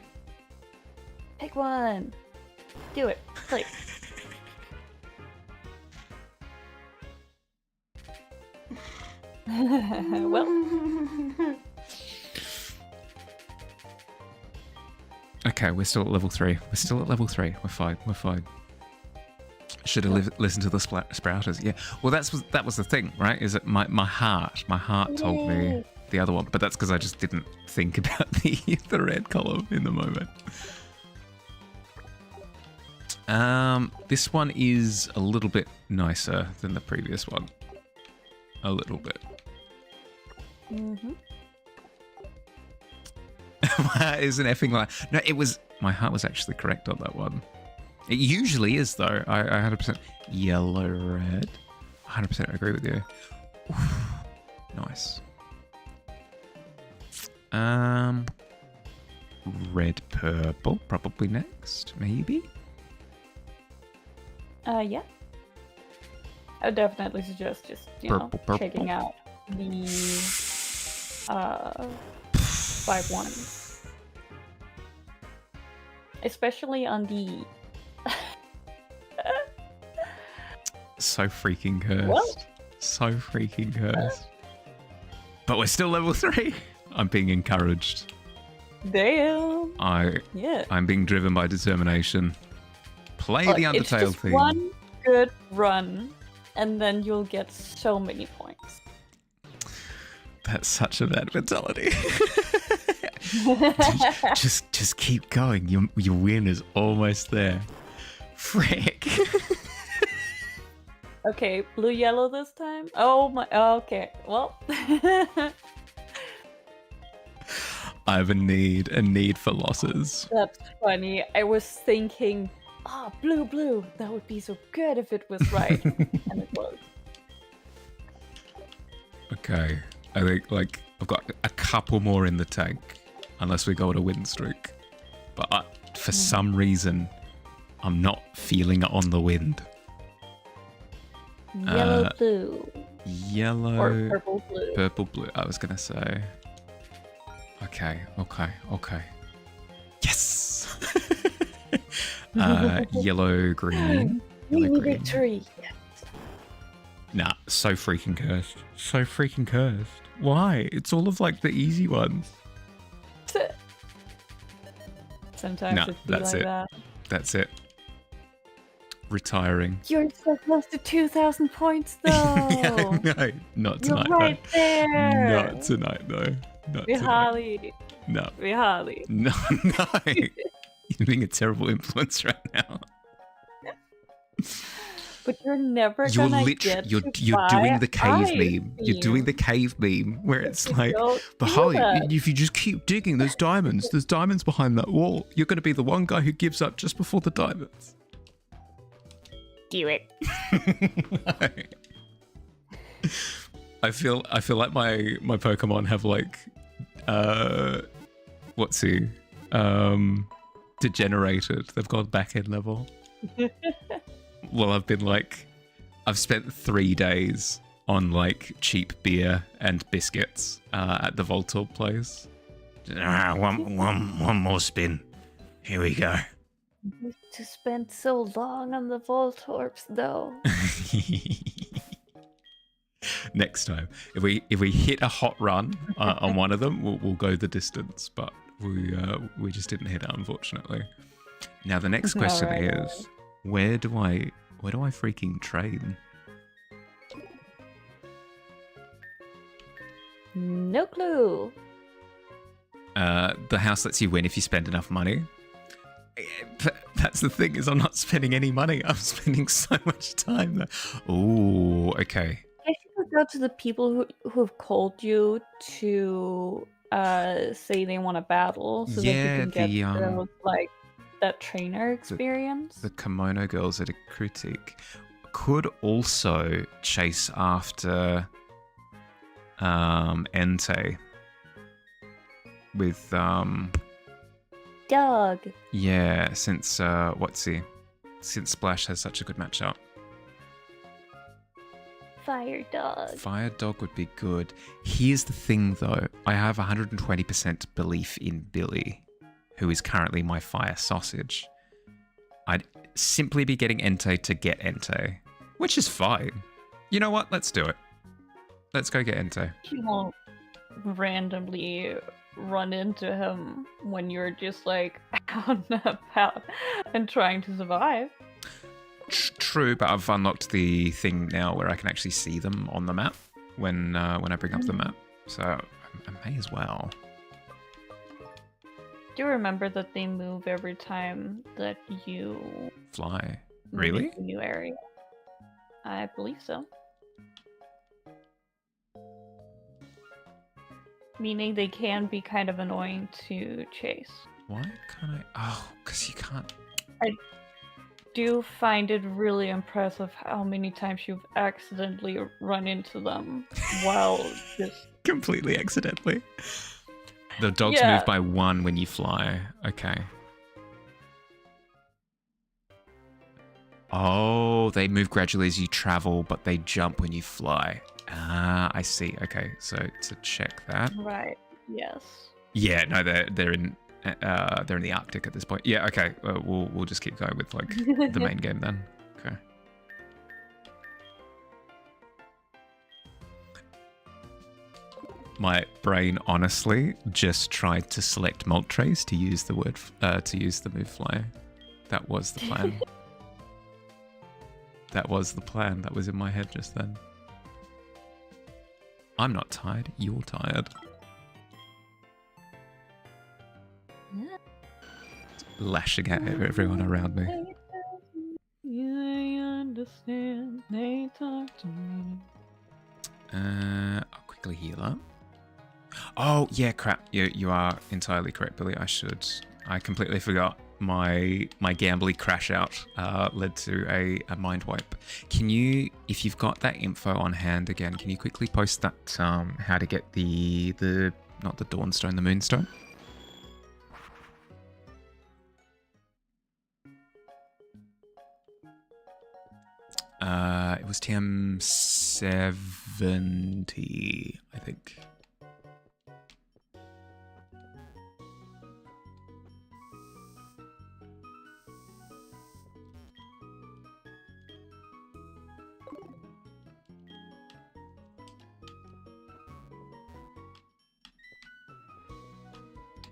Pick one. Do it. Click. Well. Okay, we're still at level 3. We're fine. Should have listened to the sprouters. Yeah. Well, that was the thing, right? Is that my heart told me the other one, but that's because I just didn't think about the red column in the moment. This one is a little bit nicer than the previous one. A little bit. Mm-hmm. Is an effing lie. No, it was. My heart was actually correct on that one. It usually is, though. I 100% yellow, red. 100% agree with you. Oof, nice. Red, purple, probably next, maybe. Yeah. I would definitely suggest just Purple. checking out the 5 ones, especially on the. So freaking cursed. What? So freaking cursed. But we're still level 3. I'm being encouraged. Damn. Yeah. I'm being driven by determination. Play the It's Undertale just theme. one good run, and then you'll get so many points. That's such a bad mentality. just keep going. Your win is almost there. Frick. Okay, blue yellow this time. Oh my. Okay. Well. I have a need for losses. That's funny. I was thinking, blue. That would be so good if it was right, and it was. Okay, I think like I've got a couple more in the tank, unless we go on a win streak. But for some reason, I'm not feeling it on the wind. Yellow, blue, Yellow, or purple, blue. purple, blue. I was gonna say. Okay. Yes. Yellow, green. Mini victory. Nah, so freaking cursed. So freaking cursed. Why? It's all of like the easy ones. Sometimes Nah, it's that's like it. that. That's it. Retiring. You're so close to 2,000 points, though. No, not You're tonight. right there. Not tonight, though. Not tonight. Vihali. No. Vihali. No. You're being a terrible influence right now. But you're never gonna get you're doing the cave meme. You're doing the cave meme where it's like, but Holly, if you just keep digging, there's diamonds behind that wall. You're going to be the one guy who gives up just before the diamonds. Do it. I feel like my Pokemon have like degenerated. They've gone back end level. Well, I've spent 3 days on like cheap beer and biscuits at the Voltorb place. One more spin. Here we go. To spend so long on the Voltorbs, though. Next time, if we hit a hot run on one of them, we'll go the distance. But we just didn't hit it, unfortunately. Now the next question is, where do I freaking train? No clue. The house lets you win if you spend enough money. That's the thing, is I'm not spending any money. I'm spending so much time there. Oh, okay. I guess you could go to the people who have called you to say they want to battle, so that you can get those, like that trainer experience. The kimono girls at a critique could also chase after Entei with Dog. Yeah, since since Splash has such a good matchup. Fire Dog. Fire Dog would be good. Here's the thing though, I have 120% belief in Billy, who is currently my fire sausage. I'd simply be getting Entei to get Entei, which is fine. You know what? Let's do it. Let's go get Entei. You won't randomly run into him when you're just like out and about and trying to survive. True, but I've unlocked the thing now where I can actually see them on the map when I bring up the map, so I may as well. Do you remember that they move every time that you Fly? move Really? into a new area? I believe so. Meaning they can be kind of annoying to chase. Why can't I? Oh, because you can't. I do find it really impressive how many times you've accidentally run into them while just Completely accidentally. The dogs move by 1 when you fly. Okay. Oh, they move gradually as you travel, but they jump when you fly. Ah, I see. Okay, so to check that. Right. Yes. Yeah, no, they're in the Arctic at this point. Yeah, okay. We'll just keep going with like the main game then. Okay. My brain honestly just tried to select Moltres to use the word to use the move fly. That was the plan. That was the plan. That was in my head just then. I'm not tired. You're tired. Lashing at everyone around me. I understand. They talk to me. I'll quickly heal up. Oh yeah, crap. You are entirely correct, Billy. I completely forgot. My gambly crash out led to a mind wipe. Can you, if you've got that info on hand again, can you quickly post that how to get the not the Dawnstone, the Moonstone? It was TM 70, I think.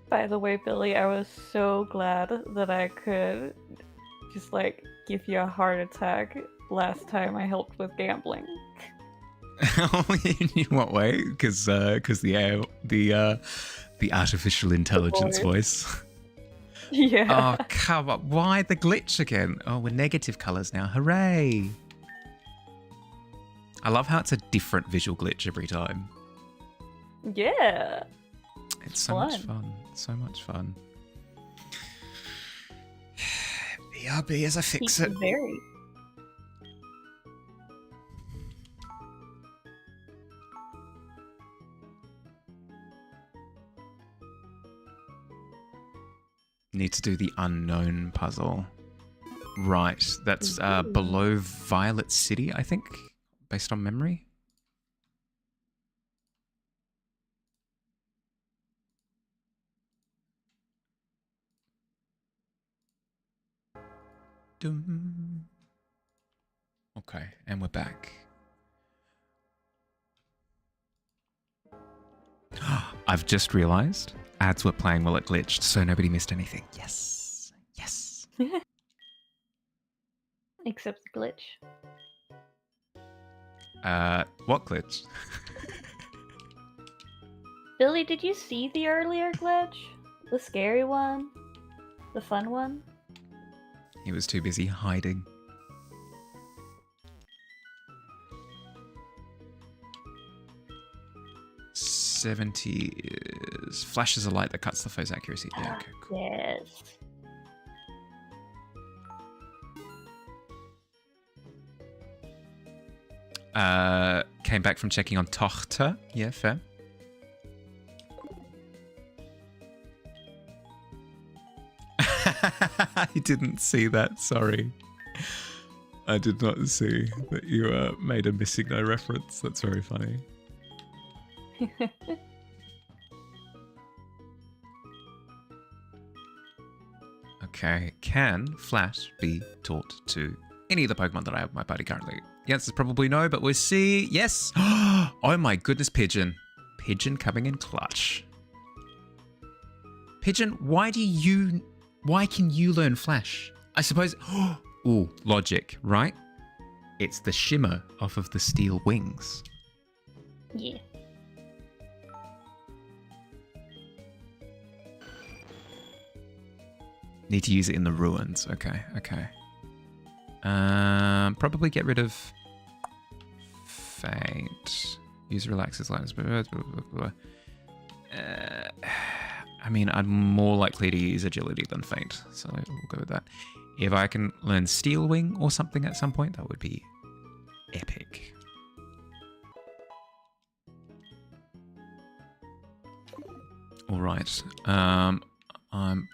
By the way, Billy, I was so glad that I could just like give you a heart attack last time I helped with gambling. In what way? Because the artificial intelligence voice. Yeah. Oh, come on. Why the glitch again? Oh, we're negative colors now. Hooray. I love how it's a different visual glitch every time. Yeah. It's so much fun. So much fun. BRB as I fix it. Very. Need to do the unknown puzzle. Right, that's below Violet City, I think, based on memory. Dum. Okay, and we're back. I've just realized ads were playing while it glitched, so nobody missed anything. Yes. Yes. Except the glitch. What glitch? Billy, did you see the earlier glitch? The scary one? The fun one? He was too busy hiding. $70 is flashes a light that cuts the foe's accuracy. Yeah, okay, cool. Yes. Came back from checking on Tochter. Yeah, fair. I didn't see that, sorry. I did not see that you made a missing no reference. That's very funny. Okay, can Flash be taught to any of the Pokemon that I have in my party currently? The answer is probably no, but we'll see. Yes! Oh my goodness, Pigeon. Pigeon coming in clutch. Pigeon, why can you learn Flash? I suppose... Ooh, logic, right? It's the shimmer off of the steel wings. Yeah. Need to use it in the ruins. Okay, okay. Probably get rid of Faint. Use relaxes lightness. I mean, I'm more likely to use agility than Faint, so we'll go with that. If I can learn Steel Wing or something at some point, that would be epic. All right. I'm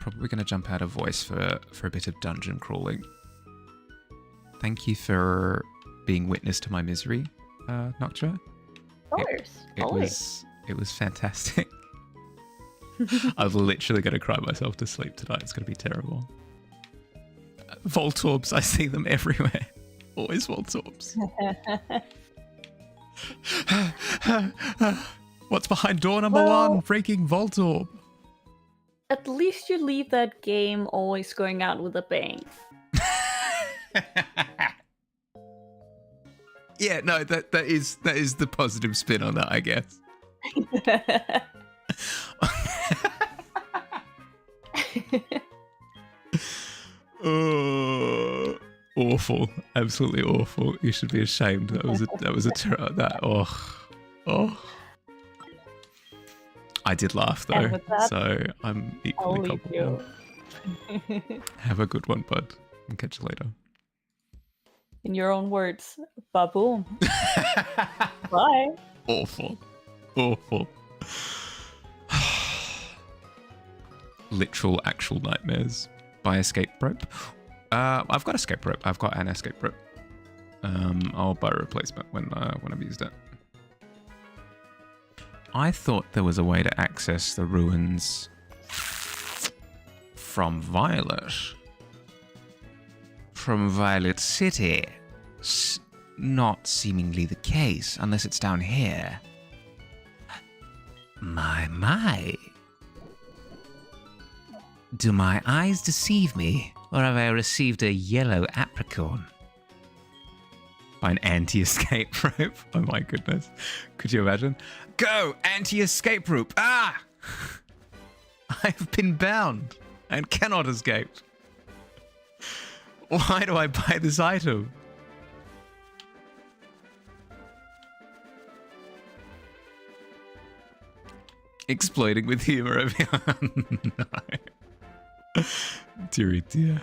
probably going to jump out of voice for a bit of dungeon crawling. Thank you for being witness to my misery, Noctua. Of course. It was fantastic. I'm literally going to cry myself to sleep tonight. It's going to be terrible. Voltorbs, I see them everywhere. Always Voltorbs. What's behind door number Well- 1? Freaking Voltorb. At least you leave that game always going out with a bang. Yeah, no, that is the positive spin on that, I guess. Awful, absolutely awful. You should be ashamed. That was a oh. I did laugh though, And with that, so I'm I'll equally leave culpable. you. Have a good one, bud. I'll catch you later. In your own words, baboom. Bye. Awful. Awful. Literal, actual nightmares. Buy escape rope. I've got escape rope. I've got an escape rope. I'll buy a replacement when I've used it. I thought there was a way to access the ruins from Violet. From Violet City. Not seemingly the case, unless it's down here. My. Do my eyes deceive me, or have I received a yellow apricorn? By an anti-escape rope? Oh my goodness. Could you imagine? Go! Anti-escape rope! Ah! I have been bound and cannot escape. Why do I buy this item? Exploiting with humor over here. No. Deary dear.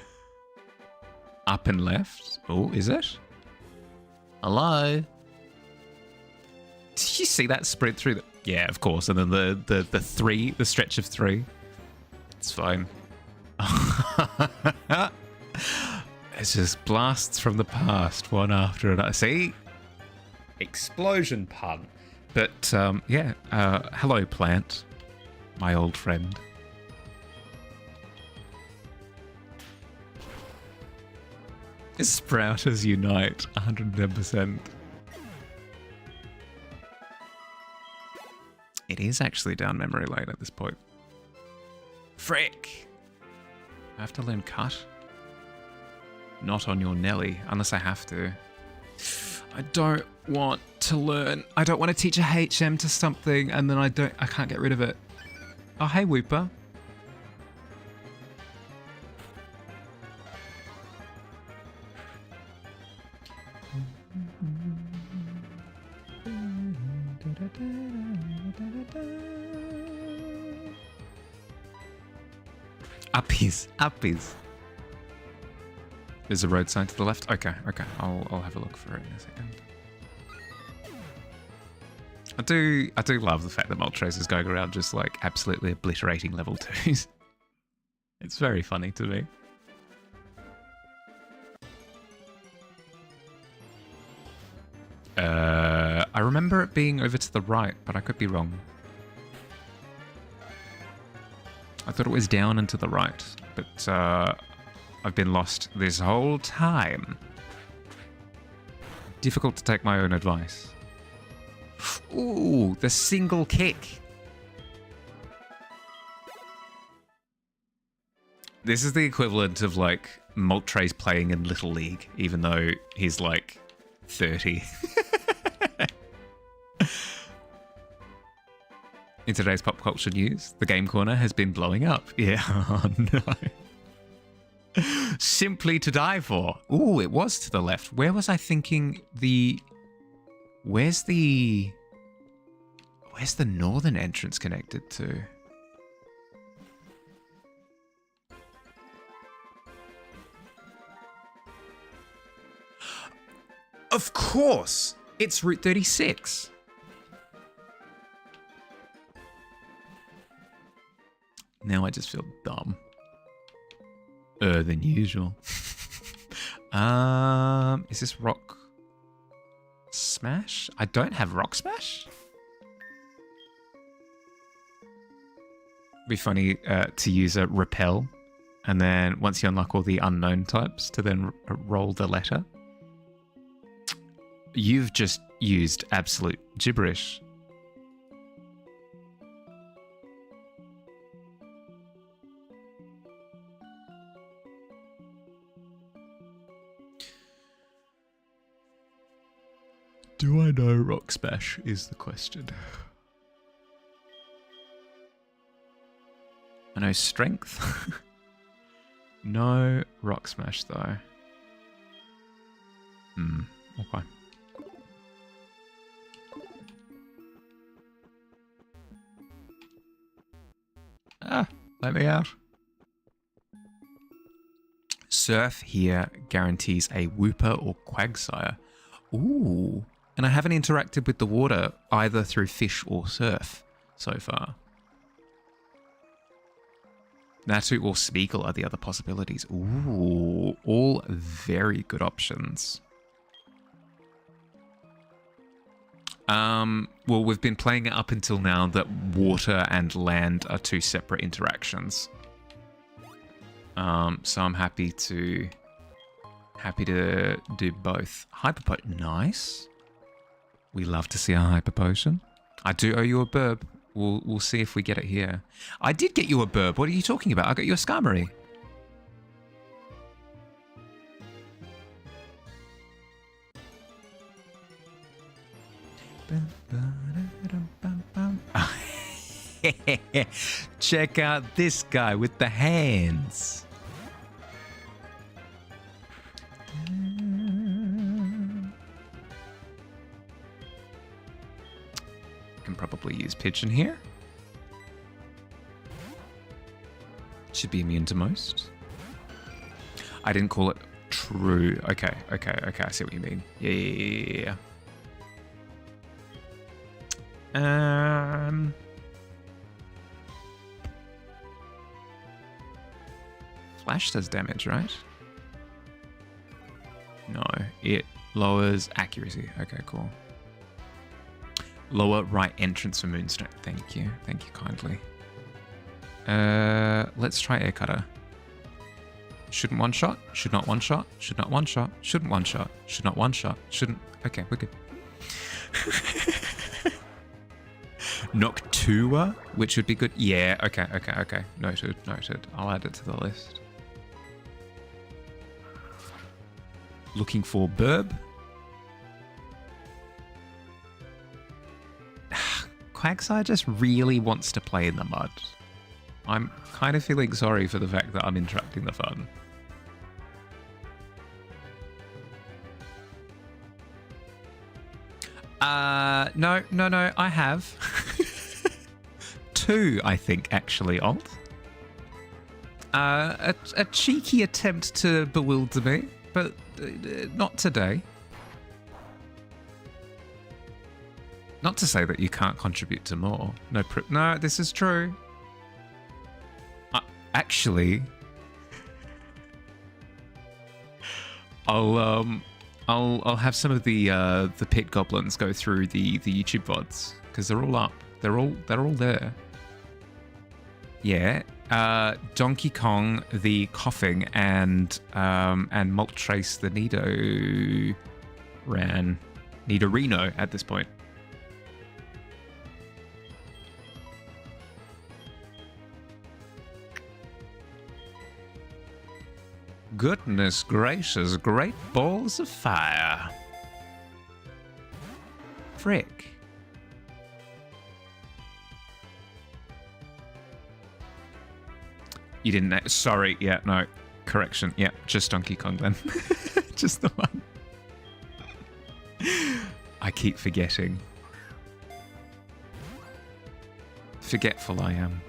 Up and left? Oh, is it? Hello? Did you see that spread through the... Yeah, of course. And then the stretch of 3. It's fine. It's just blasts from the past, one after another. See? Explosion pun. But, yeah. Hello, plant. My old friend. Sprouters unite, 110%. It is actually down memory lane at this point. Frick! I have to learn cut. Not on your Nelly, unless I have to. I don't want to learn. I don't want to teach a HM to something and then I can't get rid of it. Oh, hey, Whooper. Uppies. There's a road sign to the left. Okay. I'll have a look for it in a second. I do love the fact that Moltres is going around just like absolutely obliterating level 2s. It's very funny to me. I remember it being over to the right, but I could be wrong. I thought it was down and to the right, but I've been lost this whole time. Difficult to take my own advice. Ooh, the single kick. This is the equivalent of like Moltres playing in Little League, even though he's like 30. In today's pop culture news, the Game Corner has been blowing up. Yeah, oh no. Simply to die for. Ooh, it was to the left. Where was I thinking Where's the northern entrance connected to? Of course! It's Route 36. Now I just feel dumb. Than usual. Is this Rock Smash? I don't have Rock Smash? Be funny to use a Repel, and then once you unlock all the unknown types, to then roll the letter. You've just used absolute gibberish. Do I know Rock Smash is the question. I know Strength. No Rock Smash, though. Okay. Let me out. Surf here guarantees a Whooper or Quagsire. Ooh. And I haven't interacted with the water either through fish or surf so far. Natu or Speagle are the other possibilities. Ooh. All very good options. Well, we've been playing it up until now that water and land are two separate interactions. So I'm happy to do both. Hyper nice. We love to see a hyper potion. I do owe you a burb. We'll see if we get it here. I did get you a burb. What are you talking about? I got you a Skarmory. Check out this guy with the hands. Can probably use Pigeon here. Should be immune to most. I didn't call it true. Okay. I see what you mean. Yeah. Flash does damage, right? No, it lowers accuracy. Okay, cool. Lower right entrance for Moonstone. Thank you kindly. Let's try Air Cutter. Shouldn't one shot. Should not one shot. Should not one shot. Shouldn't one shot. Should not one shot. Shouldn't. Okay, we're good. Noctua, which would be good. Yeah, okay. Noted. I'll add it to the list. Looking for Burb. Quagsire just really wants to play in the mud. I'm kind of feeling sorry for the fact that I'm interrupting the fun. No, I have. 2, I think, actually, Alt. A cheeky attempt to bewilder me, but not today. Not to say that you can't contribute to more. No, this is true. Actually, I'll have some of the pit goblins go through the YouTube VODs because they're all up. They're all there. Yeah. Donkey Kong the coughing and Moltres the Nidorino at this point. Goodness gracious, great balls of fire. Frick. You didn't know. Sorry, yeah, no. Correction. Yeah, just Donkey Kong then. Just the one. I keep forgetting. Forgetful I am.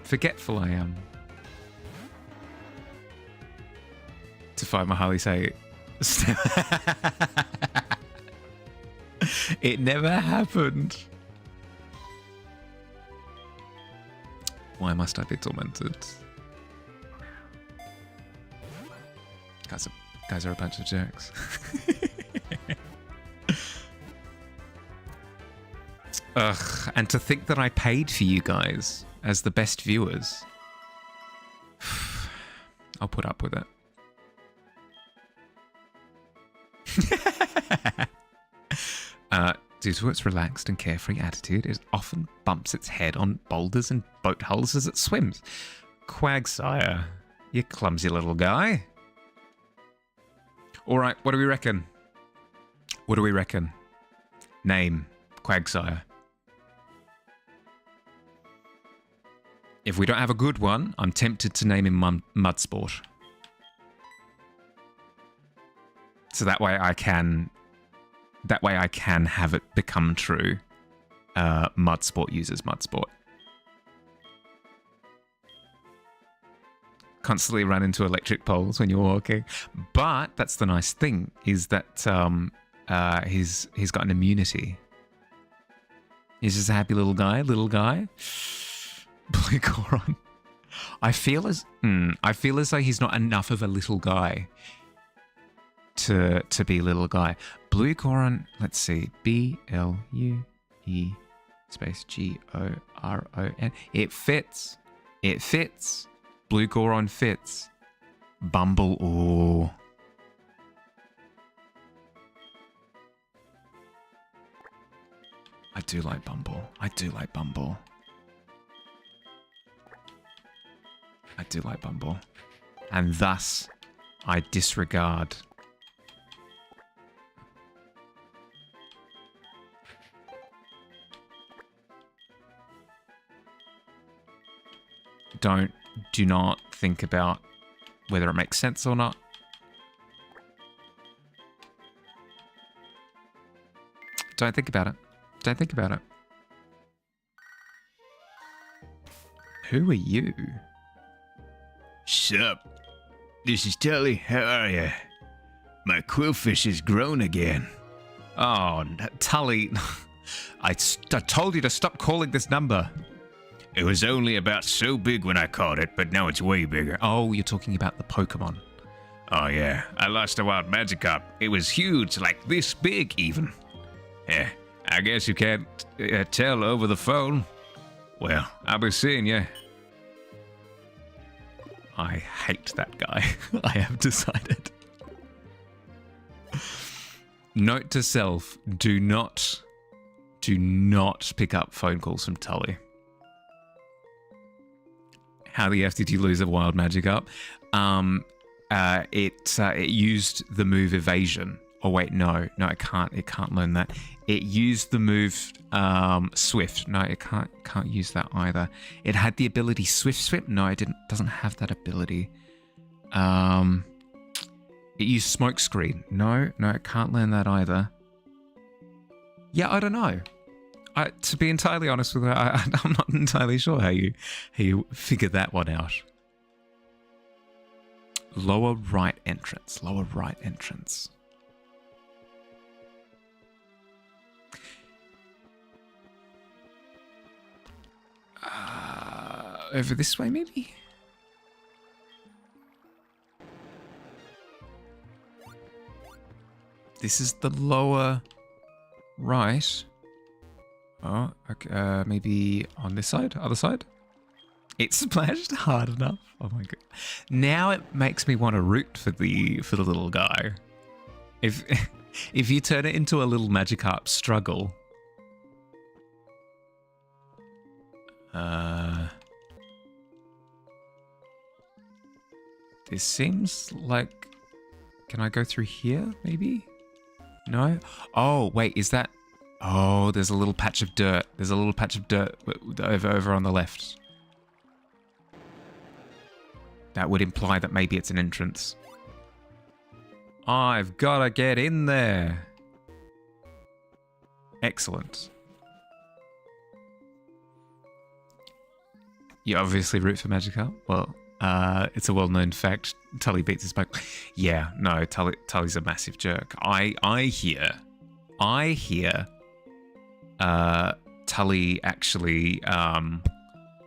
To find my Harley say it never happened. Why must I be tormented? Guys are a bunch of jerks. Ugh, and to think that I paid for you guys as the best viewers. I'll put up with it. Due to its relaxed and carefree attitude, it often bumps its head on boulders and boat hulls as it swims. Quagsire, you clumsy little guy. All right, what do we reckon? Name, Quagsire. If we don't have a good one, I'm tempted to name him Mudsport. So that way I can have it become true. Mudsport uses Mudsport. Constantly run into electric poles when you're walking. But that's the nice thing, is that he's got an immunity. He's just a happy little guy. Blue Goron. I feel as though he's not enough of a little guy to be little guy. Blue Goron, let's see. B-L-U-E space G-O-R-O-N. It fits. Blue Goron fits. Bumble, ooh. I do like Bumble. And thus, I disregard. Do not think about whether it makes sense or not. Don't think about it. Who are you? Sup? This is Tully. How are ya? My quillfish has grown again. Oh, Tully. I told you to stop calling this number. It was only about so big when I caught it, but now it's way bigger. Oh, you're talking about the Pokemon. Oh yeah, I lost a wild Magikarp. It was huge, like this big even. Yeah, I guess you can't tell over the phone. Well, I'll be seeing ya. I hate that guy. I have decided. Note to self, do not pick up phone calls from Tully. How the F did you lose a wild Magikarp? It used the move evasion. Oh wait, no, it can't learn that. It used the move swift. No, it can't use that either. It had the ability swift. No, it doesn't have that ability. It used smokescreen. No, it can't learn that either. Yeah, I don't know. To be entirely honest with you, I'm not entirely sure how you figured that one out. Lower right entrance. Over this way, maybe? This is the lower right. Oh, okay, maybe on this side? Other side? It splashed hard enough. Oh my god. Now it makes me want to root for the little guy. If you turn it into a little Magikarp struggle. This seems like... Can I go through here, maybe? No? Oh, wait, is that... Oh, there's a little patch of dirt. Over on the left. That would imply that maybe it's an entrance. I've got to get in there. Excellent. You obviously root for Magikarp? Well, it's a well-known fact. Tully beats his Pokemon. Yeah, no, Tully's a massive jerk. I hear Tully actually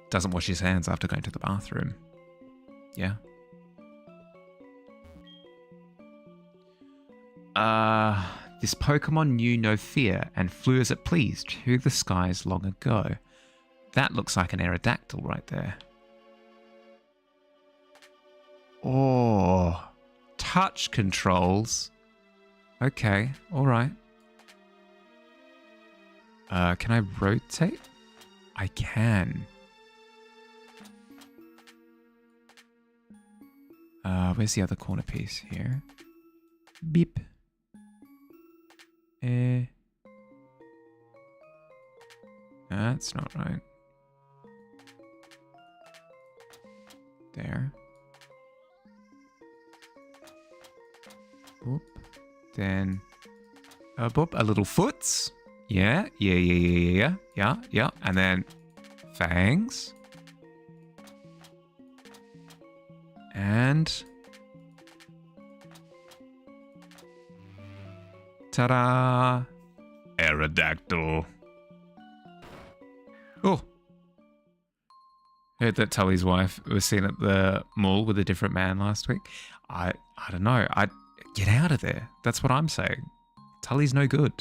doesn't wash his hands after going to the bathroom. Yeah. This Pokemon knew no fear and flew as it pleased through the skies long ago. That looks like an Aerodactyl right there. Oh, touch controls. Okay, all right. Can I rotate? I can. Where's the other corner piece here? Beep. That's not right. There. Boop. Then, boop, a little foots. Yeah. And then fangs. And ta-da! Aerodactyl. Oh. Heard that Tully's wife was seen at the mall with a different man last week. I don't know. I'd get out of there. That's what I'm saying. Tully's no good.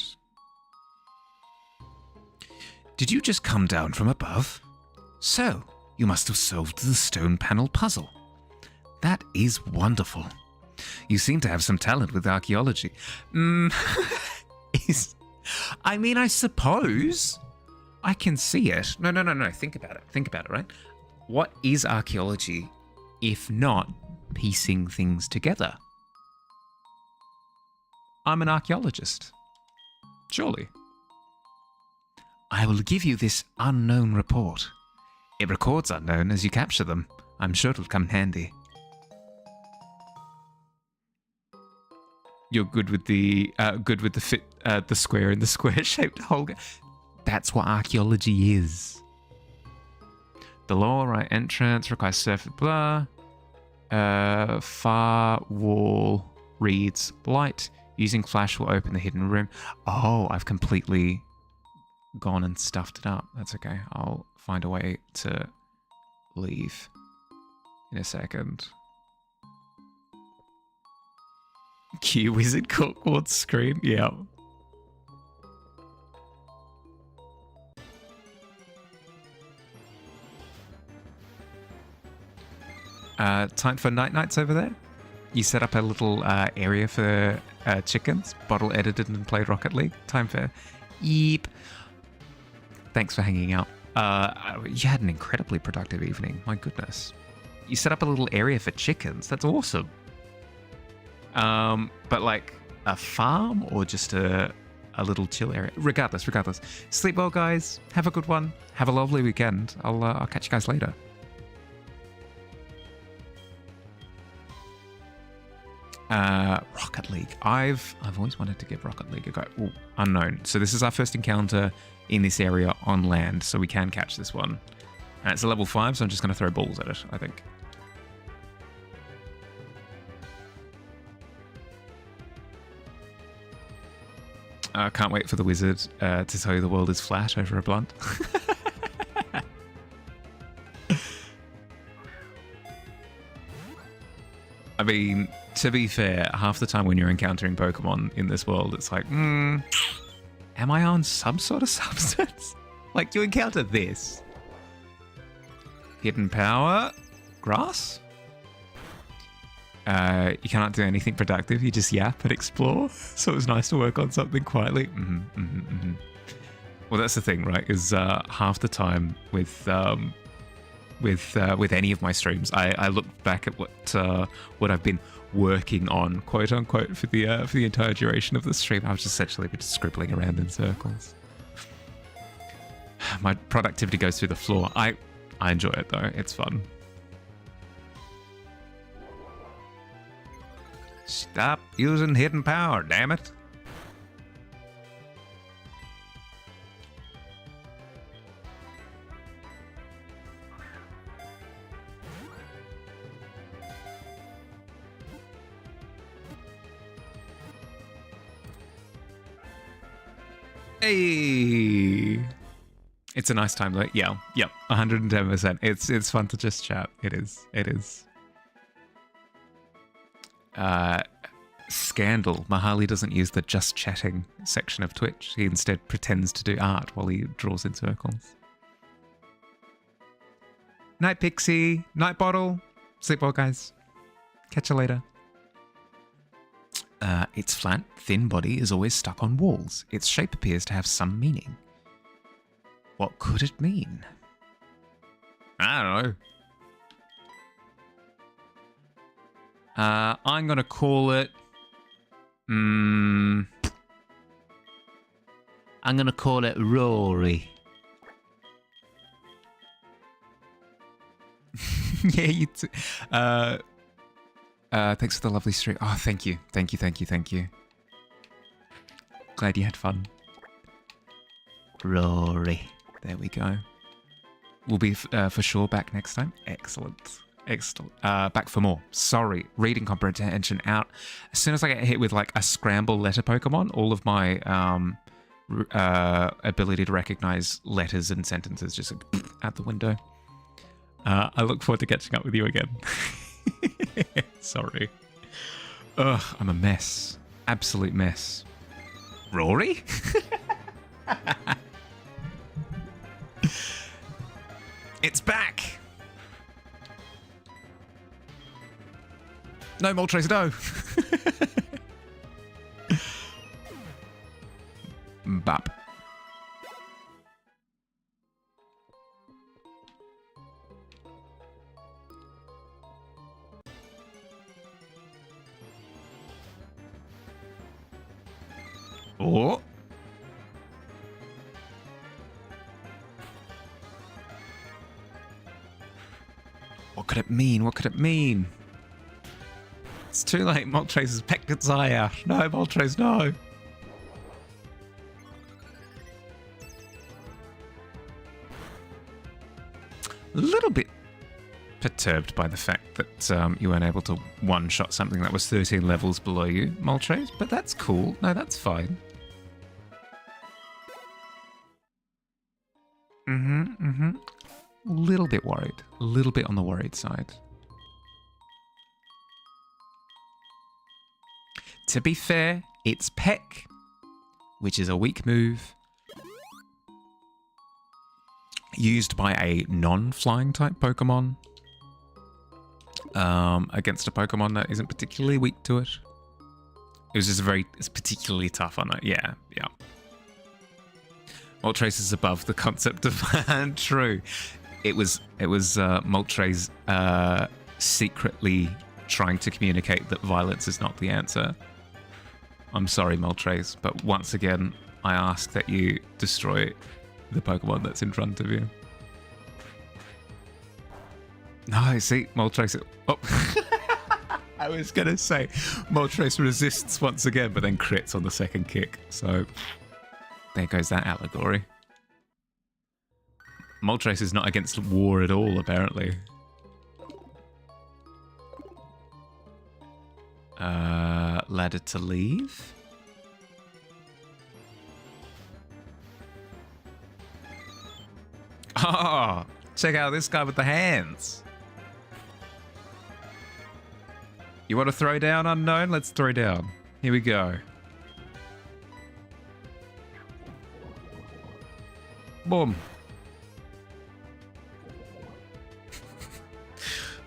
Did you just come down from above? So, you must have solved the stone panel puzzle. That is wonderful. You seem to have some talent with archaeology. I suppose I can see it. No. Think about it, right? What is archaeology if not piecing things together? I'm an archaeologist. Surely. I will give you this unknown report. It records unknown as you capture them. I'm sure it'll come in handy. You're good with the the square in the square-shaped hole. That's what archaeology is. The lower right entrance requires surface blah. Far wall reads light. Using flash will open the hidden room. Oh, I've completely gone and stuffed it up. That's okay. I'll find a way to leave in a second. Q wizard Corkwood scream. Yeah. Time for nights over there. You set up a little area for chickens. Bottle edited and played Rocket League. Time for yeep. Thanks for hanging out. You had an incredibly productive evening. My goodness. You set up a little area for chickens. That's awesome. But like a farm or just a little chill area? Regardless. Sleep well, guys. Have a good one. Have a lovely weekend. I'll catch you guys later. Rocket League. I've always wanted to give Rocket League a go. Ooh, unknown. So this is our first encounter in this area on land, so we can catch this one. And it's a level 5, so I'm just going to throw balls at it, I think. Can't wait for the wizard to tell you the world is flat over a blunt. I mean, to be fair, half the time when you're encountering Pokemon in this world, it's like, am I on some sort of substance? Like, you encounter this. Hidden power. Grass? You cannot do anything productive. You just yap and explore. So it was nice to work on something quietly. Well, that's the thing, right? Is half the time with any of my streams, I look back at what I've been working on, quote unquote, for the entire duration of the stream. I was just essentially just scribbling around in circles. My productivity goes through the floor. I enjoy it though. It's fun. Stop using hidden power, damn it. Hey, it's a nice time though. Yeah, 110%. It's fun to just chat. It is. Scandal. Mahali doesn't use the just chatting section of Twitch. He instead pretends to do art while he draws in circles. Night Pixie, Night Bottle. Sleep well, guys. Catch you later. Its flat, thin body is always stuck on walls. Its shape appears to have some meaning. What could it mean? I don't know. I'm gonna call it. I'm gonna call it Rory. Yeah, you too. Thanks for the lovely stream. Oh, thank you. Thank you. Glad you had fun. Rory. There we go. We'll be for sure back next time. Excellent. Back for more. Sorry. Reading comprehension out. As soon as I get hit with like a scramble letter Pokemon, all of my ability to recognize letters and sentences just out the window. I look forward to catching up with you again. Sorry. Ugh, I'm a mess. Absolute mess. Rory? It's back! No, Moltres, no! Bap. Oh. What could it mean? What could it mean? It's too late. Moltres has pecked its eye out. No, Moltres, no. A little bit perturbed by the fact that you weren't able to one-shot something that was 13 levels below you, Moltres, but that's cool. No, that's fine. A little bit worried. A little bit on the worried side. To be fair, it's Peck, which is a weak move used by a non-flying type Pokemon against a Pokemon that isn't particularly weak to it. It was just it's particularly tough on it. Yeah. Moltres is above the concept of true. It was Moltres secretly trying to communicate that violence is not the answer. I'm sorry, Moltres, but once again, I ask that you destroy the Pokemon that's in front of you. No, see, Moltres... Oh. I was going to say, Moltres resists once again, but then crits on the second kick. So, there goes that allegory. Moltres is not against war at all, apparently. Ladder to leave? Oh, check out this guy with the hands. You want to throw down, Unknown? Let's throw down. Here we go. Boom.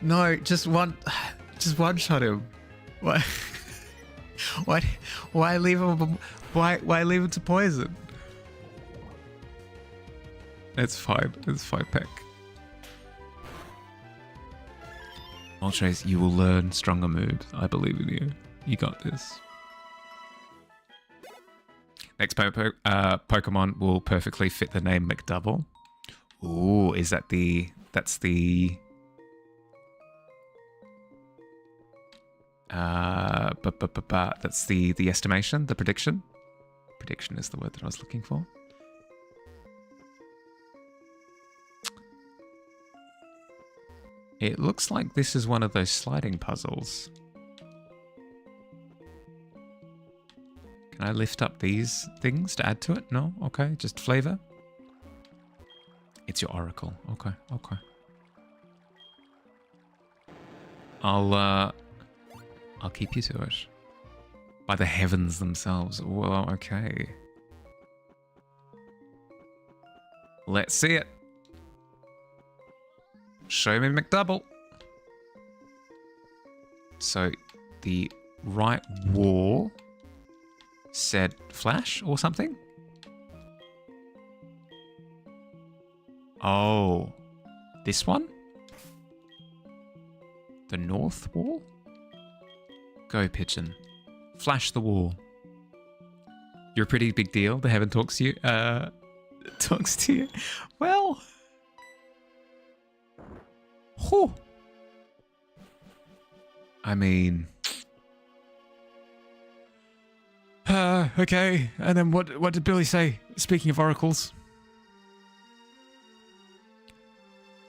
No, just one shot him. Why? Why leave him? Why leave him to poison? It's fine. It's fine, Peck. Moltres, you will learn stronger moves. I believe in you. You got this. Next Pokemon will perfectly fit the name McDouble. Ooh, is that the... That's the... That's the estimation, the prediction. Prediction is the word that I was looking for. It looks like this is one of those sliding puzzles. Can I lift up these things to add to it? No? Okay, just flavor. It's your oracle. Okay, okay. I'll keep you to it. By the heavens themselves. Well, okay. Let's see it. Show me McDouble. So, the right wall said flash or something? Oh. This one? The north wall? Go, Pigeon. Flash the wall. You're a pretty big deal. The heaven talks to you. Talks to you. Well. Whew. I mean... Okay. And then what did Billy say? Speaking of oracles.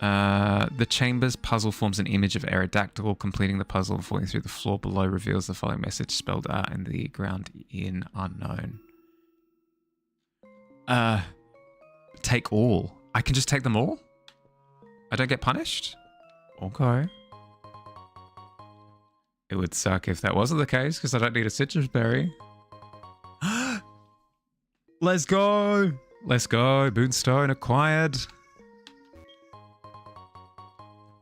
The chamber's puzzle forms an image of Aerodactyl. Completing the puzzle and falling through the floor below reveals the following message spelled out in the ground in unknown. Take all. I can just take them all? I don't get punished? Okay. It would suck if that wasn't the case, because I don't need a citrus berry. Let's go! Let's go. Moonstone acquired.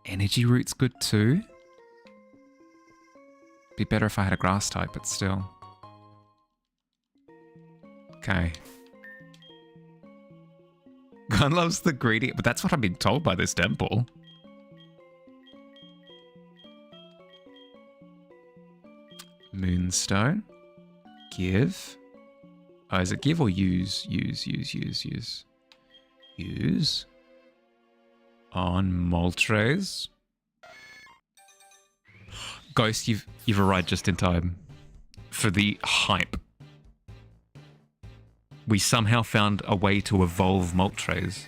Energy root's good too. Be better if I had a grass type, but still. Okay. God loves the greedy, but that's what I've been told by this temple. Moonstone. Give. Oh, is it give or use? Use. Use. On Moltres. Ghost, you've arrived just in time for the hype. We somehow found a way to evolve Moltres.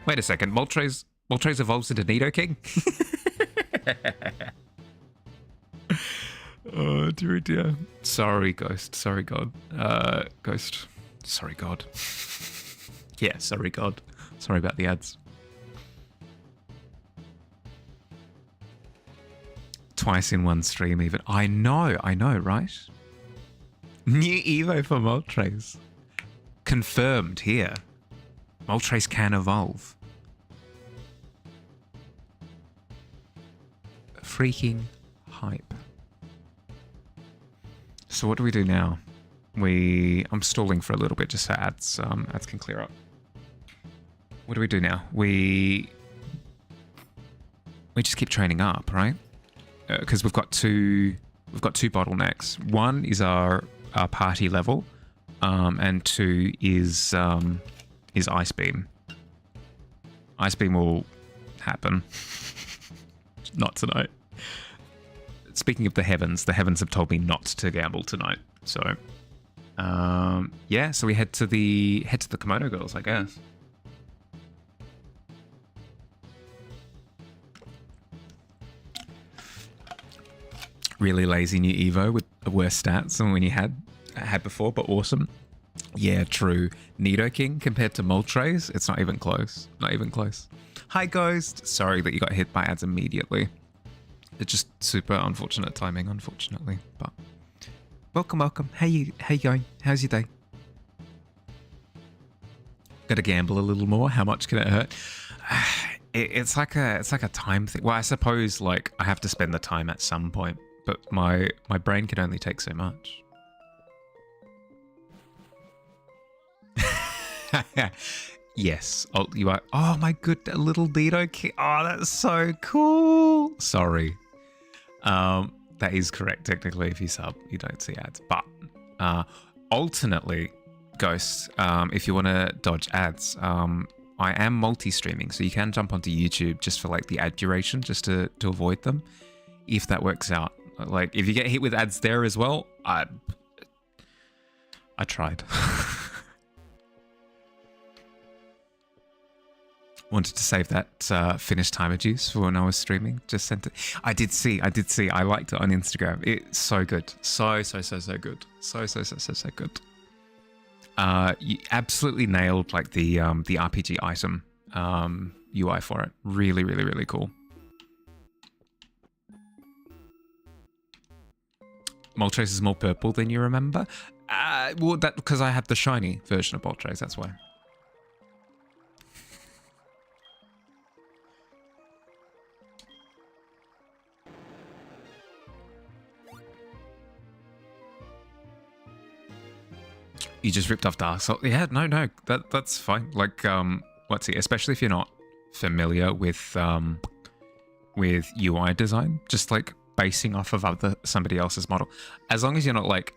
Wait a second, Moltres evolves into Nidoking? Oh dear. Sorry, Ghost. Sorry, God. Ghost. Sorry, God. Yeah, sorry, God. Sorry about the ads. Twice in one stream even. I know, right? New Evo for Moltres. Confirmed here. Moltres can evolve. Freaking hype. So what do we do now? I'm stalling for a little bit just so ads can clear up. What do we do now? We just keep training up, right? Because we've got two bottlenecks. One is our party level, and two is Ice Beam. Ice Beam will happen. Not tonight. Speaking of the heavens have told me not to gamble tonight. So, yeah. So we head to the Kimono Girls, I guess. Really lazy new Evo with worse stats than when you had before, but awesome. Yeah, true. Nidoking compared to Moltres, it's not even close. Not even close. Hi, Ghost. Sorry that you got hit by ads immediately. It's just super unfortunate timing, unfortunately. But welcome. How you going? How's your day? Got to gamble a little more. How much can it hurt? It's like a time thing. Well, I suppose like I have to spend the time at some point, but my brain can only take so much. Yes. Oh, you are. Oh my good little Dido kid. Oh, that's so cool. Sorry. That is correct. Technically, if you sub, you don't see ads. But alternately, Ghost, if you want to dodge ads, I am multi-streaming, so you can jump onto YouTube just for like the ad duration, just to avoid them, if that works out. Like if you get hit with ads there as well, I tried. Wanted to save that finished timer juice for when I was streaming. Just sent it. I did see. I liked it on Instagram. It's so good. So good. So good. You absolutely nailed like the RPG item UI for it. Really cool. Moltres is more purple than you remember. Well, that because I have the shiny version of Moltres. That's why. You just ripped off Dark Souls. Yeah, no, that's fine. Like, what's it? Especially if you're not familiar with UI design, just like basing off of somebody else's model. As long as you're not like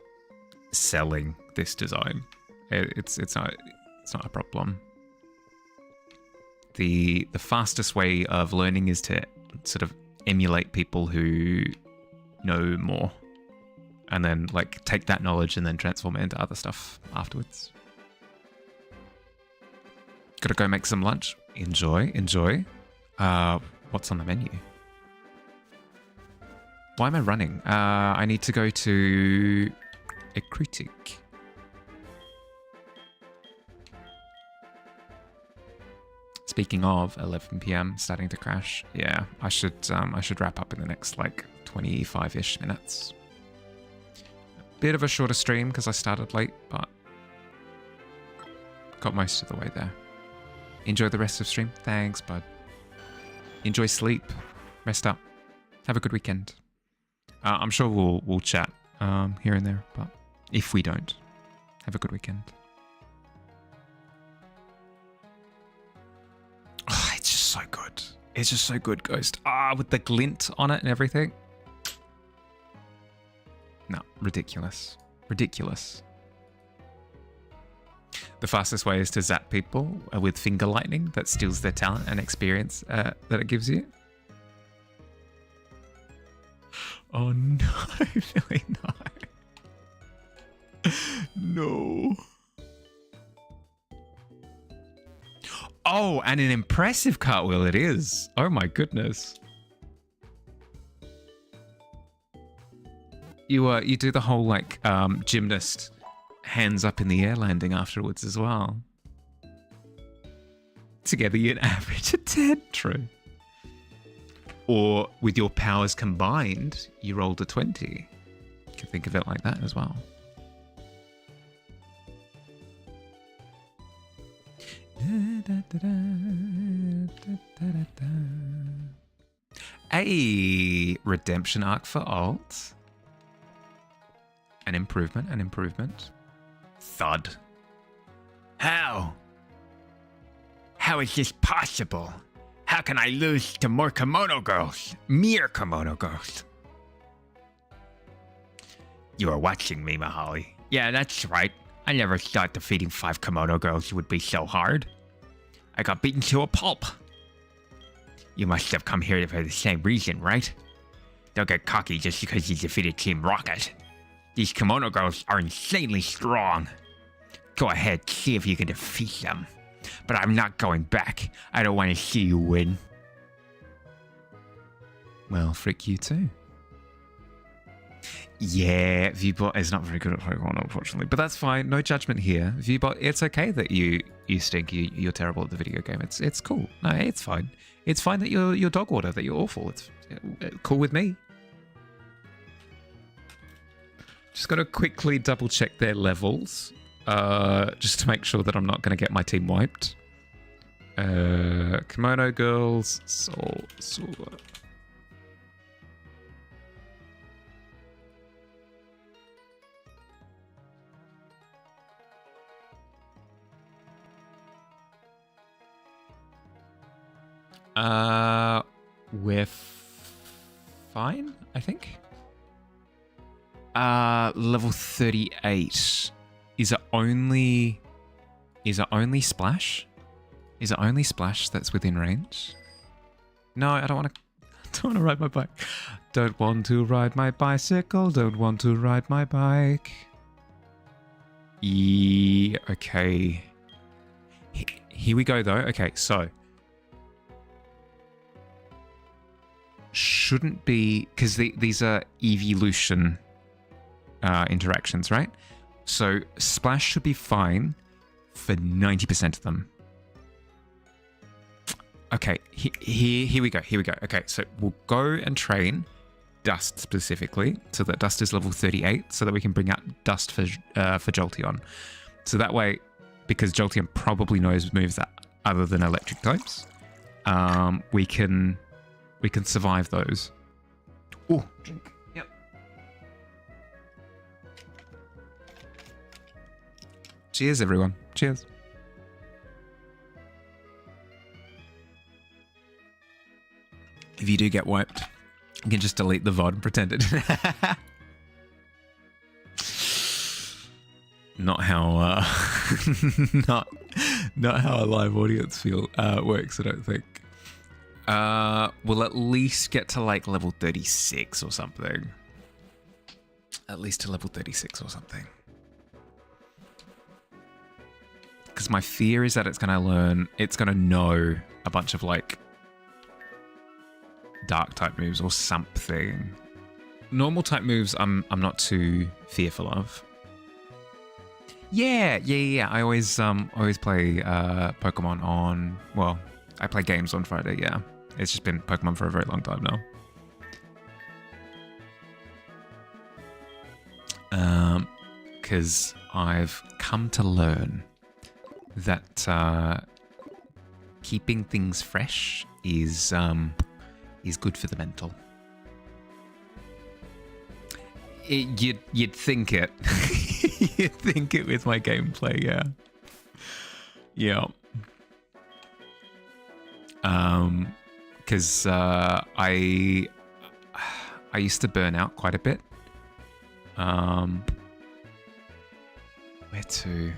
selling this design, it's not a problem. the fastest way of learning is to sort of emulate people who know more, and then like take that knowledge and then transform it into other stuff afterwards. Gotta go make some lunch. Enjoy. What's on the menu? Why am I running? I need to go to a critic. Speaking of 11 p.m. starting to crash, yeah, I should wrap up in the next like 25-ish minutes. A bit of a shorter stream because I started late, but got most of the way there. Enjoy the rest of stream. Thanks, bud. Enjoy sleep. Rest up. Have a good weekend. I'm sure we'll chat here and there, but if we don't, have a good weekend. Oh, it's just so good. It's just so good, Ghost. With the glint on it and everything. No, ridiculous. Ridiculous. The fastest way is to zap people with finger lightning. That steals their talent and experience that it gives you. Oh no, Billy, no. No. Oh, and an impressive cartwheel it is. Oh my goodness. You do the whole like gymnast hands up in the air landing afterwards as well. Together you average a 10, true. Or with your powers combined, you rolled a 20. You can think of it like that as well. A redemption arc for alt. An improvement. Thud. How? How is this possible? How can I lose to more kimono girls? Mere kimono girls. You are watching me, Mahali. Yeah, that's right. I never thought defeating 5 kimono girls would be so hard. I got beaten to a pulp. You must have come here for the same reason, right? Don't get cocky just because you defeated Team Rocket. These kimono girls are insanely strong. Go ahead, see if you can defeat them. But I'm not going back. I don't want to see you win. Well, frick you too. Yeah, Viewbot is not very good at Pokemon, unfortunately. But that's fine. No judgment here. Viewbot, it's okay that you stink. You're terrible at the video game. It's cool. No, it's fine. It's fine that you're dog water, that you're awful. It's cool with me. Just got to quickly double check their levels. Just to make sure that I'm not going to get my team wiped. Kimono Girls, Soul. We're fine, I think. Level 38. Is it only Splash? Is it only Splash that's within range? No, I don't want to ride my bike. Don't want to ride my bicycle. Don't want to ride my bike. Yeah, okay. Here we go though. Okay, so shouldn't be, because these are evolution interactions, right? So Splash should be fine for 90% of them. Okay, here we go. Okay, so we'll go and train Dust specifically, so that Dust is level 38, so that we can bring out Dust for Jolteon. So that way, because Jolteon probably knows moves that other than electric types, we can survive those. Oh, drink. Yep. Cheers, everyone. Cheers. If you do get wiped, you can just delete the VOD and pretend it. Not how not how a live audience works, I don't think. We'll at least get to like level 36 or something. At least to level 36 or something. Because my fear is that it's going to know a bunch of like dark type moves or something. Normal type moves I'm not too fearful of. Yeah. I always play Pokemon on, well, I play games on Friday, yeah. It's just been Pokemon for a very long time now. Because I've come to learn that keeping things fresh is good for the mental. You'd think it. You'd think it with my gameplay, yeah. Yeah. Because I used to burn out quite a bit. Where to?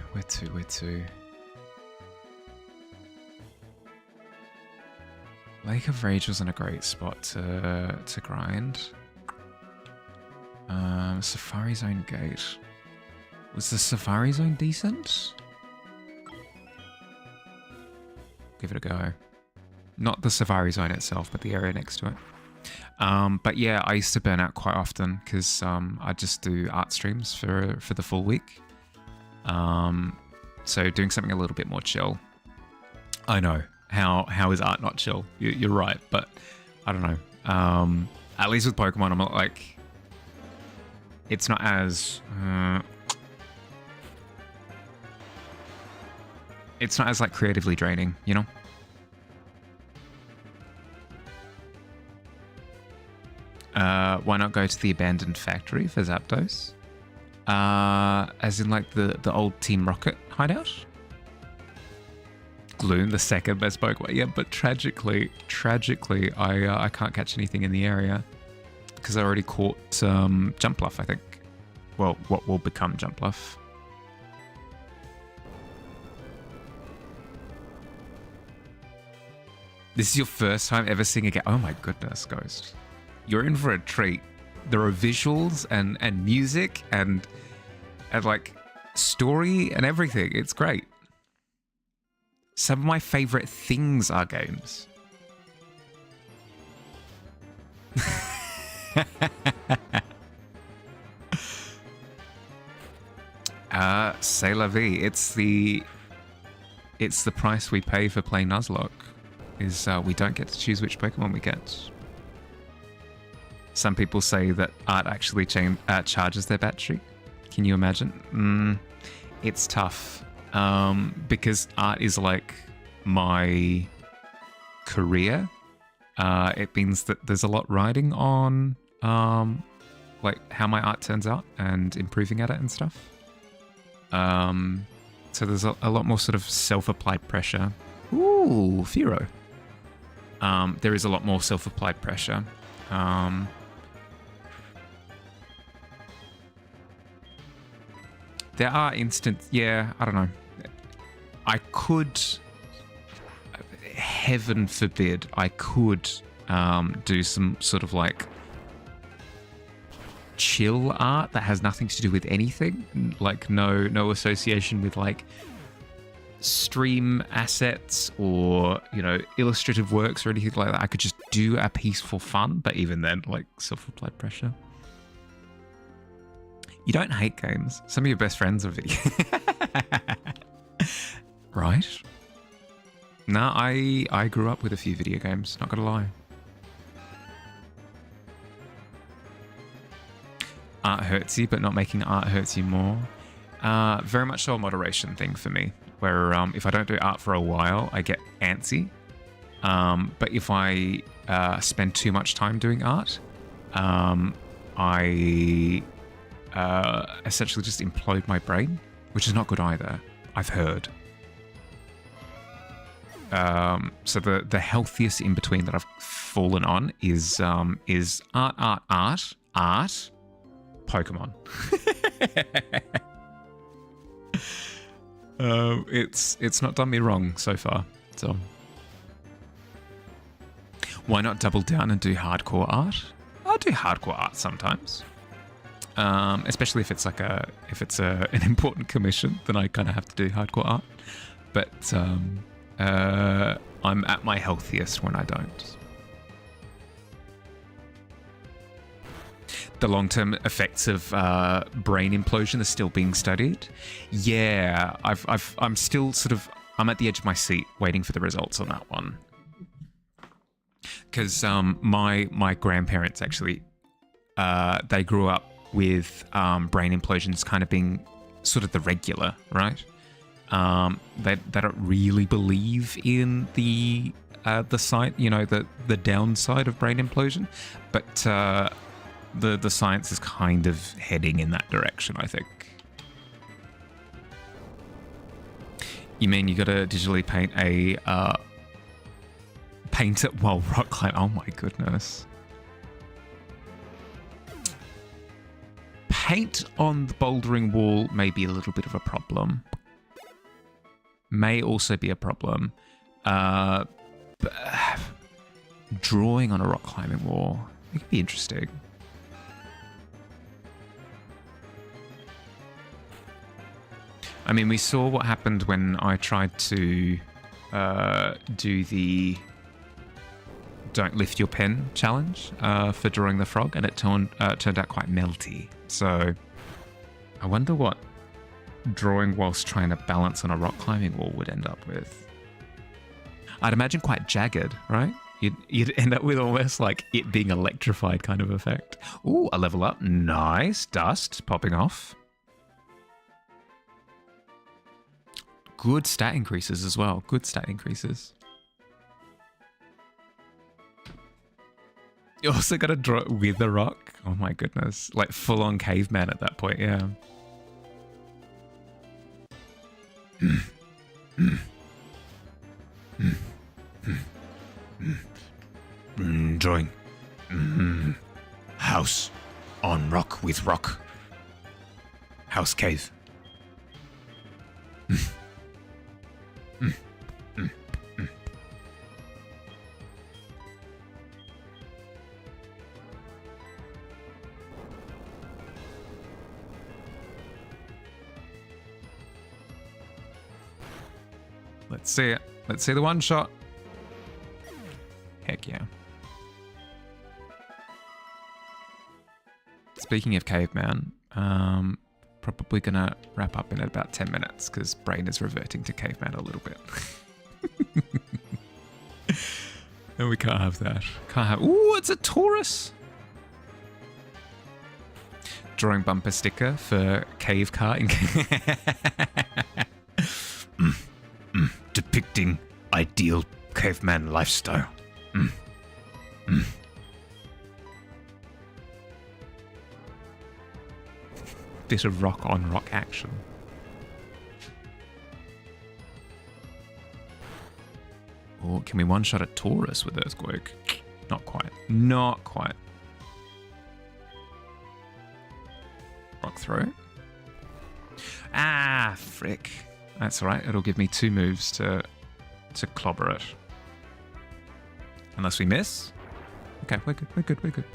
Lake of Rage wasn't a great spot to grind. Safari Zone Gate. Was the Safari Zone decent? Give it a go. Not the Safari Zone itself, but the area next to it. But yeah, I used to burn out quite often because I just do art streams for the full week. So doing something a little bit more chill. I know. How is art not chill? You're right, but I don't know. At least with Pokemon, I'm not like... It's not as... it's not as like creatively draining, you know? Why not go to the abandoned factory for Zapdos? As in like the old Team Rocket hideout? Gloom, the second best Pokemon. Yeah, but tragically, I can't catch anything in the area because I already caught Jumpluff, I think. Well, what will become Jumpluff. This is your first time ever seeing a game. Oh my goodness, Ghost. You're in for a treat. There are visuals and music and like story and everything. It's great. Some of my favorite things are games. C'est la vie. It's the price we pay for playing Nuzlocke. Is we don't get to choose which Pokemon we get. Some people say that art actually charges their battery. Can you imagine? It's tough. Because art is like my career. It means that there's a lot riding on like how my art turns out and improving at it and stuff. So there's a lot more sort of self-applied pressure. Ooh, Firo. There is a lot more self-applied pressure. There are yeah, I don't know. I could, heaven forbid, I could do some sort of like chill art that has nothing to do with anything, like no association with like stream assets or, you know, illustrative works or anything like that. I could just do a piece for fun, but even then, like, self-applied pressure. You don't hate games. Some of your best friends are video. Right? No, I grew up with a few video games, not gonna lie. Art hurts you, but not making art hurts you more. Very much so a moderation thing for me, where if I don't do art for a while, I get antsy. But if I spend too much time doing art, I essentially just implode my brain, which is not good either, I've heard. So the healthiest in between that I've fallen on is art, Pokemon. It's not done me wrong so far. So why not double down and do hardcore art? I'll do hardcore art sometimes. Especially if it's an important commission, then I kind of have to do hardcore art. But I'm at my healthiest when I don't. The long-term effects of brain implosion are still being studied. Yeah, I'm still I'm at the edge of my seat waiting for the results on that one. Because my grandparents actually, they grew up with brain implosions kind of being sort of the regular, right? They don't really believe in the side, the downside of brain implosion, but the science is kind of heading in that direction, I think. You mean you got to digitally paint it while rock climb? Oh my goodness. Paint on the bouldering wall may be a little bit of a problem. May also be a problem. But drawing on a rock climbing wall, it could be interesting. I mean, we saw what happened when I tried to do the Don't Lift Your Pen challenge for drawing the frog, and it turned out quite melty. So I wonder what drawing whilst trying to balance on a rock climbing wall would end up with. I'd imagine quite jagged, right? You'd end up with almost like it being electrified kind of effect. Ooh, a level up. Nice. Dust popping off. Good stat increases as well. Good stat increases. You also got to draw it with the rock. Oh my goodness. Like full on caveman at that point, yeah. Drawing. House on rock with rock. House cave. Let's see it. Let's see the one shot. Heck yeah. Speaking of caveman, probably gonna wrap up in about 10 minutes because brain is reverting to caveman a little bit. And we can't have that. Can't have. Ooh, it's a Taurus. Drawing bumper sticker for cave car. Depicting ideal caveman lifestyle. Bit of rock on rock action. Oh, can we one shot a Taurus with Earthquake? Not quite. Not quite. Rock throw. Ah, frick. That's all right. It'll give me 2 moves to clobber it. Unless we miss. Okay, we're good. We're good. We're good.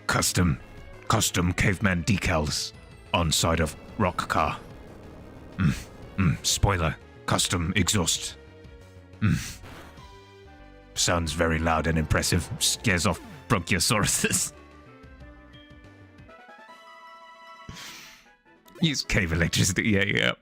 Custom caveman decals on side of rock car. Spoiler, custom exhaust. Sounds very loud and impressive. Scares off bronciosauruses. Use cave electricity. Yep.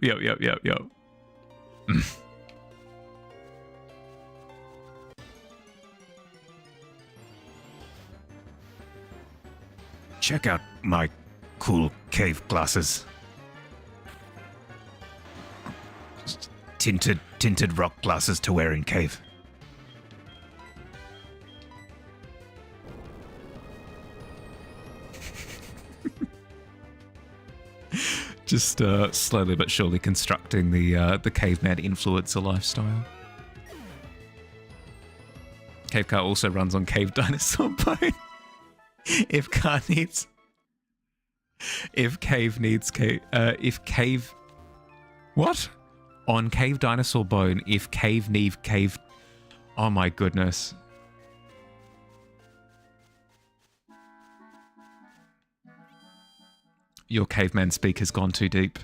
Check out my cool cave glasses. Tinted rock glasses to wear in cave. Just slowly but surely constructing the caveman influencer lifestyle. Cave Car also runs on Cave Dinosaur Bone. If Cave needs cave. What? On Cave Dinosaur Bone, if Cave need Cave. Oh my goodness. Your caveman speak has gone too deep.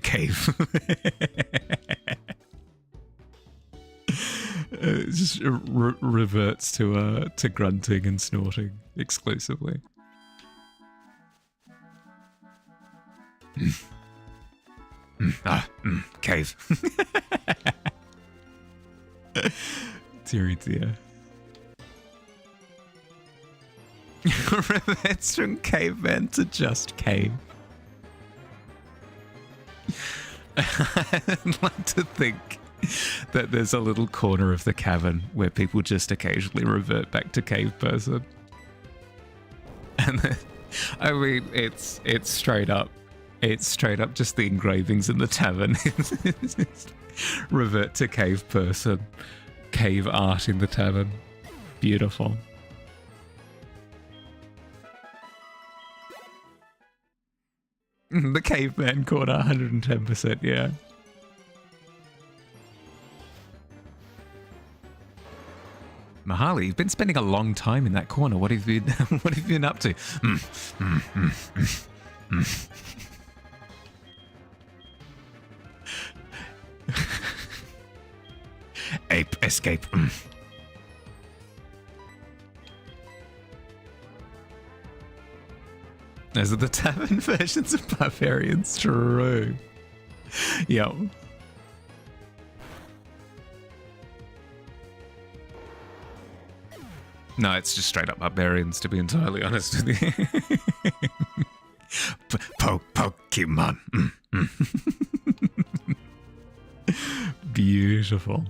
Cave. It just reverts to grunting and snorting exclusively. Cave. Dear dear. Reverts from caveman to just cave. I'd like to think that there's a little corner of the cavern where people just occasionally revert back to cave person. And then, I mean, it's straight up. It's straight up just the engravings in the tavern. Revert to cave person. Cave art in the tavern. Beautiful. The caveman corner, 110%, yeah. Mahali, you've been spending a long time in that corner. What have you been up to? Ape escape. Those are the tavern versions of barbarians. True. Yep. No, it's just straight up barbarians, to be entirely honest with you. Pokemon. Beautiful.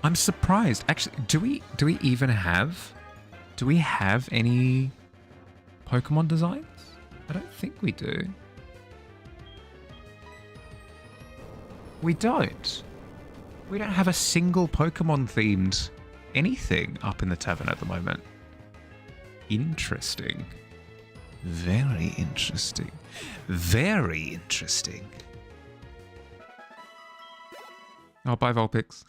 I'm surprised. Actually, do we even have any Pokemon designs? I don't think we do. We don't. We don't have a single Pokemon themed anything up in the tavern at the moment. Interesting. Very interesting. Very interesting. Oh, bye Vulpix.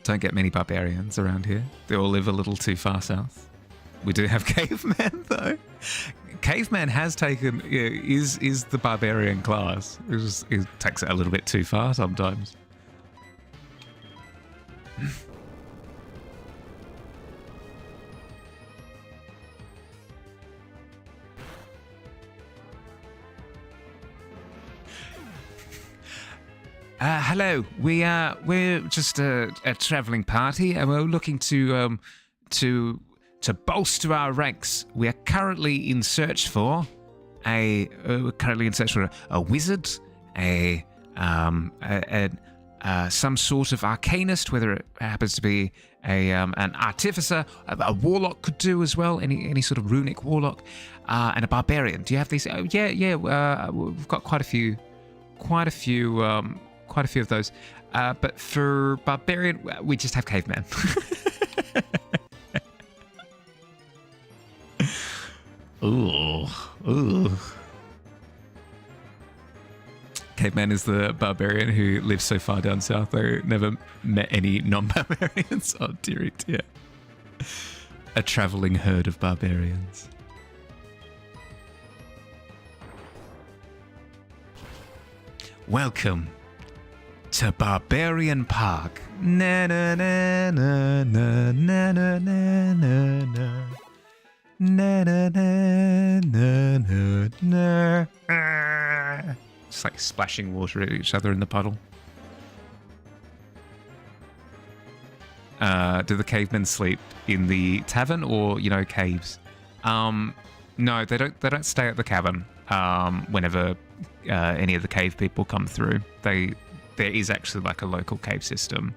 Don't get many barbarians around here. They all live a little too far south. We do have caveman though. Caveman has taken is the barbarian class. It takes it a little bit too far sometimes. Hello, we're just a travelling party, and we're looking to bolster our ranks. We are currently in search for a wizard, some sort of arcanist, whether it happens to be an artificer, a warlock could do as well, any sort of runic warlock, and a barbarian. Do you have these? We've got quite a few of those. But for barbarian, we just have caveman. Ooh. Caveman is the barbarian who lives so far down south they never met any non-barbarians. Oh dearie dear. A travelling herd of barbarians. Welcome to Barbarian Park. Na na na na na na na na na. Na na na na na na. Just like splashing water at each other in the puddle. Do the cavemen sleep in the tavern or, caves? No, they don't. They don't stay at the cavern. Whenever any of the cave people come through, there is actually like a local cave system.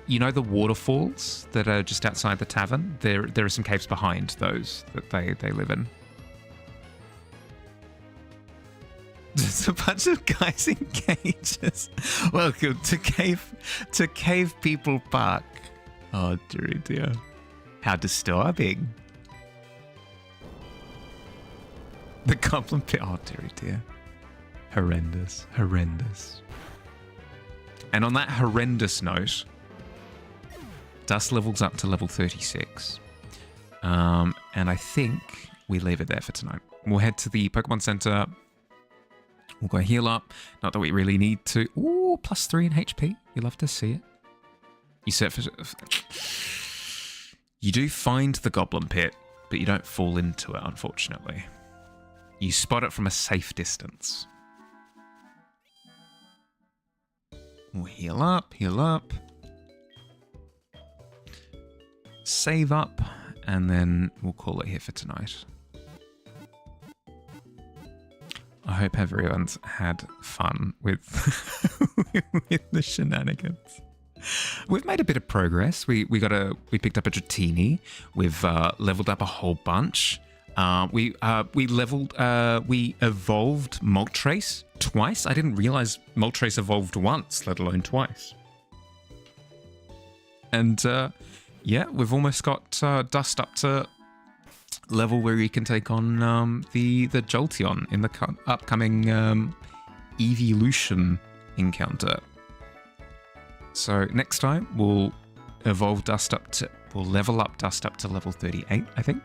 You know the waterfalls that are just outside the tavern? There are some caves behind those that they live in. There's a bunch of guys in cages. Welcome to Cave People Park. Oh dear. How disturbing. The goblin pit. Oh dear. Horrendous. And on that horrendous note, Dust levels up to level 36. And I think we leave it there for tonight. We'll head to the Pokemon Center. We'll go heal up. Not that we really need to. Ooh, +3 in HP. You love to see it. You search for... You do find the goblin pit, but you don't fall into it, unfortunately. You spot it from a safe distance. We'll heal up. Save up, and then we'll call it here for tonight. I hope everyone's had fun with, with the shenanigans. We've made a bit of progress. We picked up a Dratini. We've leveled up a whole bunch. We evolved Moltres twice. I didn't realize Moltres evolved once, let alone twice. And yeah, we've almost got Dust up to level where you can take on the Jolteon in the upcoming Evolution encounter. So next time we'll level up Dust up to level 38, I think,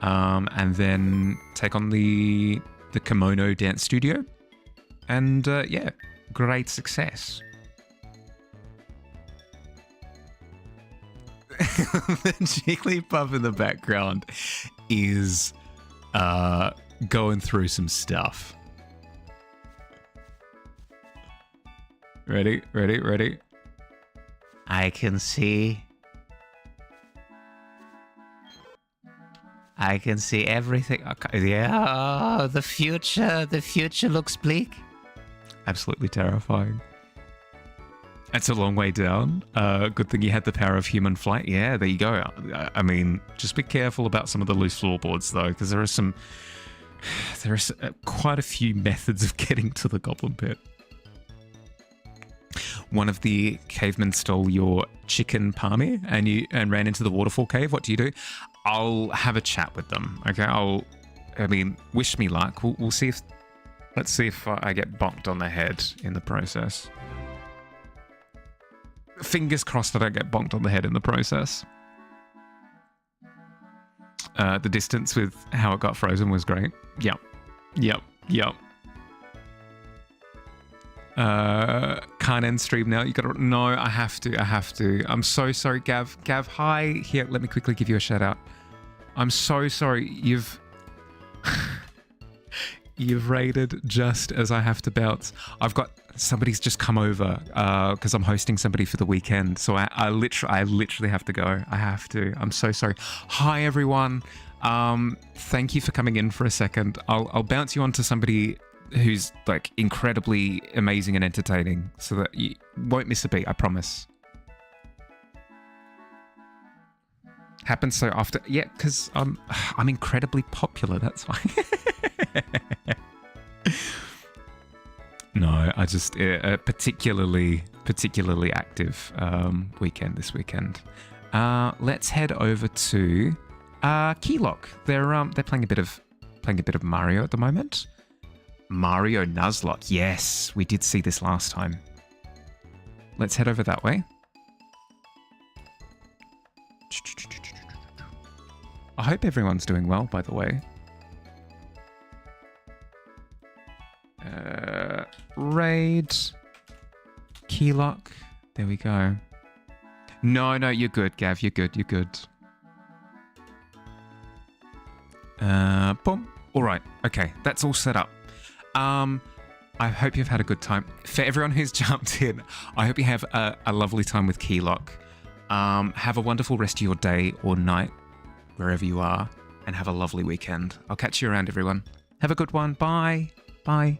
and then take on the Kimono Dance Studio, and yeah, great success. The Jigglypuff in the background is going through some stuff. Ready? I can see everything. Okay, yeah, the future looks bleak. Absolutely terrifying. That's a long way down. Good thing you had the power of human flight. Yeah, there you go. I mean, just be careful about some of the loose floorboards, though, because there are quite a few methods of getting to the goblin pit. One of the cavemen stole your chicken palmy and ran into the waterfall cave. What do? I'll have a chat with them. Okay, wish me luck. We'll see if. Let's see if I get bonked on the head in the process. Fingers crossed I don't get bonked on the head in the process. The distance with how it got frozen was great. Yep. Can't end stream now. No, I have to. I'm so sorry, Gav. Gav, hi. Here, let me quickly give you a shout out. I'm so sorry. You've raided just as I have to bounce. I've got somebody's just come over because I'm hosting somebody for the weekend. So I literally have to go. I have to. I'm so sorry. Hi everyone. Thank you for coming in for a second. I'll bounce you onto somebody who's like incredibly amazing and entertaining, so that you won't miss a beat. I promise. Happens so often. Yeah, because I'm incredibly popular. That's why. No, I just a particularly active weekend this weekend. Let's head over to Keylock. They're playing a bit of Mario at the moment. Mario Nuzlocke. Yes, we did see this last time. Let's head over that way. I hope everyone's doing well, by the way. Raid. Keylock. There we go. No, you're good, Gav. You're good. Boom. All right. Okay, that's all set up. I hope you've had a good time. For everyone who's jumped in, I hope you have a lovely time with Keylock. Have a wonderful rest of your day or night, wherever you are. and have a lovely weekend. I'll catch you around, everyone. Have a good one. Bye. Bye.